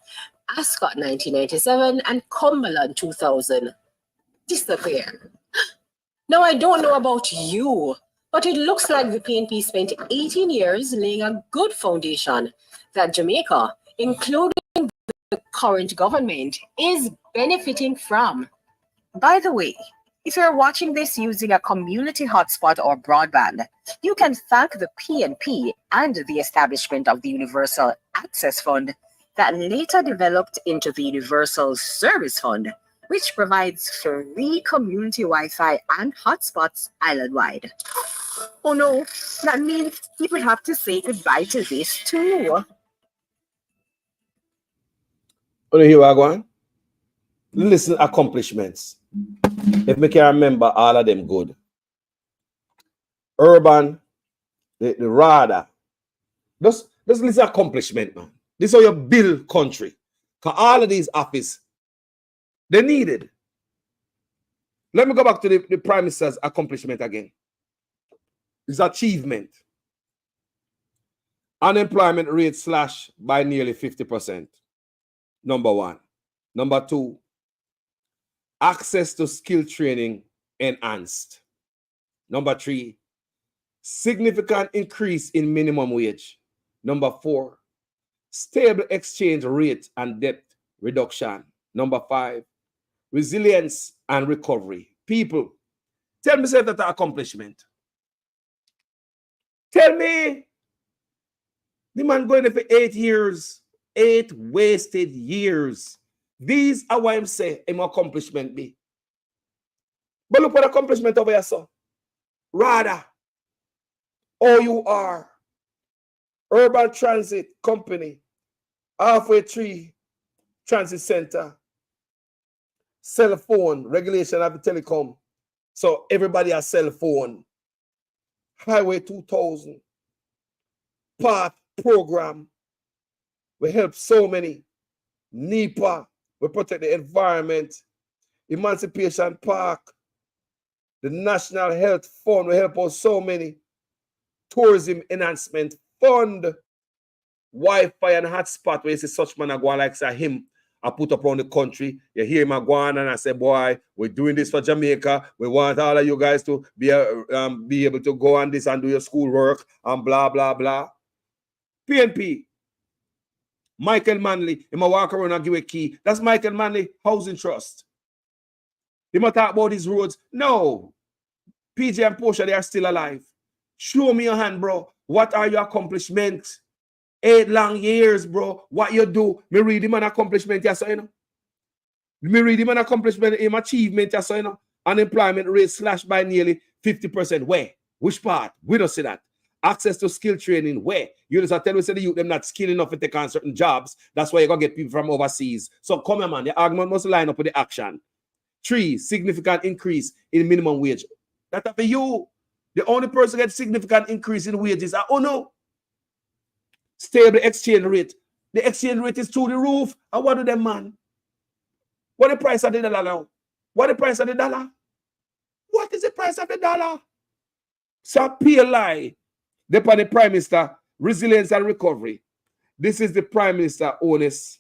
Ascot 1997, and Cumberland 2000. Disappear. Now, I don't know about you, but it looks like the PNP spent 18 years laying a good foundation that Jamaica, including the current government, is benefiting from. By the way, if you're watching this using a community hotspot or broadband, you can thank the PNP and the establishment of the Universal Access Fund that later developed into the Universal Service Fund, which provides free community Wi-Fi and hotspots island-wide. Oh no, that means you would have to say goodbye to this too. Oh, here we go. Listen, accomplishments. If me can remember all of them good. Urban, the RADA. Just listen accomplishment, man. This is how you build country. Because all of these offices, they needed. Let me go back to the Prime Minister's accomplishment again. His achievement. Unemployment rate slashed by nearly 50%. Number one. Number two, access to skill training enhanced. Number three, significant increase in minimum wage. Number four, stable exchange rate and debt reduction. Number five, resilience and recovery. People, tell me say that accomplishment. Tell me, the man going there for 8 years, 8 wasted years. These are why I'm saying an accomplishment be. But look what accomplishment over here, sir. RADA, OUR, Urban Transit Company, Halfway Tree Transit Center, cell phone, regulation of the telecom. So everybody has cell phone. Highway 2000, PATH program. We help so many. NEPA, we protect the environment. Emancipation Park, the National Health Fund, we help us so many. Tourism Enhancement Fund, Wi-Fi and hotspot, where you see such man go like say him I put up around the country. You hear him go on and I say, boy, we're doing this for Jamaica. We want all of you guys to be able to go on this and do your schoolwork and blah, blah, blah. PNP. Michael Manley, he might walk around and give a key. That's Michael Manley Housing Trust. He might talk about his roads. No. PJ and Portia, they are still alive. Show me your hand, bro. What are your accomplishments? 8 long years, bro. What you do? Me read him an accomplishment, yes, you know. Me read him an accomplishment, him achievement, yes, you know. Unemployment rate slashed by nearly 50%. Where? Which part? We don't see that. Access to skill training, where? You just tell me say the youth them not skilled enough to take on certain jobs. That's why you're going to get people from overseas. So come here, man. The argument must line up with the action. 3, significant increase in minimum wage. That's for you. The only person that gets significant increase in wages are, oh no. Stable exchange rate. The exchange rate is through the roof. And what do them, man? What the price of the dollar now? What the price of the dollar? What is the price of the dollar? So PLI. The Prime Minister, resilience and recovery. This is the Prime Minister onus.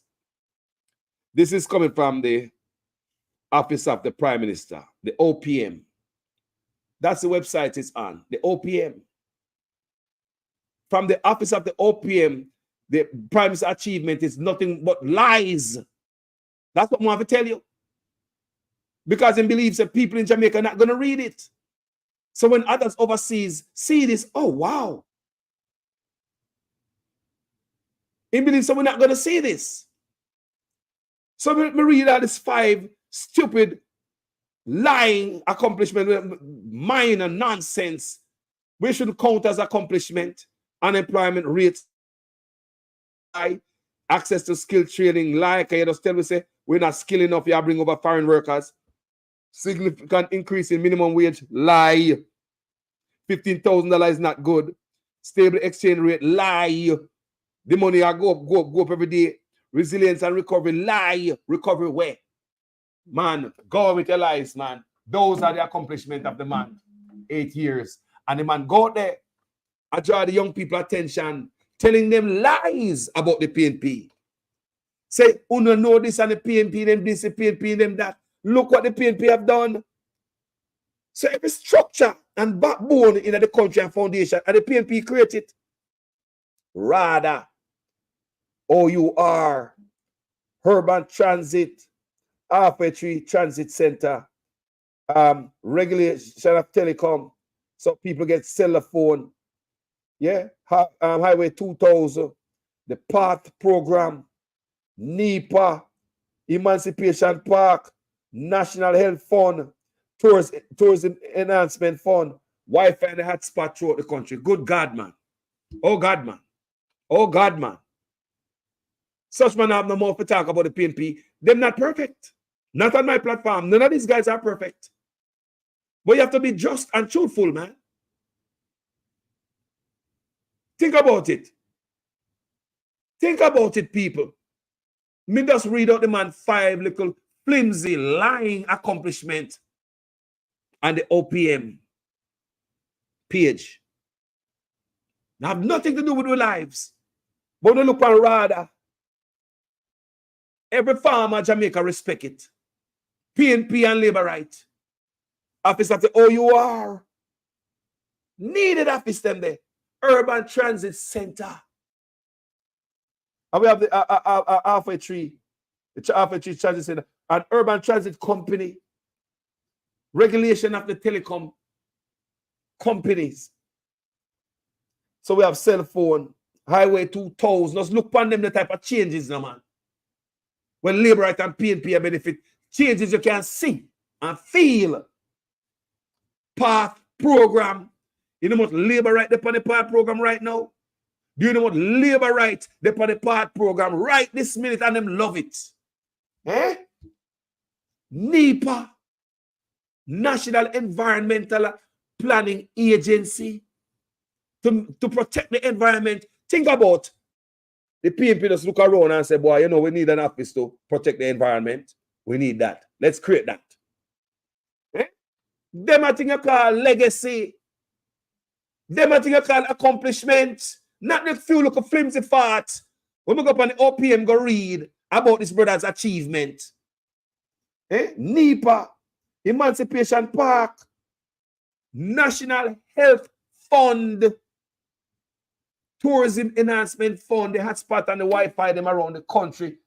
This is coming from the Office of the Prime Minister, the OPM. That's the website it's on, the OPM. From the Office of the OPM, the Prime Minister achievement is nothing but lies. That's what I want to tell you. Because he believes that people in Jamaica are not going to read it. So when others overseas see this, oh, wow. He believes that we're not going to see this. So we read all this 5 stupid, lying accomplishment, minor nonsense. We should count as accomplishment. Unemployment rates high. Access to skill training, like I just tell me, say, we're not skilled enough, you bring over foreign workers. Significant increase in minimum wage, lie. $15,000 is not good. Stable exchange rate, lie. The money I go up every day. Resilience and recovery, lie. Recovery where? Man, go with your lies, man. Those are the accomplishments of the man. 8 years. And the man go out there and draw the young people attention, telling them lies about the PNP. Say, uno know this and the PNP, them this, the PNP, them that. Look what the PNP have done. So every structure and backbone in the country and foundation, and the PNP created. Rather, OUR, Urban Transit, Halfway Tree Transit Center, regulation of telecom, so people get cell phone. Yeah, Highway 2000, the PATH program, NEPA, Emancipation Park, National Health Fund, Tourism Enhancement Fund, Wi-Fi and the hotspot throughout the country. Good God, man. Oh, God, man. Oh, God, man. Such man have no more to talk about the PNP. They're not perfect. Not on my platform. None of these guys are perfect. But you have to be just and truthful, man. Think about it. Think about it, people. Me just read out the man 5 little flimsy, lying accomplishment on the OPM page. They have nothing to do with our lives. But we look on rather. Every farmer in Jamaica respect it. PNP and Labour Right. Office of the OUR. Needed office them there. Urban Transit Center. And we have the Halfway Tree Transit Center, an urban transit company, regulation of the telecom companies. So we have cell phone, Highway 2000. Let's look upon them the type of changes now, man. When Labour Right and PNP are benefit, changes you can see and feel. PATH program. You know what Labour Right upon the PATH program right now? Do you know what Labour Right upon the PATH program right this minute and them love it? Eh? NEPA, National Environmental Planning Agency, to protect the environment. Think about the PNP just look around and say, boy, you know, we need an office to protect the environment. We need that. Let's create that. Eh? Them I think you call legacy. Them I think you call accomplishment. Not the few look of flimsy farts. When we go up on the OPM, go read about this brother's achievement. NEPA, Emancipation Park, National Health Fund, Tourism Enhancement Fund, the hotspot and the Wi-Fi them around the country.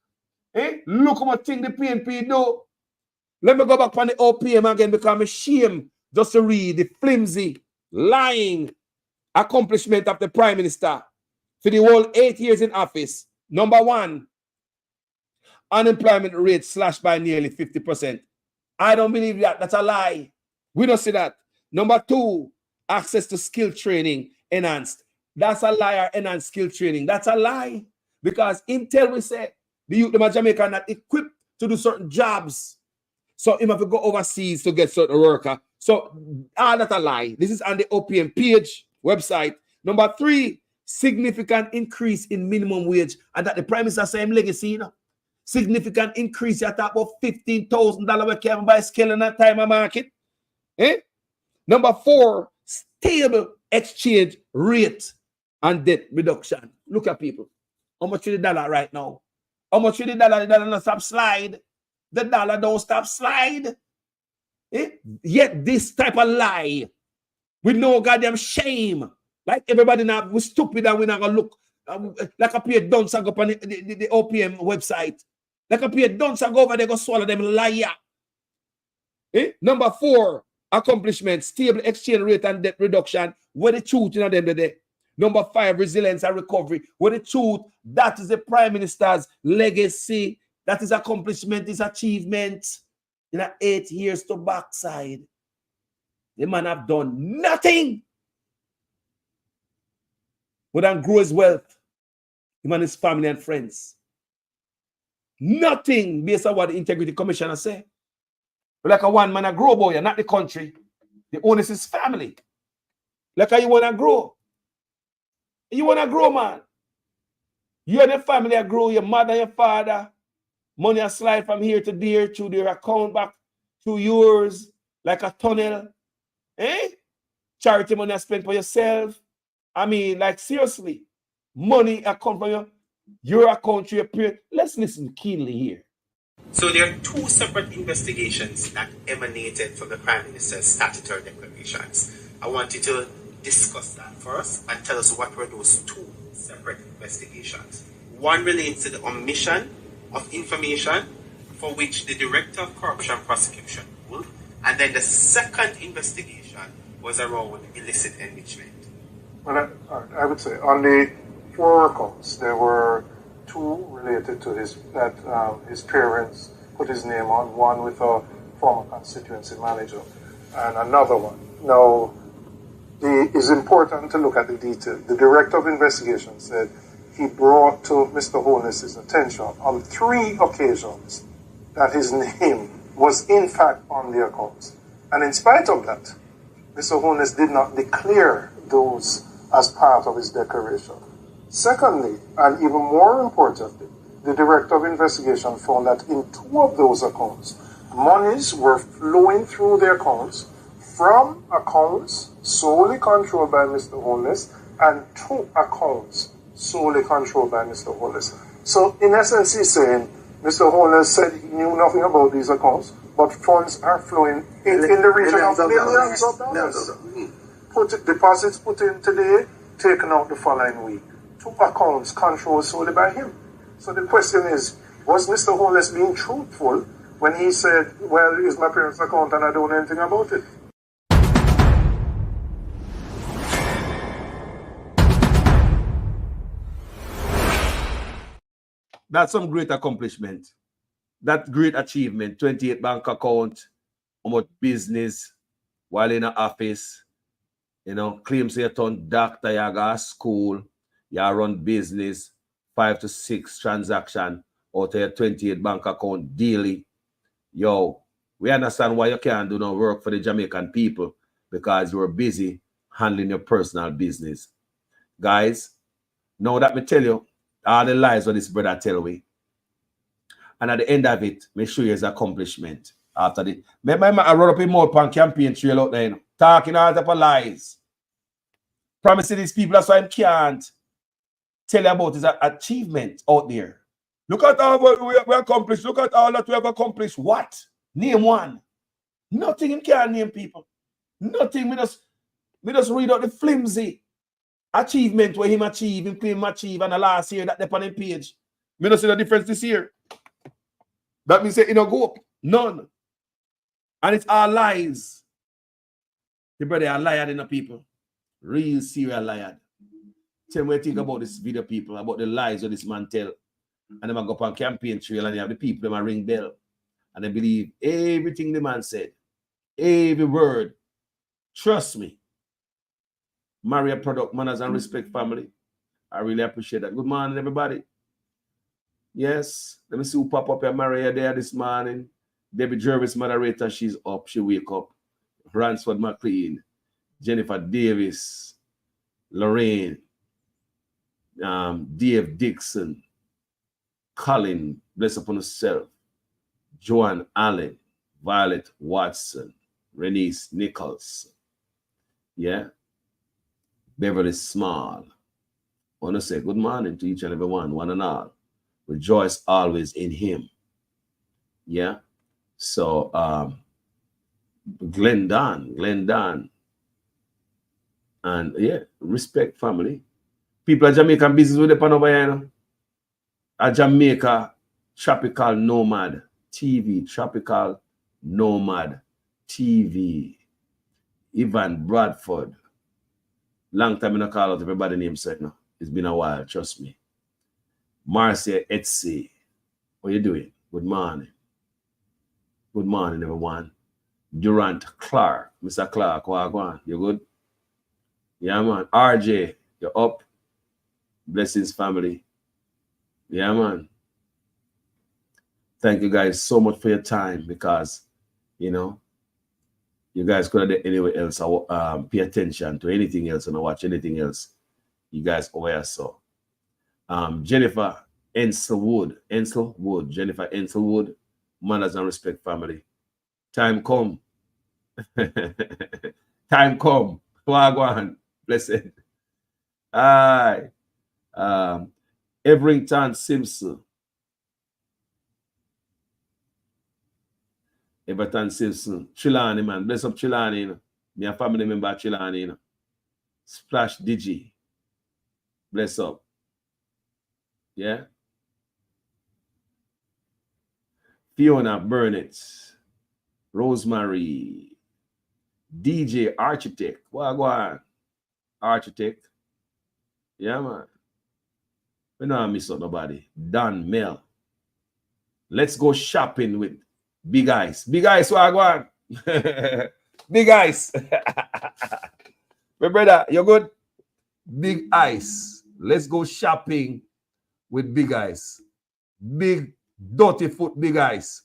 Look how much thing the PNP do. Let me go back on the OPM again because I'm ashamed just to read the flimsy, lying accomplishment of the Prime Minister for the whole 8 years in office. Number 1, unemployment rate slashed by nearly 50%. I don't believe that. That's a lie. We don't see that. Number 2, access to skill training enhanced. That's a liar. Enhanced skill training. That's a lie. Because Intel will say the youth of Jamaica are not equipped to do certain jobs. So you have to go overseas to get certain worker. So that's a lie. This is on the OPM page website. Number 3, significant increase in minimum wage. And that the Prime Minister same legacy, you know. Significant increase. You talk about $15,000 we can buy skill in that time of market. Number 4, stable exchange rate and debt reduction. Look at people. How much is the dollar right now? How much is the dollar? The dollar don't stop slide. The dollar don't stop slide. Yet this type of lie with no goddamn shame. Like everybody now, we're stupid and we're not going to look. Like a pair of dunce and go up on the OPM website. Like a pair of dunce and go over there go swallow them liar. Number 4, accomplishment, stable exchange rate and debt reduction. Where the truth in them today. Number 5, resilience and recovery. Where the truth, that is the Prime Minister's legacy. That is accomplishment, is achievement. In 8 years to backside. The man have done nothing. But then grow his wealth. Him and his family and friends. Nothing based on what the Integrity Commissioner say. Like a one man a grow boy, not the country. The owner is his family. Like how you want to grow. You want to grow, man. You and the family are grow, your mother, your father. Money a slide from here to there, through their account back to yours, like a tunnel. Charity money I spend for yourself. I mean, like seriously. Money I come from your account to your parent. Let's listen keenly here. So there are 2 separate investigations that emanated from the Prime Minister's statutory declarations. I want you to discuss that first and tell us what were those 2 separate investigations. One relates to the omission of information for which the Director of Corruption Prosecution ruled, and then the second investigation was around illicit enrichment. Well, I would say on the 4 accounts, there were 2 related to his parents put his name on, one with a former constituency manager and another one. Now, it's important to look at the detail. The Director of Investigation said he brought to Mr. Holness's attention on 3 occasions that his name was in fact on the accounts. And in spite of that, Mr. Holness did not declare those as part of his declaration. Secondly, and even more importantly, the Director of Investigation found that in 2 of those accounts, monies were flowing through the accounts from accounts solely controlled by Mr. Holness and 2 accounts solely controlled by Mr. Holness. So in essence, he's saying Mr. Holness said he knew nothing about these accounts, but funds are flowing in the region of millions of dollars. Deposits put in today, taken out the following week. 2 accounts controlled solely by him. So the question is, was Mr. Holness being truthful when he said, well, it's my parents' account and I don't know anything about it? That's some great accomplishment. That great achievement. 28 bank account, about business, while in the office, claims you turn doctor, you go to school, you run business, 5 to 6 transaction out of your 28 bank account daily. Yo, we understand why you can't do no work for the Jamaican people, because you're busy handling your personal business. Guys, now that me tell you all the lies what this brother tell me, and at the end of it, make sure his accomplishment after the. I wrote up a more pan campaign trail out there, talking all type of lies. Promising these people, that's why I can't tell you about his achievement out there. Look at all what we accomplished. Look at all that we have accomplished. What? Name one. Nothing him can name, people. Nothing. We just read out the flimsy achievement where him achieve, him claim achieve, and the last year that they on the page. We don't see the difference this year. That means it don't go up. None. And it's all lies. The brother are liar in the people. Real serial liar. Tell me what you think about this video, people, about the lies that this man tell. And them go up on campaign trail and they have the people, them ring bell. And they believe everything the man said. Every word. Trust me. Maria Product Manners and Respect family. I really appreciate that. Good morning, everybody. Yes. Let me see who pop up here. Maria there this morning. Debbie Jervis, moderator. She's up. She wake up. Ransford McLean. Jennifer Davis. Lorraine. Dave Dixon. Colin, bless upon herself. Joanne Allen. Violet Watson. Renice Nichols. Yeah. Beverly Small. I want to say good morning to each and every one and all. Rejoice always in him. Yeah. So Glenn Don. And yeah, respect family. People at Jamaica business with the pan over here, you know? A Jamaica Tropical Nomad TV. Tropical Nomad TV. Ivan Bradford. Long time I don't call out everybody name set now. It's been a while, trust me. Marcia Etsy. What you doing? Good morning. Good morning, everyone. Durant Clark. Mr. Clark, what you good? Yeah, man. RJ, you're up. Blessings, family. Yeah, man. Thank you guys so much for your time because, you know, you guys could have done anywhere else pay attention to anything else and watch anything else. You guys aware so. Jennifer Enselwood. Jennifer Enselwood. Manners and Respect family. Time come. Time come. Wagwan. Blessed. Aye. Everington Simpson. Everton Simpson. Chilani, man. Bless up Chilani, you know. Me a family member Chilani, you know. Splash Digi. Bless up. Yeah. Fiona Burnett. Rosemary. DJ Architect. Wagwan. Architect. Yeah, man. We don't miss out nobody. Dan Mel. Let's go shopping with Big Ice. Big Ice, Wagwan. Big Ice. My brother, you good? Big Ice. Let's go shopping with Big Ice. Big dirty foot Big Ice.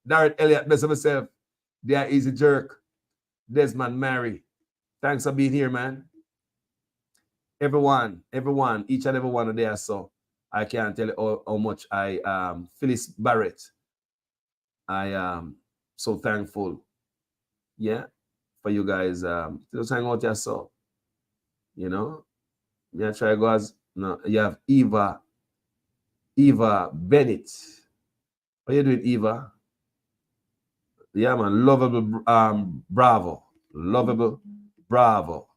Darren Elliott, bless himself. There Easy Jerk. Desmond Mary. Thanks for being here, man. Everyone, each and every one of there. So I can't tell you how much I Phyllis Barrett. I am so thankful, yeah, for you guys. Just hang out here, so you know, yeah. Try go as no. You have Eva Bennett. What you doing, Eva? Yeah, man. Lovable, bravo, lovable, bravo.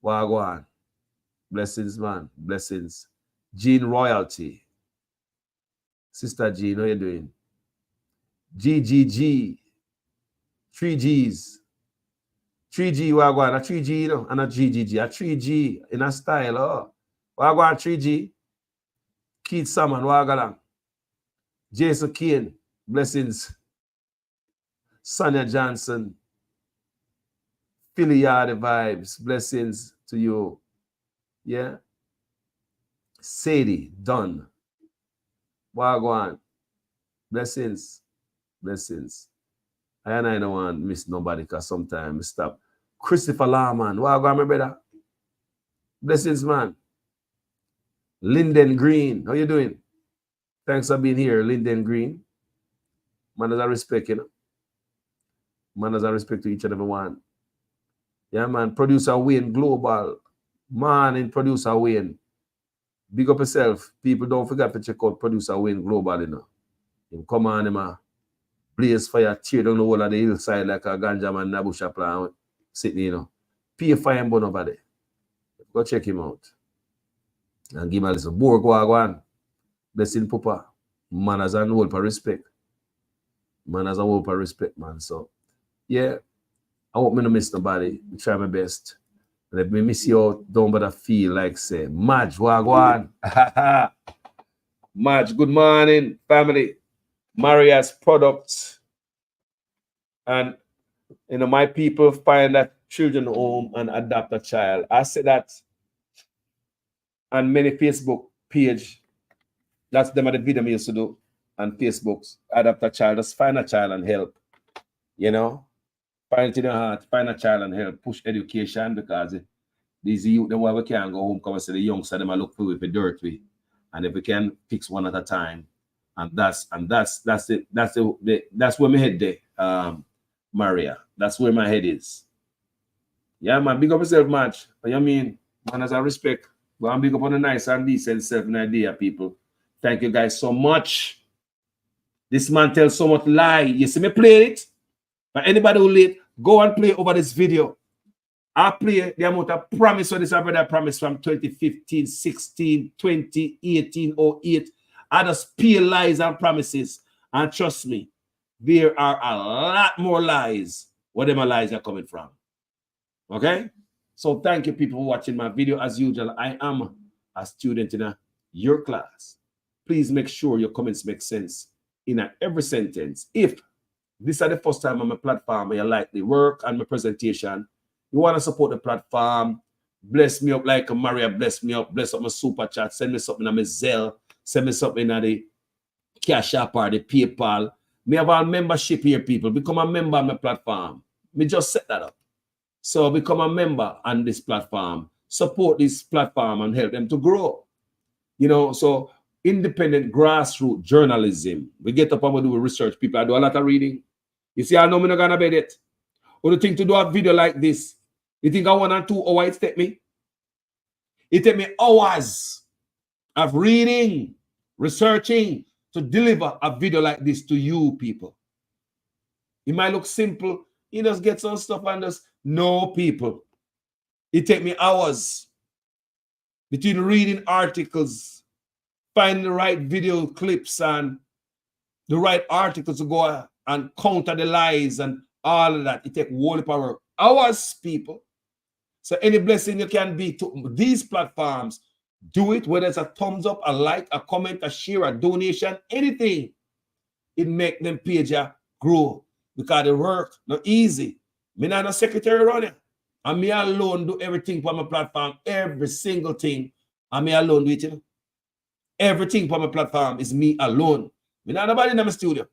Wagwan, blessings, man, blessings. Jean Royalty, Sister Jean, how you doing? GGG, 3Gs, 3G Wagwan, a 3G, you know, and a GGG, a 3G in a style, oh. Wagwan 3G, Keith Salmon, Wagalang, Jason Kane, blessings, Sonia Johnson, Philly Yard vibes, blessings to you, yeah. Sadie, Dunn, Wagwan, blessings. Blessings. I don't want to miss nobody because sometimes I stop. Christopher Lahman. Wagwan, my brother. Blessings, man. Linden Green. How you doing? Thanks for being here, Linden Green. Manners and respect, you know. Manners and respect to each and every one. Yeah, man. Producer Wayne Global. Man in Producer Wayne. Big up yourself. People don't forget to check out producer Wayne Global, you know. Him come on, him blaze fire, tear down the whole of the hillside like a ganja man, Nabusha plan, sitting, you know. Pay fire and burn over there. Go check him out. And give him a little Borgwagwan. Blessing Papa. Manners and whole for respect. Manners and whole for respect, man. So, yeah. I hope me no miss nobody. I try my best. And if me miss you out, don't bother feel like say, Madge, Wagwan. Madge, good morning, family. Maria's products. And, you know, my people find that children home and adopt a child. I say that on many Facebook page. That's them at the video me used to do on Facebooks. Adopt a child, just find a child and help. You know? Find it in the heart, find a child and help. Push education because these youth, them where we can go home, come and say the youngster, them I look for with the dirt way. And if we can fix one at a time. And that's it. That's where my head there, Maria. That's where my head is. Yeah, man, big up yourself, Madge. What you mean? Man, as I respect. Go and big up on the nice and decent self and idea, people. Thank you guys so much. This man tells so much lie. You see me play it? But anybody who late, go and play over this video. I play the amount of promise what this brother promised from 2015, 16, 20, 18, 08. I just peel lies and promises. And trust me, there are a lot more lies where them lies are coming from. Okay? So thank you, people, for watching my video. As usual, I am a student in your class. Please make sure your comments make sense in every sentence. If this is the first time on my platform and you like the work and my presentation, you want to support the platform, bless me up like Maria bless me up, bless up my super chat, send me something on my Zelle, send me something on the Cash App or the PayPal. Me have a membership here, people. Become a member on my platform. Me just set that up. So become a member on this platform. Support this platform and help them to grow. You know, so independent grassroots journalism. We get up and we do research. People, I do a lot of reading. You see, I know I'm not gonna bet it. Or the thing to do a video like this, you think I 1 or 2 hours it take me? It take me hours of reading, researching to deliver a video like this to you people. It might look simple. You just get some stuff and just know people. It take me hours between reading articles, finding the right video clips and the right articles to go and counter the lies and all of that. It takes whole power. Hours, people. So any blessing you can be to these platforms, do it, whether it's a thumbs up, a like, a comment, a share, a donation, anything. It make them page grow because the work not easy. Me not a secretary around here. And me alone do everything for my platform, every single thing. And me alone do it, you know. Everything for my platform is me alone. Me not nobody in my studio.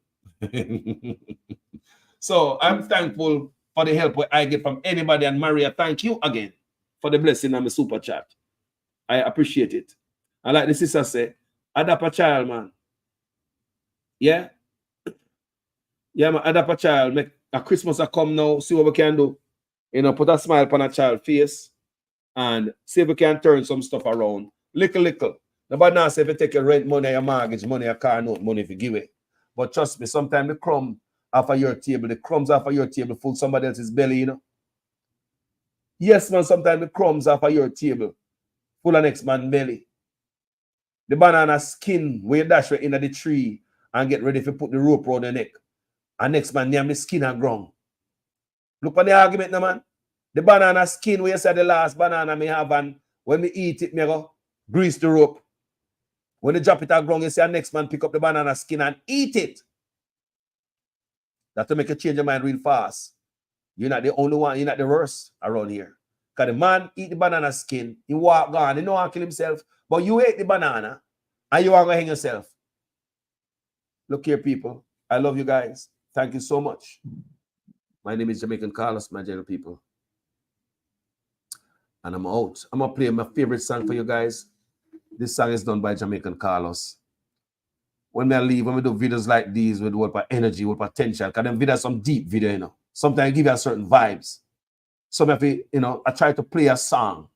So I'm thankful for the help I get from anybody. And Maria, thank you again for the blessing on my super chat. I appreciate it. And like the sister said, adopt a child, man. Yeah? Yeah, man, adopt a child. Make a Christmas come now. See what we can do. You know, put a smile on a child's face and see if we can turn some stuff around. Little. Nobody now say if you take your rent money, your mortgage money, your car note money if you give it. But trust me, sometimes the crumb off of your table, the crumbs off of your table full somebody else's belly, you know. Yes, man, sometimes the crumbs off of your table full of next man's belly. The banana skin where you dash right into the tree and get ready to put the rope around the neck. And next man near the skin and ground. Look at the argument now, man. The banana skin where you said the last banana me have and when we eat it, me go grease the rope. When you drop it on ground, you see the next man pick up the banana skin and eat it. That to make you change your mind real fast. You're not the only one, you're not the worst around here. Because the man eat the banana skin, he walk gone, he know how to kill himself, but you ate the banana and you want to hang yourself. Look here, people. I love you guys. Thank you so much. My name is Jamaican Carlos, my general people. And I'm out. I'm going to play my favorite song for you guys. This song is done by Jamaican Carlos. When I leave, when we do videos like these with what energy, with potential, because them videos some deep video, you know. Sometimes give you a certain vibes. Some of it, you know, I try to play a song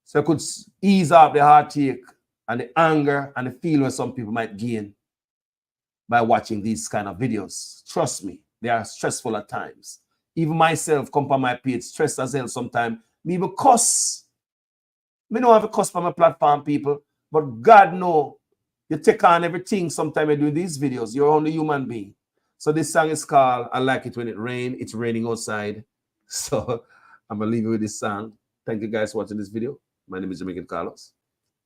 So it could ease off the heartache and the anger and the feeling some people might gain by watching these kind of videos. Trust me, they are stressful at times. Even myself come on my page, stressed as hell sometimes. Me even cuss. Me don't have a cuss for my platform, people. But God know, you take on everything sometime you're doing these videos. You're only human being. So this song is called I Like It When It Rains. It's raining outside. So I'm going to leave you with this song. Thank you guys for watching this video. My name is Jamaican Carlos.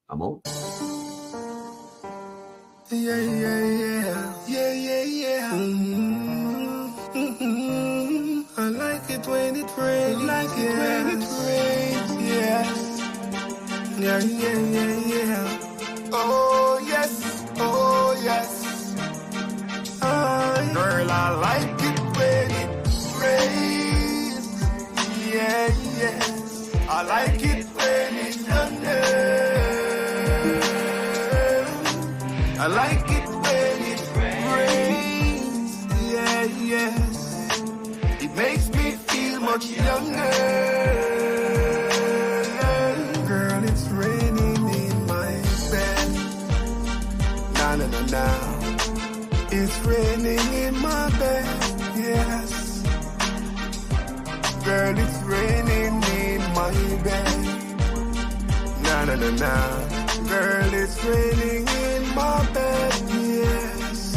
I'm out. Yeah, yeah, yeah. Yeah, yeah, yeah. I like it when it rains. Like it when it rains. Yeah. Yeah, yeah, yeah, yeah. Oh, yes. Oh, yes. Girl, I like it when it rains. Yeah, yeah. I like it when it thunders. I like it when it rains. Yeah, yes. It makes me feel much younger. Girl, it's raining in my bed. Na na na na. It's raining in my bed. Yes. Girl, it's raining in my bed. Na na na na. Girl, it's raining in my bed. Yes.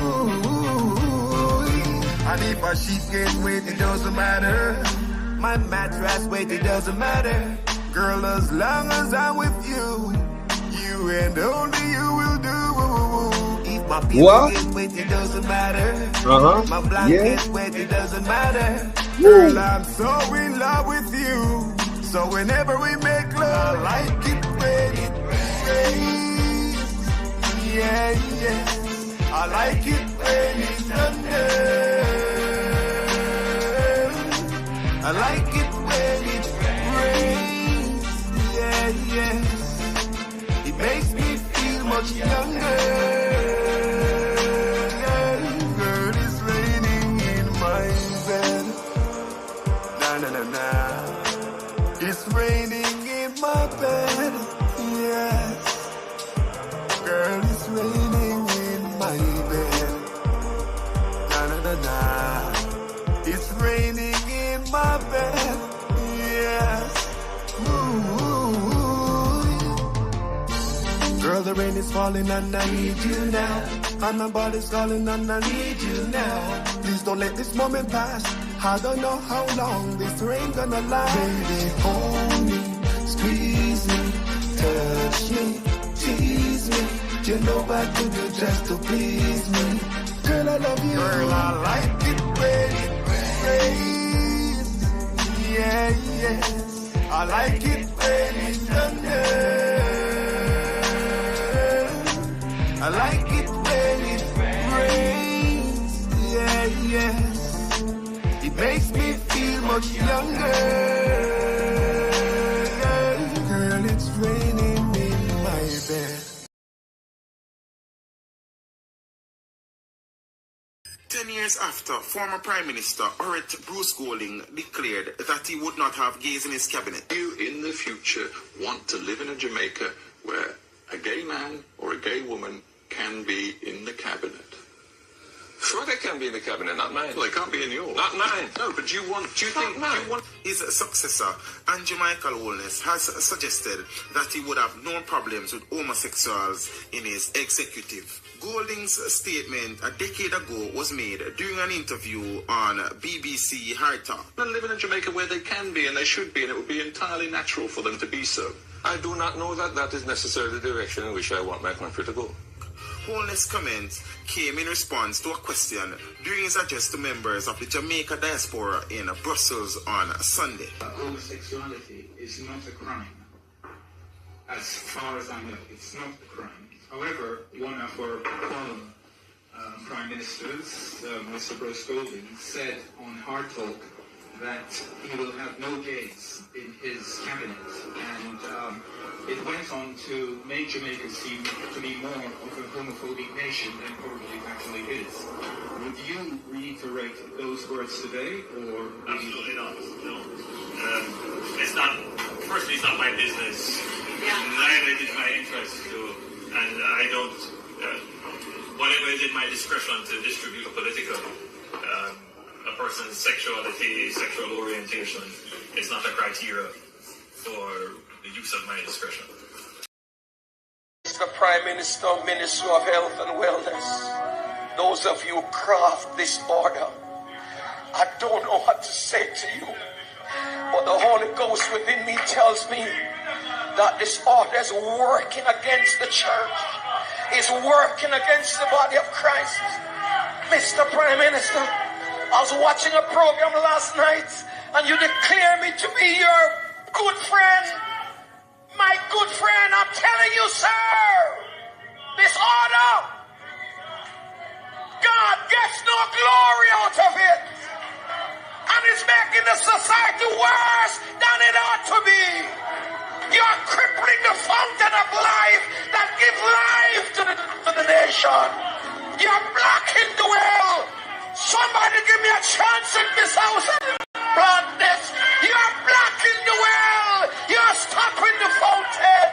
Ooh. And if a sheet gets wet, it doesn't matter. My mattress weight, it doesn't matter. Girl, as long as I'm with you, you and only you will do. If my pillow gets wet, it doesn't matter. My blanket gets wet, it doesn't matter. Girl, I'm so in love with you. So whenever we make love, I like it when it rains. Yeah, yeah. I like it when it's thunder. I like it when it rains. Yeah, yeah. It makes me feel much younger. Girl, it's raining in my bed. Na na na na. It's raining in my bed. Yes. Girl, it's raining in my bed. Na na na na. It's raining in my bed. Yes. Ooh. Girl, the rain is falling and I need you now. And my body's calling and I need you now. Please don't let this moment pass. I don't know how long this rain gonna last. Baby, hold me, squeeze me, touch me, tease me. You know I do do just to please me. Girl, I love you. Girl, I like it when it rains. Yeah, yeah. I like it when it thunders. I like it when it rains. Yeah, yeah. It makes me feel much younger. Girl, it's raining in my bed. 10 years after, former Prime Minister Oret Bruce Golding declared that he would not have gays in his cabinet. Do you in the future want to live in a Jamaica where a gay man or a gay woman can be in the cabinet? Sure, they can be in the cabinet, not mine. Well, they can't be in yours. Not mine. No, but do you think his successor, Andrew Michael Holness, has suggested that he would have no problems with homosexuals in his executive. Golding's statement a decade ago was made during an interview on BBC Hard Talk. They live in a Jamaica where they can be and they should be, and it would be entirely natural for them to be so. I do not know that that is necessarily the direction in which I want my country to go. Holness' comments came in response to a question during his address to members of the Jamaica diaspora in Brussels on Sunday. Homosexuality is not a crime. As far as I know, it's not a crime. However, one of our former prime ministers, Mr. Bruce Golding, said on Hard Talk that he will have no gays in his cabinet, and it went on to make Jamaica seem to be more of a homophobic nation than probably it actually is. Would you reiterate those words today, or? Absolutely not. No. It's not. Firstly, it's not my business. Neither is my interest to, and I don't, whatever is in my discretion to distribute political, a person's sexuality, sexual orientation is not a criteria for the use of my discretion. Mr. Prime Minister, Minister of Health and Wellness, those of you who craft this order, I don't know what to say to you, but the Holy Ghost within me tells me that this order is working against the church, is working against the body of Christ. Mr. Prime Minister, I was watching a program last night and you declare me to be your good friend. My good friend, I'm telling you, sir, this order, God gets no glory out of it. And it's making the society worse than it ought to be. You're crippling the fountain of life that gives life to the nation. You're blocking the well. Somebody give me a chance in this house and plant this. You're blocking the well. You're stopping the fountain.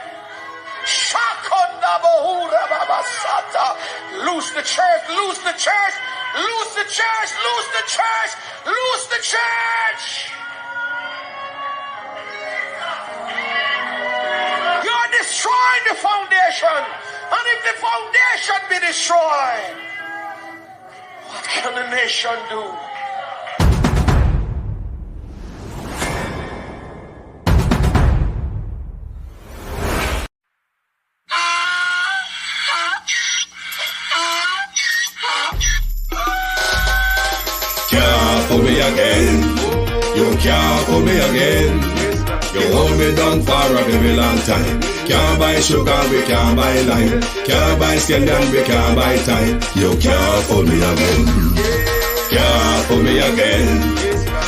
Shakonda Bahura Babasata. Lose the church, lose the church, lose the church, lose the church, lose the church. You're destroying the foundation. And if the foundation be destroyed, what can the nation do? Can't fool me again. You can't fool me again. You hold me down for a very long time. Can't buy sugar, we can't buy lime. Can't buy scandal, we can't buy time. You can't fool me again. Can't fool me again.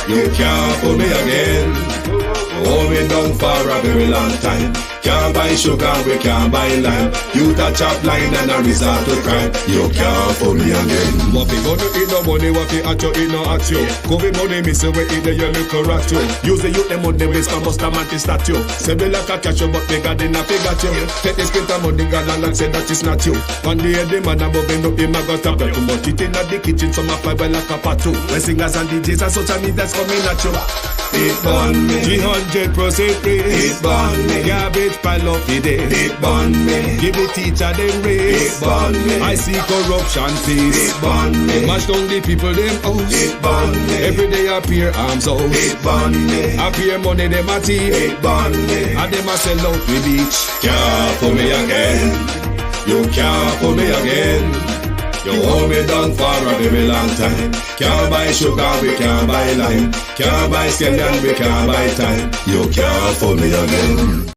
You can't fool me again. Hold me down for a very long time. Can't buy sugar, we can't buy lime. You touch up line and a resort to crime. You can't fool me again. What we gonna eat no money, what we at you, eat no at you. COVID money, miss away in the yellow correct you. Use the youth, the money, waste for most of the statue. Say we like a catch you, but they got enough, they got you. Take this print of money, got and say that is not you. One day the man above end up, him a got up. Too much it in the kitchen, some a fiber like a patu. When singers and DJs and social media coming at you. It burn me. 300% praise. It burn me. Garbage pile up the day. It burn me. Give the teacher them raise. It burn me. I see corruption face. It burn me. Mash down the people them house. It burn me. Every day appear arms out. It burn me. Appear money them a thief. It burn me. And them a sell out the beach. Can't fool me again. You can't fool me again. You hold me down for a very long time. Can't buy sugar, we can't buy lime. Can't buy scandal, we can't buy time. You can't fool me again.